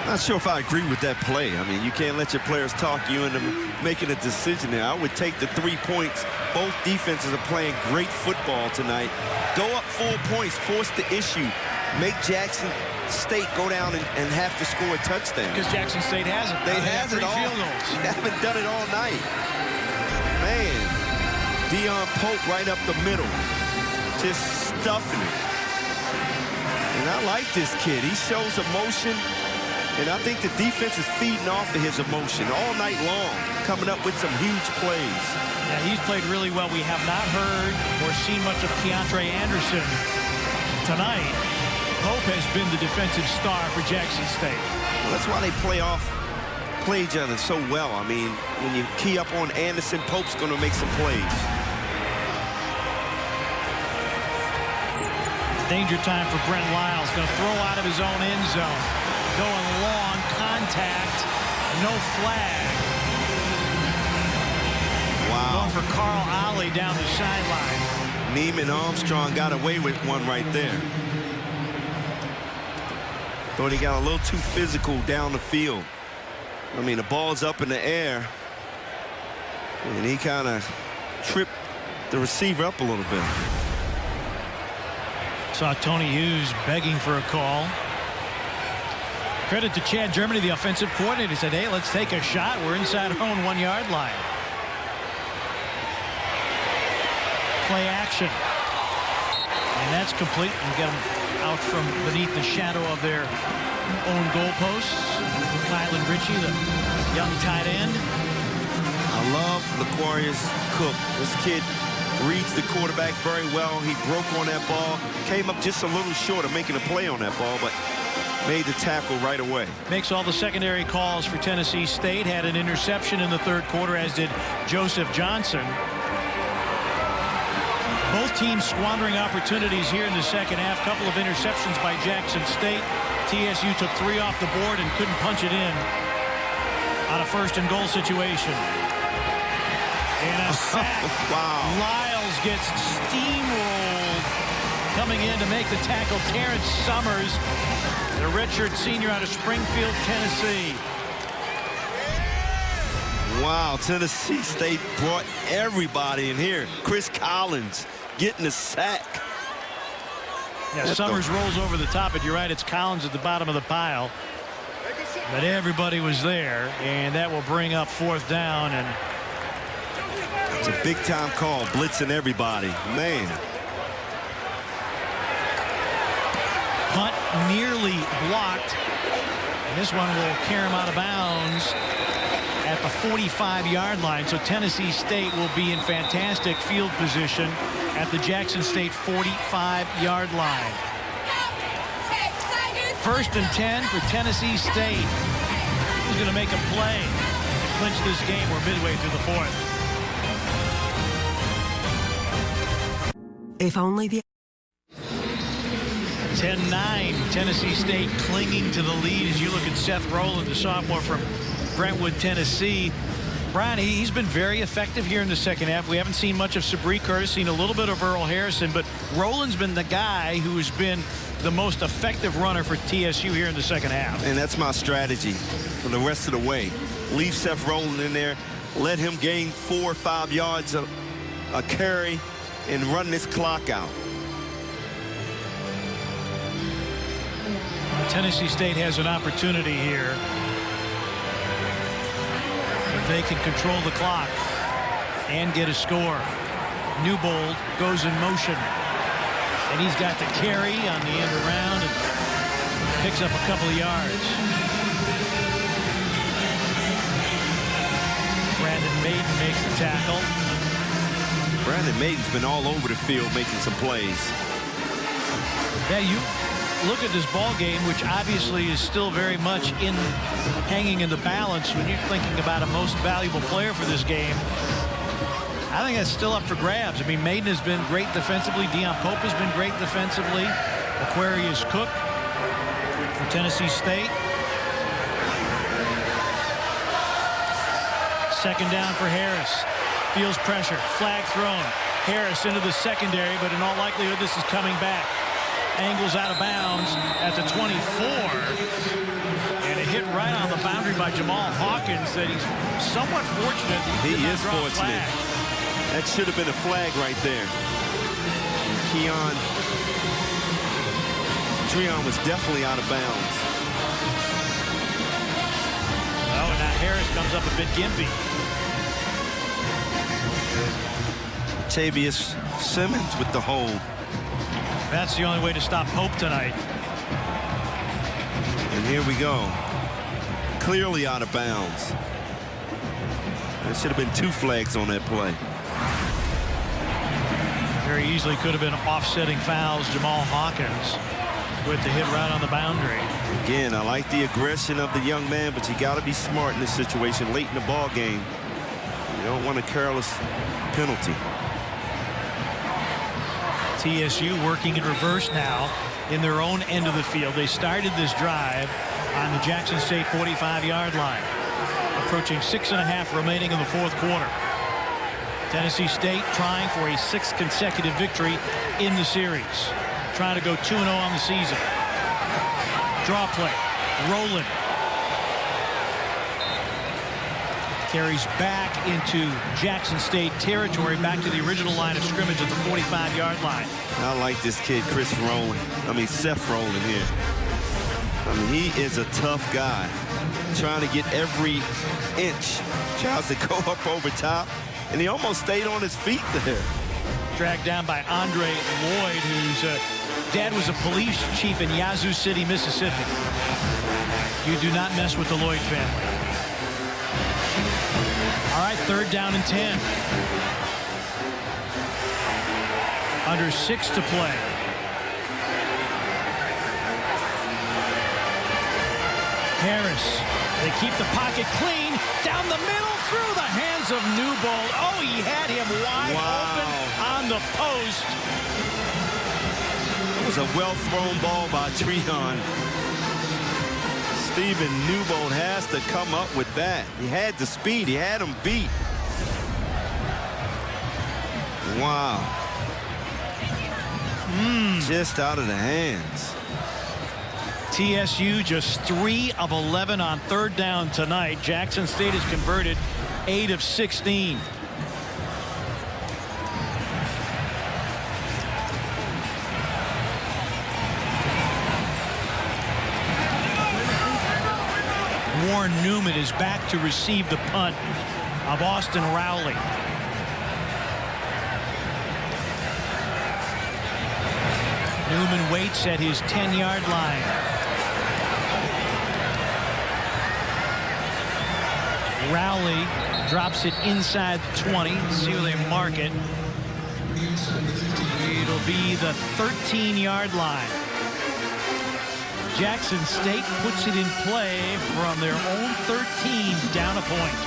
Not sure if I agree with that play. I mean, you can't let your players talk you into making a decision there. I would take the 3 points. Both defenses are playing great football tonight. Go up 4 points, force the issue. Make Jackson State go down and have to score a touchdown. Because Jackson State hasn't. They haven't all. Field goals. They haven't done it all night. Man, Deion Pope right up the middle. Just stuffing it. And I like this kid. He shows emotion. And I think the defense is feeding off of his emotion all night long, coming up with some huge plays. Yeah, he's played really well. We have not heard or seen much of Keontre Anderson tonight. Pope has been the defensive star for Jackson State. Well, that's why they play each other so well. I mean, when you key up on Anderson, Pope's going to make some plays. Danger time for Brent Lyles. Going to throw out of his own end zone. Going long, contact, no flag. Wow. Going for Carl Ollie down the sideline. Neiman Armstrong got away with one right there. Thought he got a little too physical down the field. I mean, the ball's up in the air, and he kind of tripped the receiver up a little bit. Saw Tony Hughes begging for a call. Credit to Chad Germany, the offensive coordinator. He said, hey, let's take a shot. We're inside our own 1 yard line. Play action. And that's complete. And get them out from beneath the shadow of their own goalposts. Kylan Ritchie, the young tight end. I love LaQuarius Cook. This kid reads the quarterback very well. He broke on that ball. Came up just a little short of making a play on that ball, but made the tackle right away. Makes all the secondary calls for Tennessee State. Had an interception in the third quarter, as did Joseph Johnson. Both teams squandering opportunities here in the second half. Couple of interceptions by Jackson State. TSU took 3 off the board and couldn't punch it in on a first and goal situation. And a sack. Wow. Lyles gets steamrolled. Coming in to make the tackle, Terrence Summers, the redshirt senior out of Springfield, Tennessee. Wow, Tennessee State brought everybody in here. Chris Collins getting a sack. Yeah, Summers rolls over the top, but you're right, it's Collins at the bottom of the pile. But everybody was there, and that will bring up fourth down. And it's a big-time call, blitzing everybody. Man. Punt nearly blocked. And this one will carry him out of bounds at the 45-yard line. So Tennessee State will be in fantastic field position at the Jackson State 45-yard line. First and 10 for Tennessee State. Who's going to make a play to clinch this game? We're midway through the fourth. If only the 10-9, Tennessee State clinging to the lead as you look at Seth Rowland, the sophomore from Brentwood, Tennessee. Brian, he's been very effective here in the second half. We haven't seen much of Sabree Curtis, seen a little bit of Earl Harrison, but Rowland's been the guy who has been the most effective runner for TSU here in the second half. And that's my strategy for the rest of the way. Leave Seth Rowland in there, let him gain 4 or 5 yards of a carry and run this clock out. Tennessee State has an opportunity here. If they can control the clock and get a score. Newbold goes in motion. And he's got the carry on the end around and picks up a couple of yards. Brandon Maiden makes the tackle. Brandon Maiden's been all over the field making some plays. Yeah, you look at this ball game, which obviously is still very much hanging in the balance when you're thinking about a most valuable player for this game. I think that's still up for grabs. I mean, Maiden has been great defensively. Deion Pope has been great defensively. Aquarius Cook for Tennessee State. Second down for Harris. Feels pressure. Flag thrown. Harris into the secondary, but in all likelihood, this is coming back. Angles out of bounds at the 24. And a hit right on the boundary by Jamal Hawkins that he's somewhat fortunate. He is fortunate. That should have been a flag right there. Treon was definitely out of bounds. Oh, and now Harris comes up a bit gimpy. Tavius Simmons with the hold. That's the only way to stop Pope tonight. And here we go. Clearly out of bounds. There should have been 2 flags on that play. Very easily could have been offsetting fouls. Jamal Hawkins with the hit right on the boundary. Again, I like the aggression of the young man, but you got to be smart in this situation late in the ball game. You don't want a careless penalty. TSU working in reverse now in their own end of the field. They started this drive on the Jackson State 45-yard line. Approaching 6.5 remaining in the fourth quarter. Tennessee State trying for a 6th consecutive victory in the series. Trying to go 2-0 on the season. Draw play. Rowland. Carries back into Jackson State territory, back to the original line of scrimmage at the 45-yard line. I like this kid, Seth Rowland here. I mean, he is a tough guy. Trying to get every inch. Tries to go up over top, and he almost stayed on his feet there. Dragged down by Andre Lloyd, whose dad was a police chief in Yazoo City, Mississippi. You do not mess with the Lloyd family. All right, 3rd down and 10. Under 6 to play. Harris. They keep the pocket clean. Down the middle through the hands of Newbold. Oh, he had him wide open on the post. It was a well-thrown ball by Treon. Stephen Newbold has to come up with that. He had the speed. He had him beat. Wow. Just out of the hands. TSU just 3 of 11 on 3rd down tonight. Jackson State has converted 8 of 16. Warren Newman is back to receive the punt of Austin Rowley. Newman waits at his 10-yard line. Rowley drops it inside the 20. See where they mark it. It'll be the 13-yard line. Jackson State puts it in play from their own 13 down a point.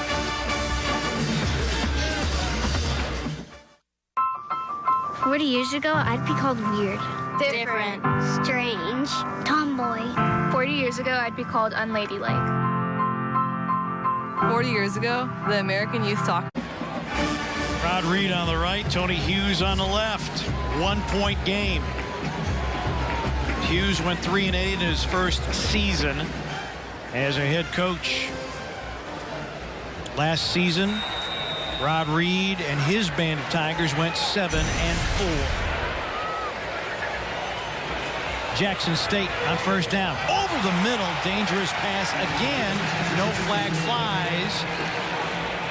"40 years ago, I'd be called weird. Different. Strange. Tomboy. 40 years ago, I'd be called unladylike. 40 years ago, the American Youth Soccer. Rod Reed on the right, Tony Hughes on the left. 1-point game. Hughes went 3-8 in his first season as a head coach. Last season, Rod Reed and his band of Tigers went 7-4. Jackson State on 1st down. Over the middle, dangerous pass again. No flag flies.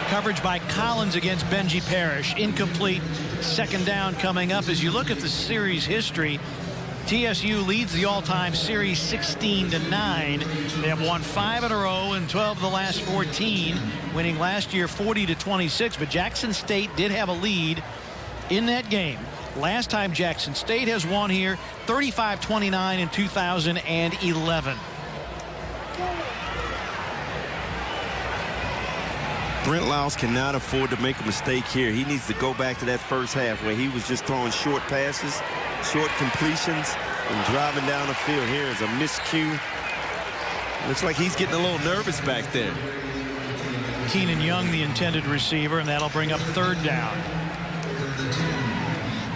Coverage by Collins against Benji Parrish. Incomplete. 2nd down coming up. As you look at the series history, TSU leads the all-time series 16-9. They have won 5 in a row and 12 of the last 14, winning last year 40-26. But Jackson State did have a lead in that game. Last time Jackson State has won here, 35-29 in 2011. Brent Lyles cannot afford to make a mistake here. He needs to go back to that first half where he was just throwing short passes, short completions, and driving down the field. Here is a miscue. Looks like he's getting a little nervous back there. Keenan Young, the intended receiver, and that'll bring up 3rd down.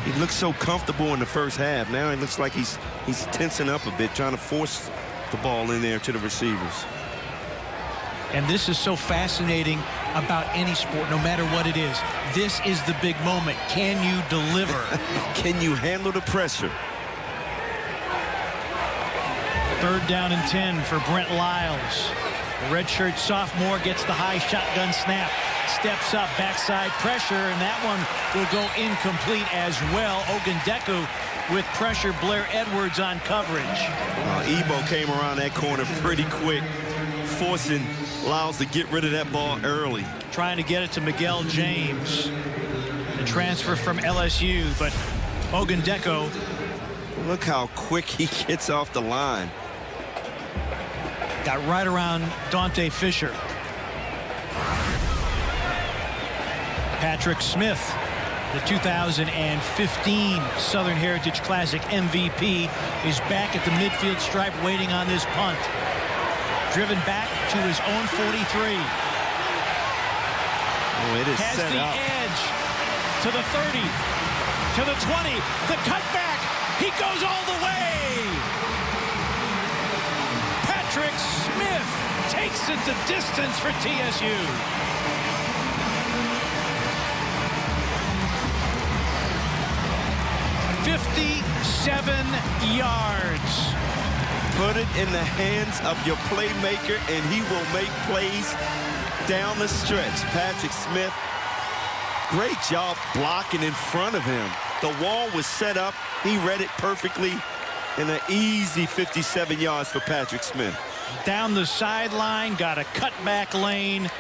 He looks so comfortable in the first half. Now it looks like he's tensing up a bit, trying to force the ball in there to the receivers. And this is so fascinating about any sport, no matter what it is. This is the big moment. Can you deliver? Can you handle the pressure? 3rd down and 10 for Brent Lyles. The redshirt sophomore gets the high shotgun snap. Steps up, backside pressure, and that one will go incomplete as well. Ogundeku with pressure. Blair Edwards on coverage. Ebo came around that corner pretty quick, forcing Lyles to get rid of that ball early. Trying to get it to Miguel James. The transfer from LSU, but Ogundeku Look how quick he gets off the line. Got right around Dante Fisher. Patrick Smith, the 2015 Southern Heritage Classic MVP, is back at the midfield stripe waiting on this punt. Driven back to his own 43. Oh, it is has set the up. edge to the 30, to the 20, the cutback. He goes all the way. Patrick Smith takes it the distance for TSU. "57 yards. Put it in the hands of your playmaker, and he will make plays down the stretch. Patrick Smith, great job blocking in front of him. The wall was set up. He read it perfectly, and an easy 57 yards for Patrick Smith. Down the sideline, got a cutback lane,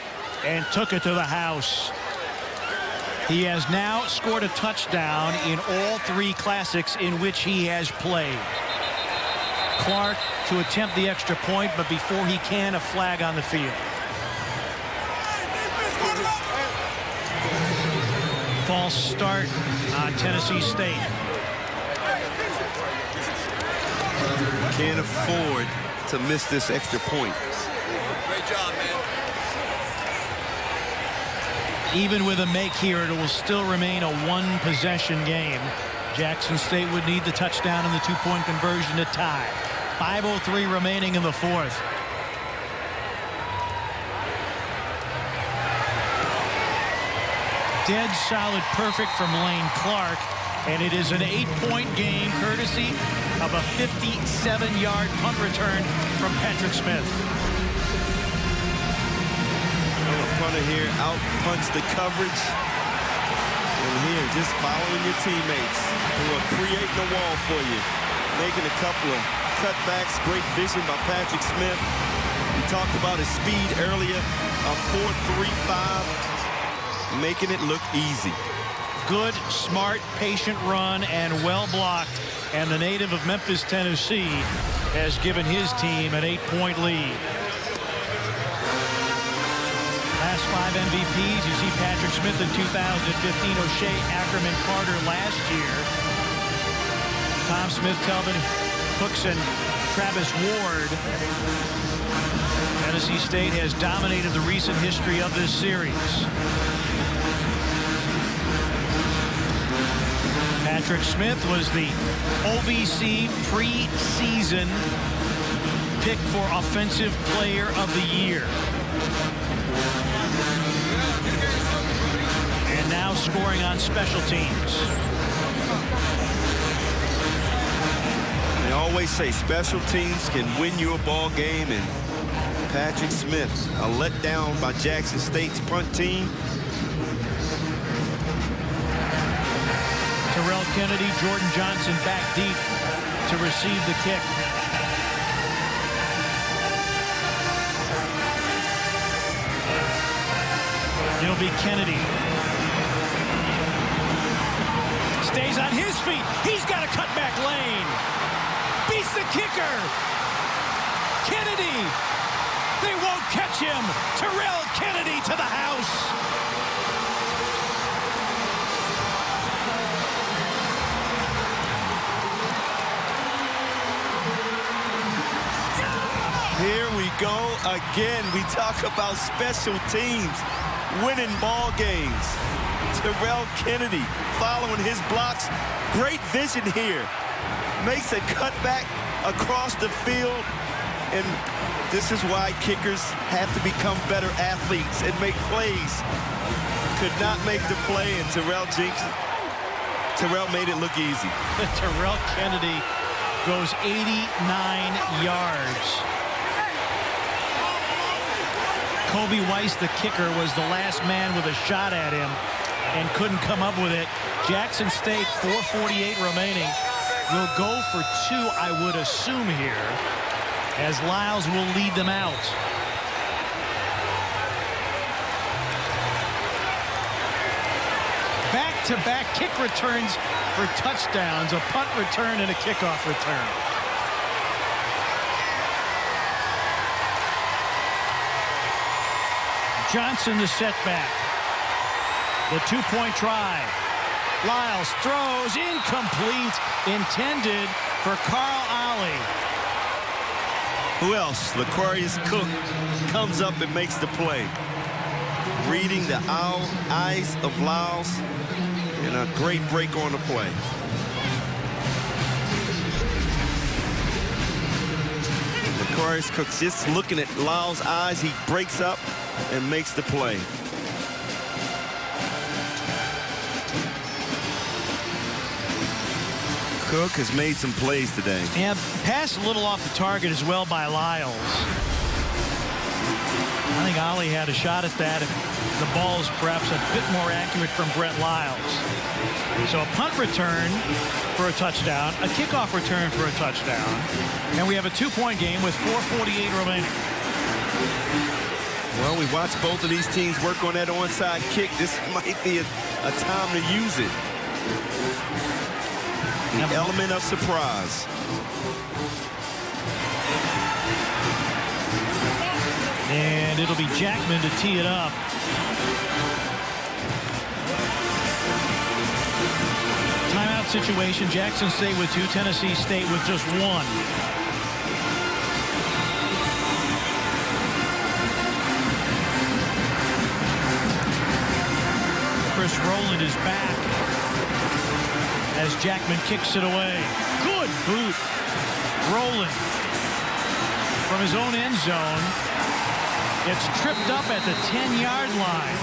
and took it to the house. He has now scored a touchdown in all 3 classics in which he has played. Clark to attempt the extra point, but before he can, a flag on the field. False start on Tennessee State. Can't afford to miss this extra point. Great job, man. Even with a make here, it will still remain a 1-possession game. Jackson State would need the touchdown and the 2-point conversion to tie. 5:03 remaining in the 4th. Dead solid perfect from Lane Clark, and it is an 8-point game courtesy of a 57-yard punt return from Patrick Smith. The punter here out-punts the coverage. And here, just following your teammates who are creating a wall for you. Making a couple of cutbacks. Great vision by Patrick Smith. We talked about his speed earlier. A 4.35. Making it look easy. Good, smart, patient run and well blocked. And the native of Memphis, Tennessee, has given his team an 8-point lead. Last 5 MVPs, you see Patrick Smith in 2015, O'Shea, Ackerman, Carter last year. Tom Smith, Telvin Hooks, and Travis Ward. Tennessee State has dominated the recent history of this series. Patrick Smith was the OVC preseason pick for Offensive Player of the Year. And now scoring on special teams. They always say special teams can win you a ball game, and Patrick Smith, a letdown by Jackson State's punt team. Terrell Kennedy, Jordan Johnson back deep to receive the kick. It'll be Kennedy. Stays on his feet. He's got a cutback lane. Beats the kicker. Kennedy. They won't catch him. Terrell Kennedy to the house. Here we go again. We talk about special teams winning ball games. Terrell Kennedy following his blocks. Great vision here. Makes a cutback across the field. And this is why kickers have to become better athletes and make plays. Could not make the play, and Terrell made it look easy. Terrell Kennedy goes 89 yards. Kobe Weiss, the kicker, was the last man with a shot at him and couldn't come up with it. Jackson State, 4:48 remaining, will go for 2, I would assume here, as Lyles will lead them out. back-to-back kick returns for touchdowns, a punt return and a kickoff return. Johnson the setback. The two-point try. Lyles throws incomplete, intended for Carl Ollie. Who else? L'Quarius Cook comes up and makes the play. Reading the eyes of Lyles, and a great break on the play. L'Quarius Cook just looking at Lyles' eyes. He breaks up and makes the play. Cook has made some plays today. And pass a little off the target as well by Lyles. I think Ollie had a shot at that if the ball is perhaps a bit more accurate from Brett Lyles. So a punt return for a touchdown, a kickoff return for a touchdown, and we have a two-point game with 4:48 remaining. Well, we watched both of these teams work on that onside kick. This might be a time to use it. The element of surprise. And it'll be Jackman to tee it up. Timeout situation. Jackson State with 2, Tennessee State with just 1. Chris Rowland is back as Jackman kicks it away. Good boot. Rowland from his own end zone gets tripped up at the 10-yard line.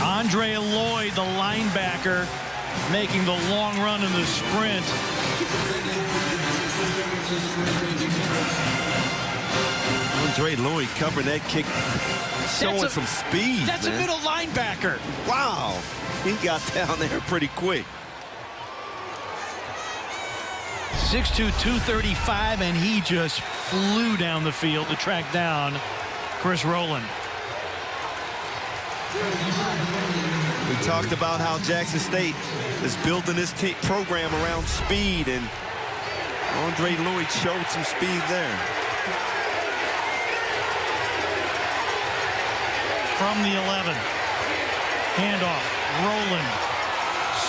Andre Lloyd, the linebacker, making the long run in the sprint. Andre Lloyd covering that kick, showing some speed. That's a middle linebacker. Wow. He got down there pretty quick. 6'2", 235, and he just flew down the field to track down Chris Rowland. We talked about how Jackson State is building this program around speed, and Andre Lloyd showed some speed there. From the 11. Handoff. Rowland.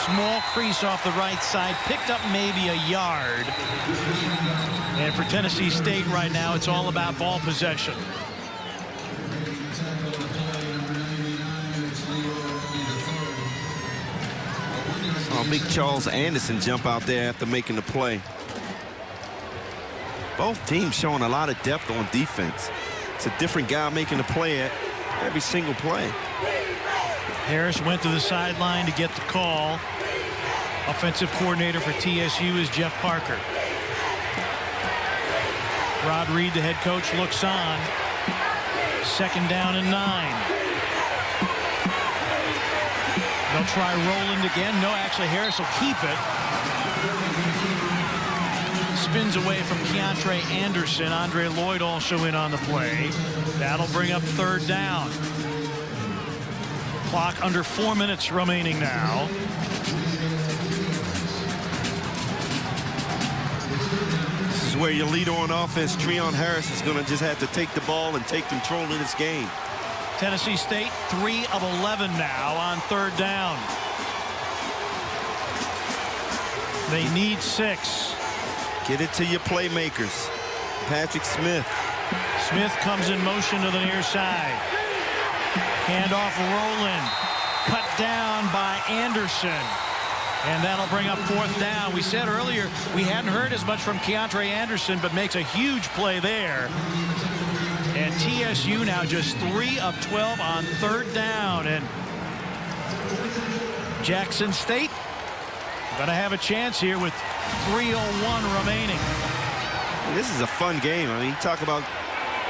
Small crease off the right side. Picked up maybe a yard. And for Tennessee State right now, it's all about ball possession. Saw big Charles Anderson jump out there after making the play. Both teams showing a lot of depth on defense. It's a different guy making the play at every single play. Harris went to the sideline to get the call. Offensive coordinator for TSU is Jeff Parker. Rod Reed, the head coach, looks on. 2nd down and 9. They'll try Rowland again. No, actually, Harris will keep it. Spins away from Keontre Anderson. Andre Lloyd also in on the play. That'll bring up 3rd down. Clock under 4 minutes remaining now. This is where your leader on offense, Treon Harris, is going to just have to take the ball and take control of this game. Tennessee State 3 of 11 now on 3rd down. They need 6. Get it to your playmakers. Patrick Smith. Smith comes in motion to the near side. Handoff Rowland. Cut down by Anderson. And that'll bring up 4th down. We said earlier we hadn't heard as much from Keontre Anderson, but makes a huge play there. And TSU now just 3 of 12 on 3rd down. And Jackson State going to have a chance here with 3:01 remaining. This is a fun game. I mean, you talk about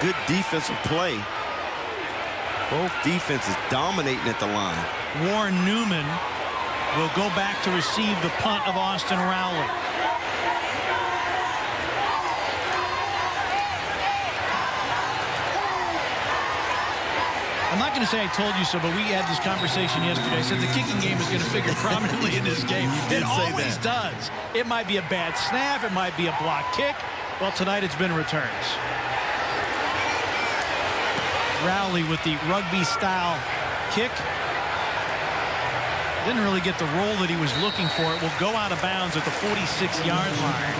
good defensive play. Both defenses dominating at the line. Warren Newman will go back to receive the punt of Austin Rowley. I'm not going to say I told you so, but we had this conversation yesterday. I said the kicking game is going to figure prominently in this game. It always does. It might be a bad snap. It might be a block kick. Well, tonight it's been returns. Rowley with the rugby-style kick. Didn't really get the roll that he was looking for. It will go out of bounds at the 46-yard line.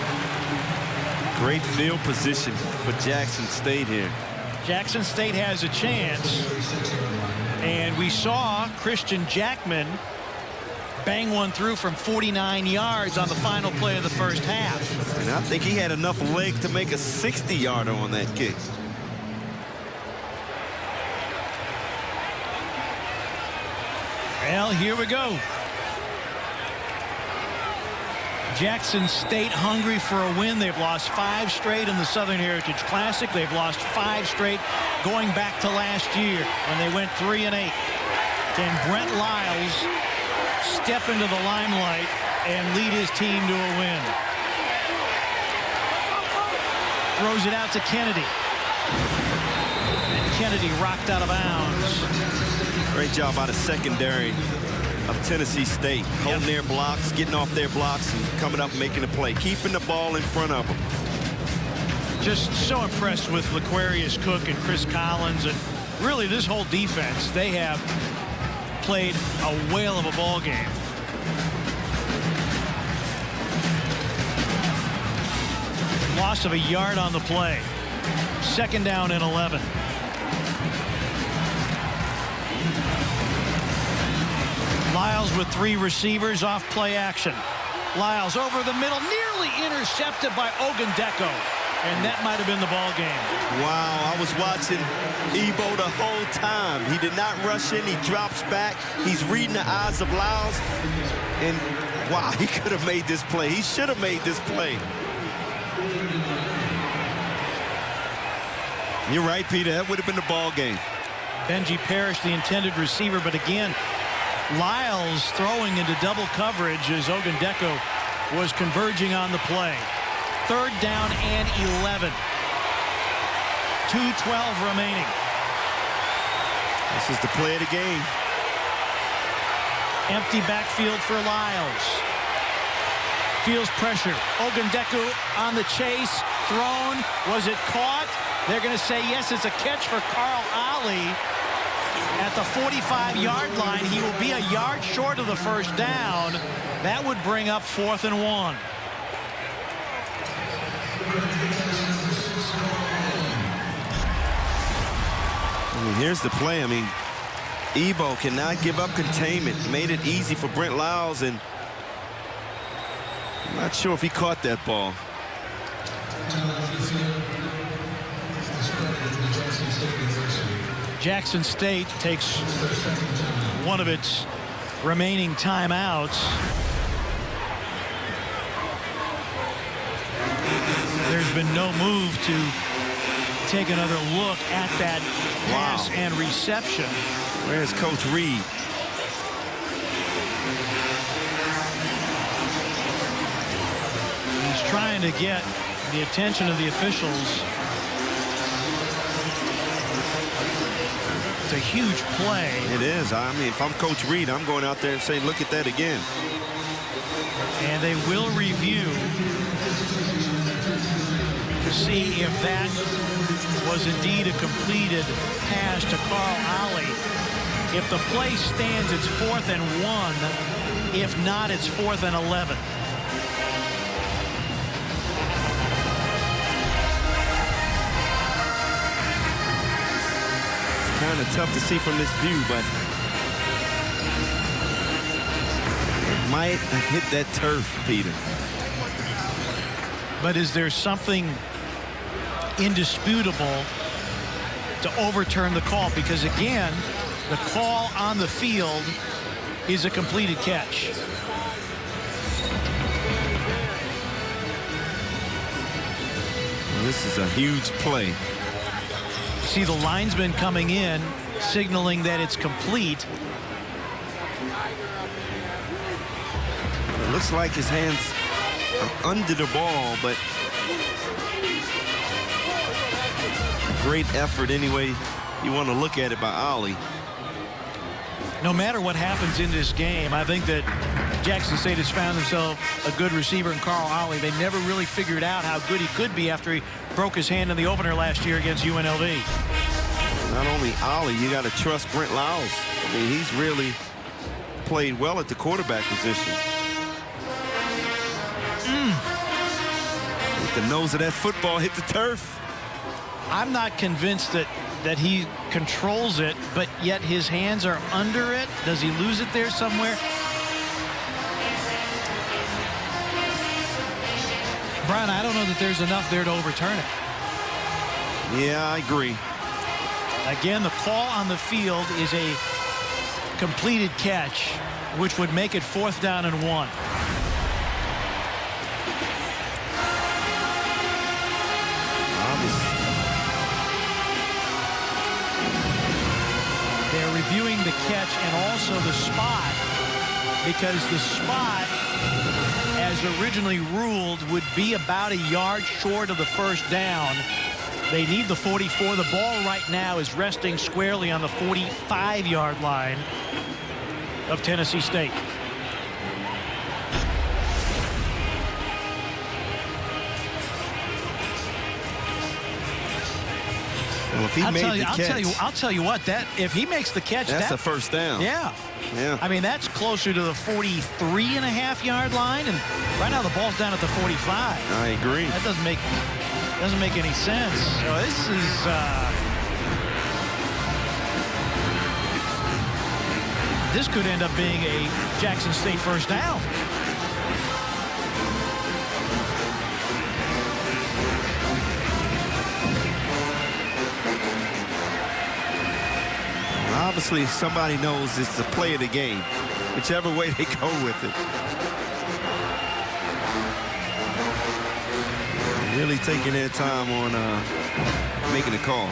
Great field position for Jackson State here. Jackson State has a chance. And we saw Christian Jackman bang one through from 49 yards on the final play of the first half. And I think he had enough leg to make a 60-yarder on that kick. Well, here we go. Jackson State hungry for a win. They've lost 5 straight in the Southern Heritage Classic. They've lost 5 straight going back to last year when they went 3-8. Can Brent Lyles step into the limelight and lead his team to a win? Throws it out to Kennedy. And Kennedy rocked out of bounds. Great job by the secondary of Tennessee State. Holding their blocks, getting off their blocks, and coming up making a play. Keeping the ball in front of them. Just so impressed with L'Aquarius Cook and Chris Collins. And really this whole defense, they have played a whale of a ball game. Loss of a yard on the play. 2nd down and 11. Lyles with 3 receivers off play action. Lyles over the middle, nearly intercepted by Ogundeko. And that might have been the ball game. Wow, I was watching Ebo the whole time. He did not rush in. He drops back. He's reading the eyes of Lyles. And wow, he could have made this play. He should have made this play. You're right, Peter. That would have been the ball game. Benji Parrish, the intended receiver, but again, Lyles throwing into double coverage as Ogundeko was converging on the play. 3rd down and 11. 2:12 remaining. This is the play of the game. Empty backfield for Lyles. Feels pressure. Ogundeko on the chase. Thrown. Was it caught? They're going to say yes, it's a catch for Carl Ali. At the 45-yard line, he will be a yard short of the first down. That would bring up 4th and 1. I mean, here's the play. I mean, Ebo cannot give up containment. Made it easy for Brent Lyles, and I'm not sure if he caught that ball. Jackson State takes one of its remaining timeouts. There's been no move to take another look at that pass and reception. Where's Coach Reed? He's trying to get the attention of the officials. It's a huge play. It is. I mean, if I'm Coach Reed, I'm going out there and saying, look at that again. And they will review to see if that was indeed a completed pass to Carl Ali. If the play stands, it's 4th and 1. If not, it's 4th and 11. Kind of tough to see from this view, but it might have hit that turf, Peter. But is there something indisputable to overturn the call? Because again, the call on the field is a completed catch. Well, this is a huge play. See the linesman coming in, signaling that it's complete. It looks like his hands are under the ball, but great effort anyway you want to look at it by Ollie. No matter what happens in this game, I think that Jackson State has found himself a good receiver in Carl Ollie. They never really figured out how good he could be after he broke his hand in the opener last year against UNLV. Not only Ollie, you got to trust Brent Lyles. I mean, he's really played well at the quarterback position. The nose of that football hit the turf. I'm not convinced that he controls it, but yet his hands are under it. Does he lose it there somewhere? Brian, I don't know that there's enough there to overturn it. Yeah, I agree. Again, the call on the field is a completed catch, which would make it 4th down and 1. They're reviewing the catch and also the spot, because the spot, as originally ruled, would be about a yard short of the 1st down. They need the 44. The ball right now is resting squarely on the 45-yard line of Tennessee State. Well, if he made the catch, I'll tell you what, that if he makes the catch, that's a 1st down. Yeah. Yeah. I mean, that's closer to the 43.5-yard line, and right now the ball's down at the 45. I agree. That doesn't make any sense. So this is this could end up being a Jackson State 1st down. Obviously, somebody knows it's the play of the game, whichever way they go with it. Really taking their time on making a call.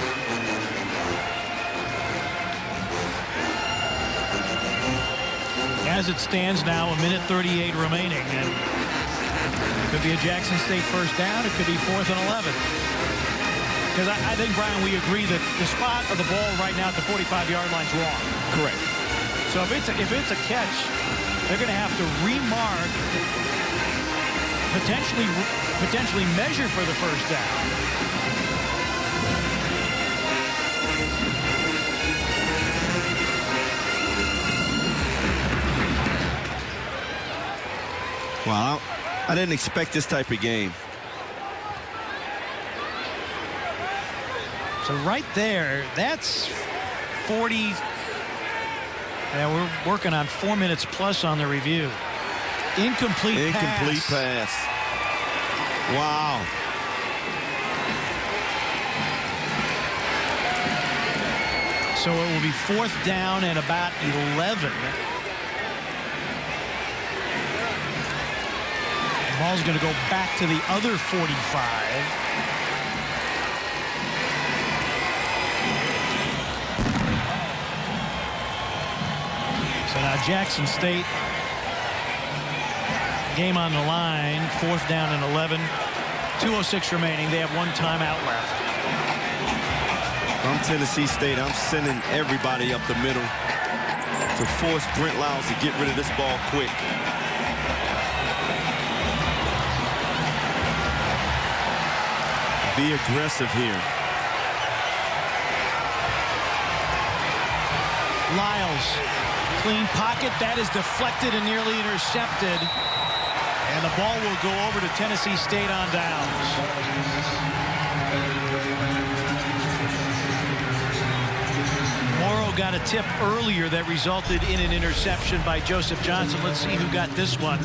As it stands now, 1:38 remaining, and it could be a Jackson State 1st down. It could be 4th and 11. Because I think, Brian, we agree that the spot of the ball right now at the 45-yard line is wrong. Correct. So if it's a catch, they're going to have to remark, potentially measure for the 1st down. Well, I didn't expect this type of game. So right there, that's 40. And we're working on 4 minutes plus on the review. Incomplete pass. Wow. So it will be 4th down and about 11. The ball's going to go back to the other 45. So now Jackson State, game on the line, 4th down and 11, 2:06 remaining. They have 1 timeout left. From Tennessee State, I'm sending everybody up the middle to force Brent Lyles to get rid of this ball quick. Be aggressive here. Lyles, clean pocket. That is deflected and nearly intercepted. And the ball will go over to Tennessee State on downs. Morrow got a tip earlier that resulted in an interception by Joseph Johnson. Let's see who got this one.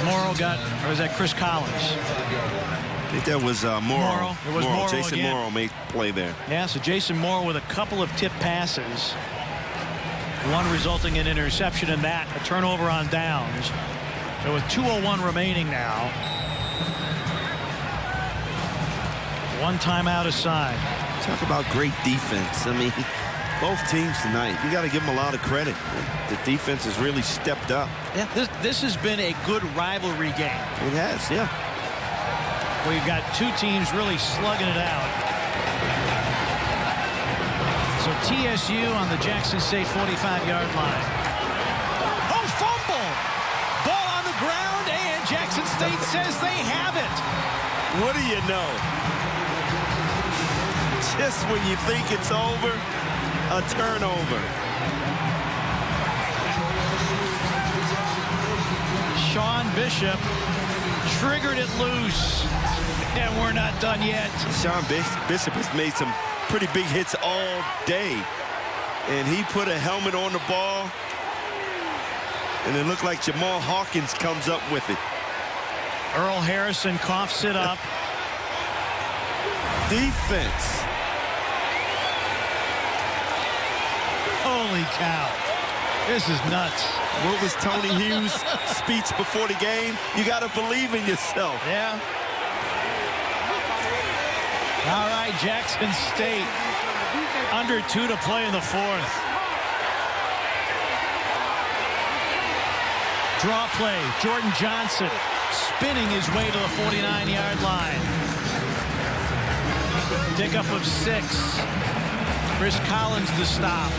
Morrow got, or was that Chris Collins? I think that was Morrow. It was Morrow Jason again. Morrow made play there. Yeah, so Jason Morrow with a couple of tip passes. One resulting in interception, and that a turnover on downs. So with 2:01 remaining now. 1 timeout aside. Talk about great defense. I mean, both teams tonight, you got to give them a lot of credit. The defense has really stepped up. Yeah, this has been a good rivalry game. It has, yeah. We've got two teams really slugging it out. So TSU on the Jackson State 45-yard line. Oh, fumble! Ball on the ground, and Jackson State says they have it. What do you know? Just when you think it's over, a turnover. Sean Bishop triggered it loose, and we're not done yet. Sean Bishop has made some pretty big hits all day, and he put a helmet on the ball, and it looked like Jamal Hawkins comes up with it. Earl Harrison coughs it up. Defense. Holy cow. This is nuts. What was Tony Hughes' speech before the game? You got to believe in yourself. Yeah. All right, Jackson State. Under 2 to play in the fourth. Draw play. Jordan Johnson spinning his way to the 49-yard line. Pickup of 6. Chris Collins the stop.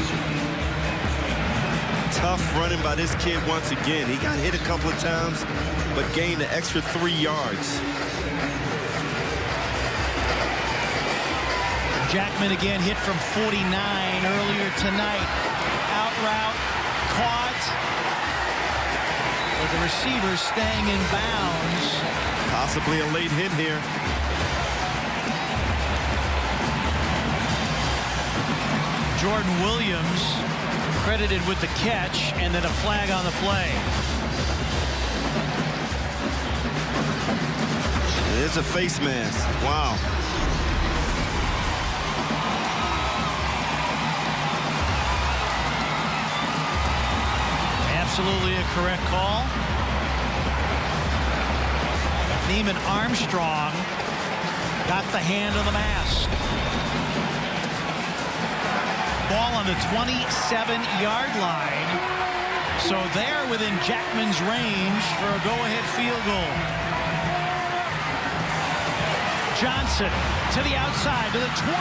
Tough running by this kid once again. He got hit a couple of times, but gained an extra 3 yards. Jackman again hit from 49 earlier tonight. Out route, caught. But the receiver staying in bounds. Possibly a late hit here. Jordan Williams credited with the catch, and then a flag on the play. There's a face mask. Wow. Absolutely a correct call. Neiman Armstrong got the hand on the mask. Ball on the 27-yard line. So they're within Jackman's range for a go-ahead field goal. Johnson to the outside, to the 20,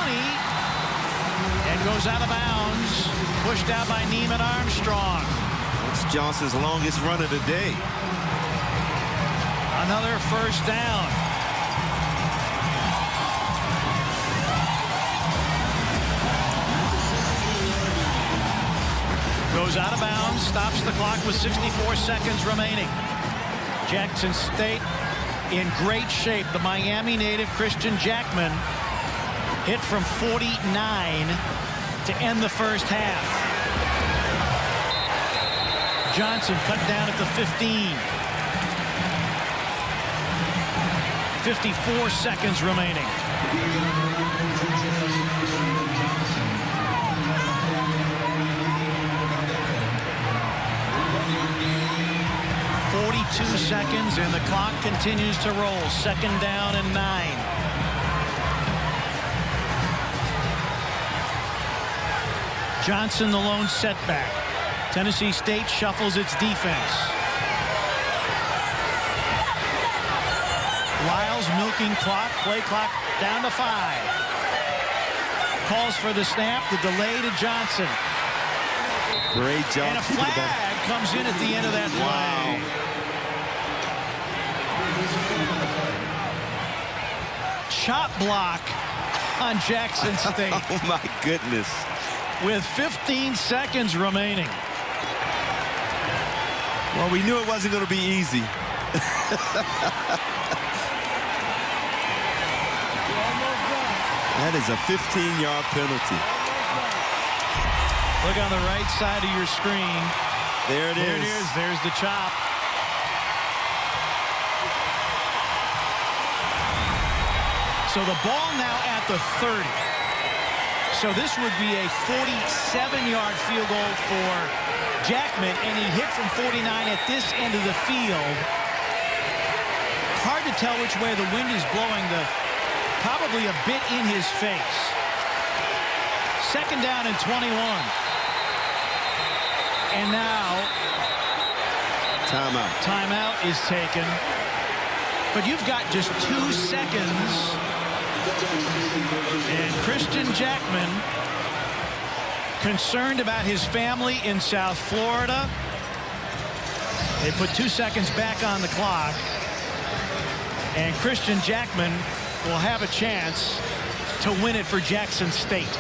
and goes out of bounds. Pushed out by Neiman Armstrong. That's Johnson's longest run of the day. Another first down. Goes out of bounds, stops the clock with 64 seconds remaining. Jackson State in great shape. The Miami native Christian Jackman hit from 49 to end the first half. Johnson cut down at the 15. 54 seconds remaining. Seconds, and the clock continues to roll. Second down and 9. Johnson the lone setback. Tennessee State shuffles its defense. Lyles milking clock, play clock down to 5. Calls for the snap, the delay to Johnson. Great job. And a flag comes in at the end of that play. Wow. Chop block on Jackson State. Oh my goodness. With 15 seconds remaining. Well, we knew it wasn't going to be easy. That is a 15-yard penalty. Look on the right side of your screen. There it is. There it is. There's the chop. So the ball now at the 30. So this would be a 47-yard field goal for Jackman, and he hit from 49 at this end of the field. Hard to tell which way the wind is blowing. Probably a bit in his face. Second down and 21. And now timeout. Timeout is taken. But you've got just 2 seconds. And Christian Jackman, concerned about his family in South Florida. They put 2 seconds back on the clock. And Christian Jackman will have a chance to win it for Jackson State.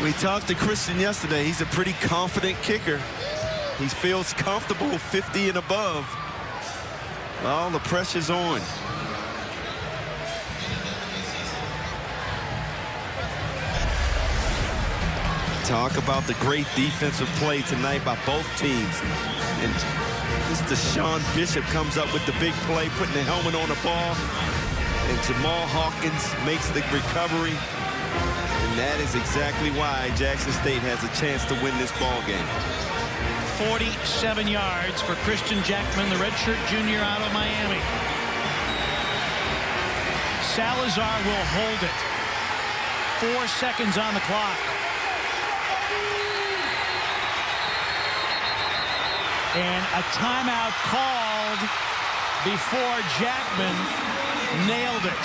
We talked to Christian yesterday. He's a pretty confident kicker. He feels comfortable 50 and above. Well, the pressure's on. Talk about the great defensive play tonight by both teams. And Mr. Sean Bishop comes up with the big play, putting the helmet on the ball. And Jamal Hawkins makes the recovery. And that is exactly why Jackson State has a chance to win this ball game. 47 yards for Christian Jackman, the redshirt junior out of Miami. Salazar will hold it. 4 seconds on the clock. And a timeout called before Jackman nailed it.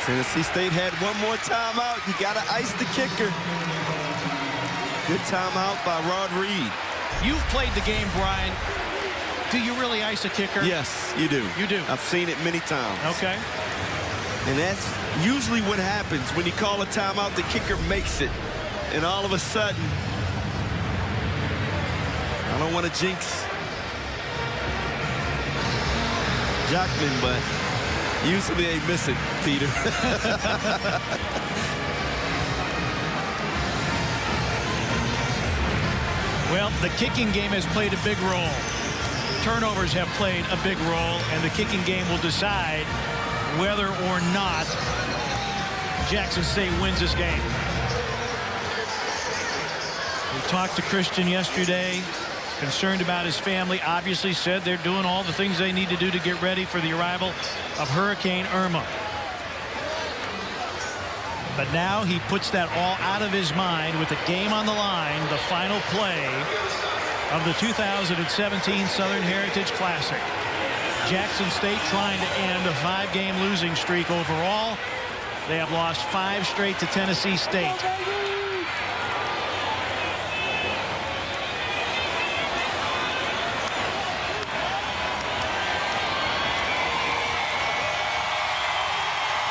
Tennessee State had one more timeout. You got to ice the kicker. Good timeout by Rod Reed. You've played the game, Brian. Do you really ice a kicker? Yes, you do. You do. I've seen it many times. Okay. And that's usually what happens when you call a timeout. The kicker makes it. And all of a sudden, I don't want to jinx Jackman, but usually they miss it, Peter. Well, the kicking game has played a big role. Turnovers have played a big role, and the kicking game will decide whether or not Jackson State wins this game. We talked to Christian yesterday, concerned about his family. Obviously said they're doing all the things they need to do to get ready for the arrival of Hurricane Irma. But now he puts that all out of his mind with the game on the line, the final play of the 2017 Southern Heritage Classic. Jackson State trying to end a 5-game losing streak overall. They have lost 5 straight to Tennessee State.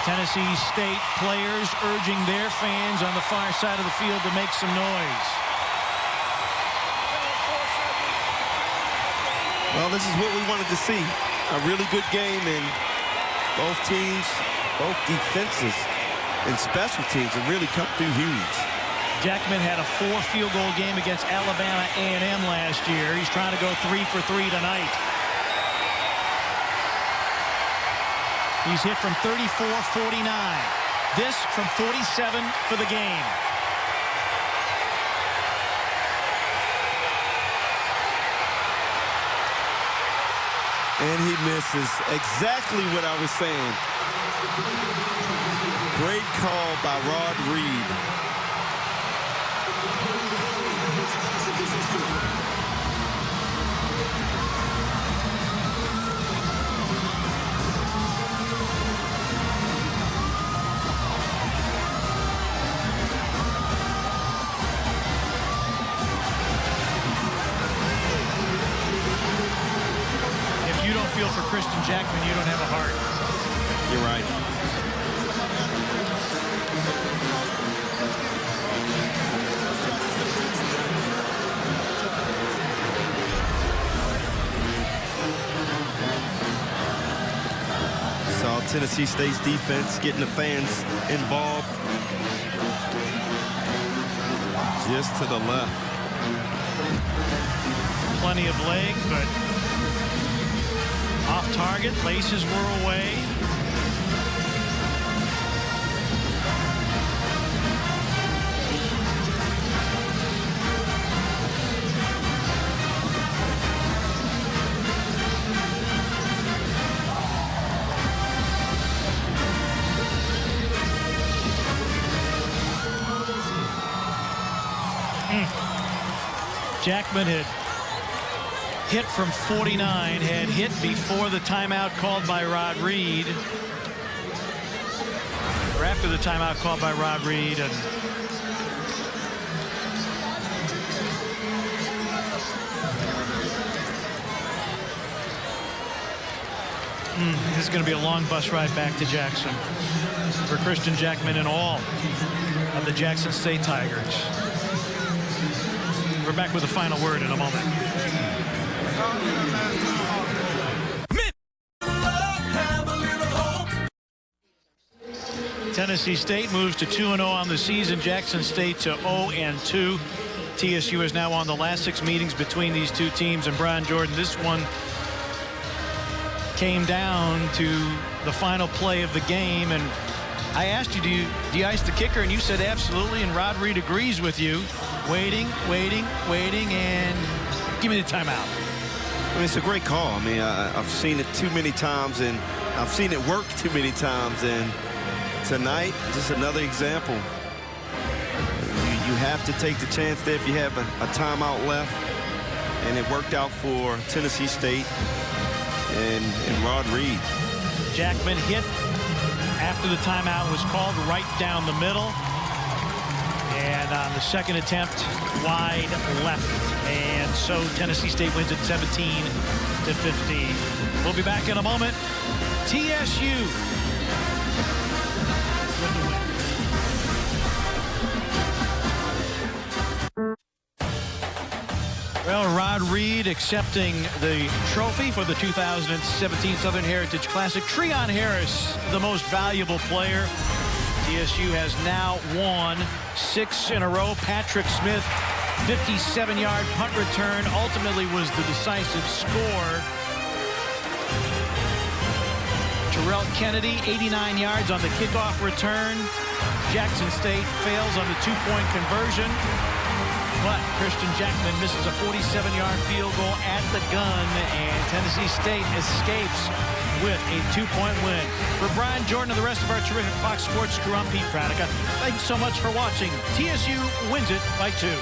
Tennessee State players urging their fans on the far side of the field to make some noise. Well, this is what we wanted to see. A really good game, and both teams, both defenses and special teams have really come through huge. Jackman had a 4 field goal game against Alabama A&M last year. He's trying to go 3 for 3 tonight. He's hit from 34-49. This from 47 for the game. And he misses. Exactly what I was saying. Great call by Rod Reed. Feel for Christian Jackman, you don't have a heart. You're right. Saw Tennessee State's defense getting the fans involved. Just to the left. Plenty of leg, but off target, laces were away. Jackman had hit from 49, had hit before the timeout called by Rod Reed. Or after the timeout called by Rod Reed. And this is going to be a long bus ride back to Jackson for Christian Jackman and all of the Jackson State Tigers. We're back with the final word in a moment. Tennessee State moves to 2-0 on the season. Jackson State to 0-2. TSU is now on the last 6 meetings between these two teams. And Brian Jordan, this one came down to the final play of the game. And I asked you, do you ice the kicker? And you said absolutely. And Rod Reed agrees with you. Waiting, and give me the timeout. I mean, it's a great call. I mean, I've seen it too many times, and I've seen it work too many times. And tonight, just another example. You have to take the chance there if you have a timeout left. And it worked out for Tennessee State and Rod Reed. Jackman hit after the timeout was called right down the middle. And on the second attempt, wide left. And so Tennessee State wins it 17-15. We'll be back in a moment. TSU. Well, Rod Reed accepting the trophy for the 2017 Southern Heritage Classic. Treon Harris, the most valuable player. TSU has now won 6 in a row. Patrick Smith, 57-yard punt return, ultimately was the decisive score. Terrell Kennedy, 89 yards on the kickoff return. Jackson State fails on the 2-point conversion. But Christian Jackman misses a 47-yard field goal at the gun, and Tennessee State escapes with a 2-point win. For Brian Jordan and the rest of our terrific Fox Sports crew, I'm Pete Pranica. Thanks so much for watching. TSU wins it by 2.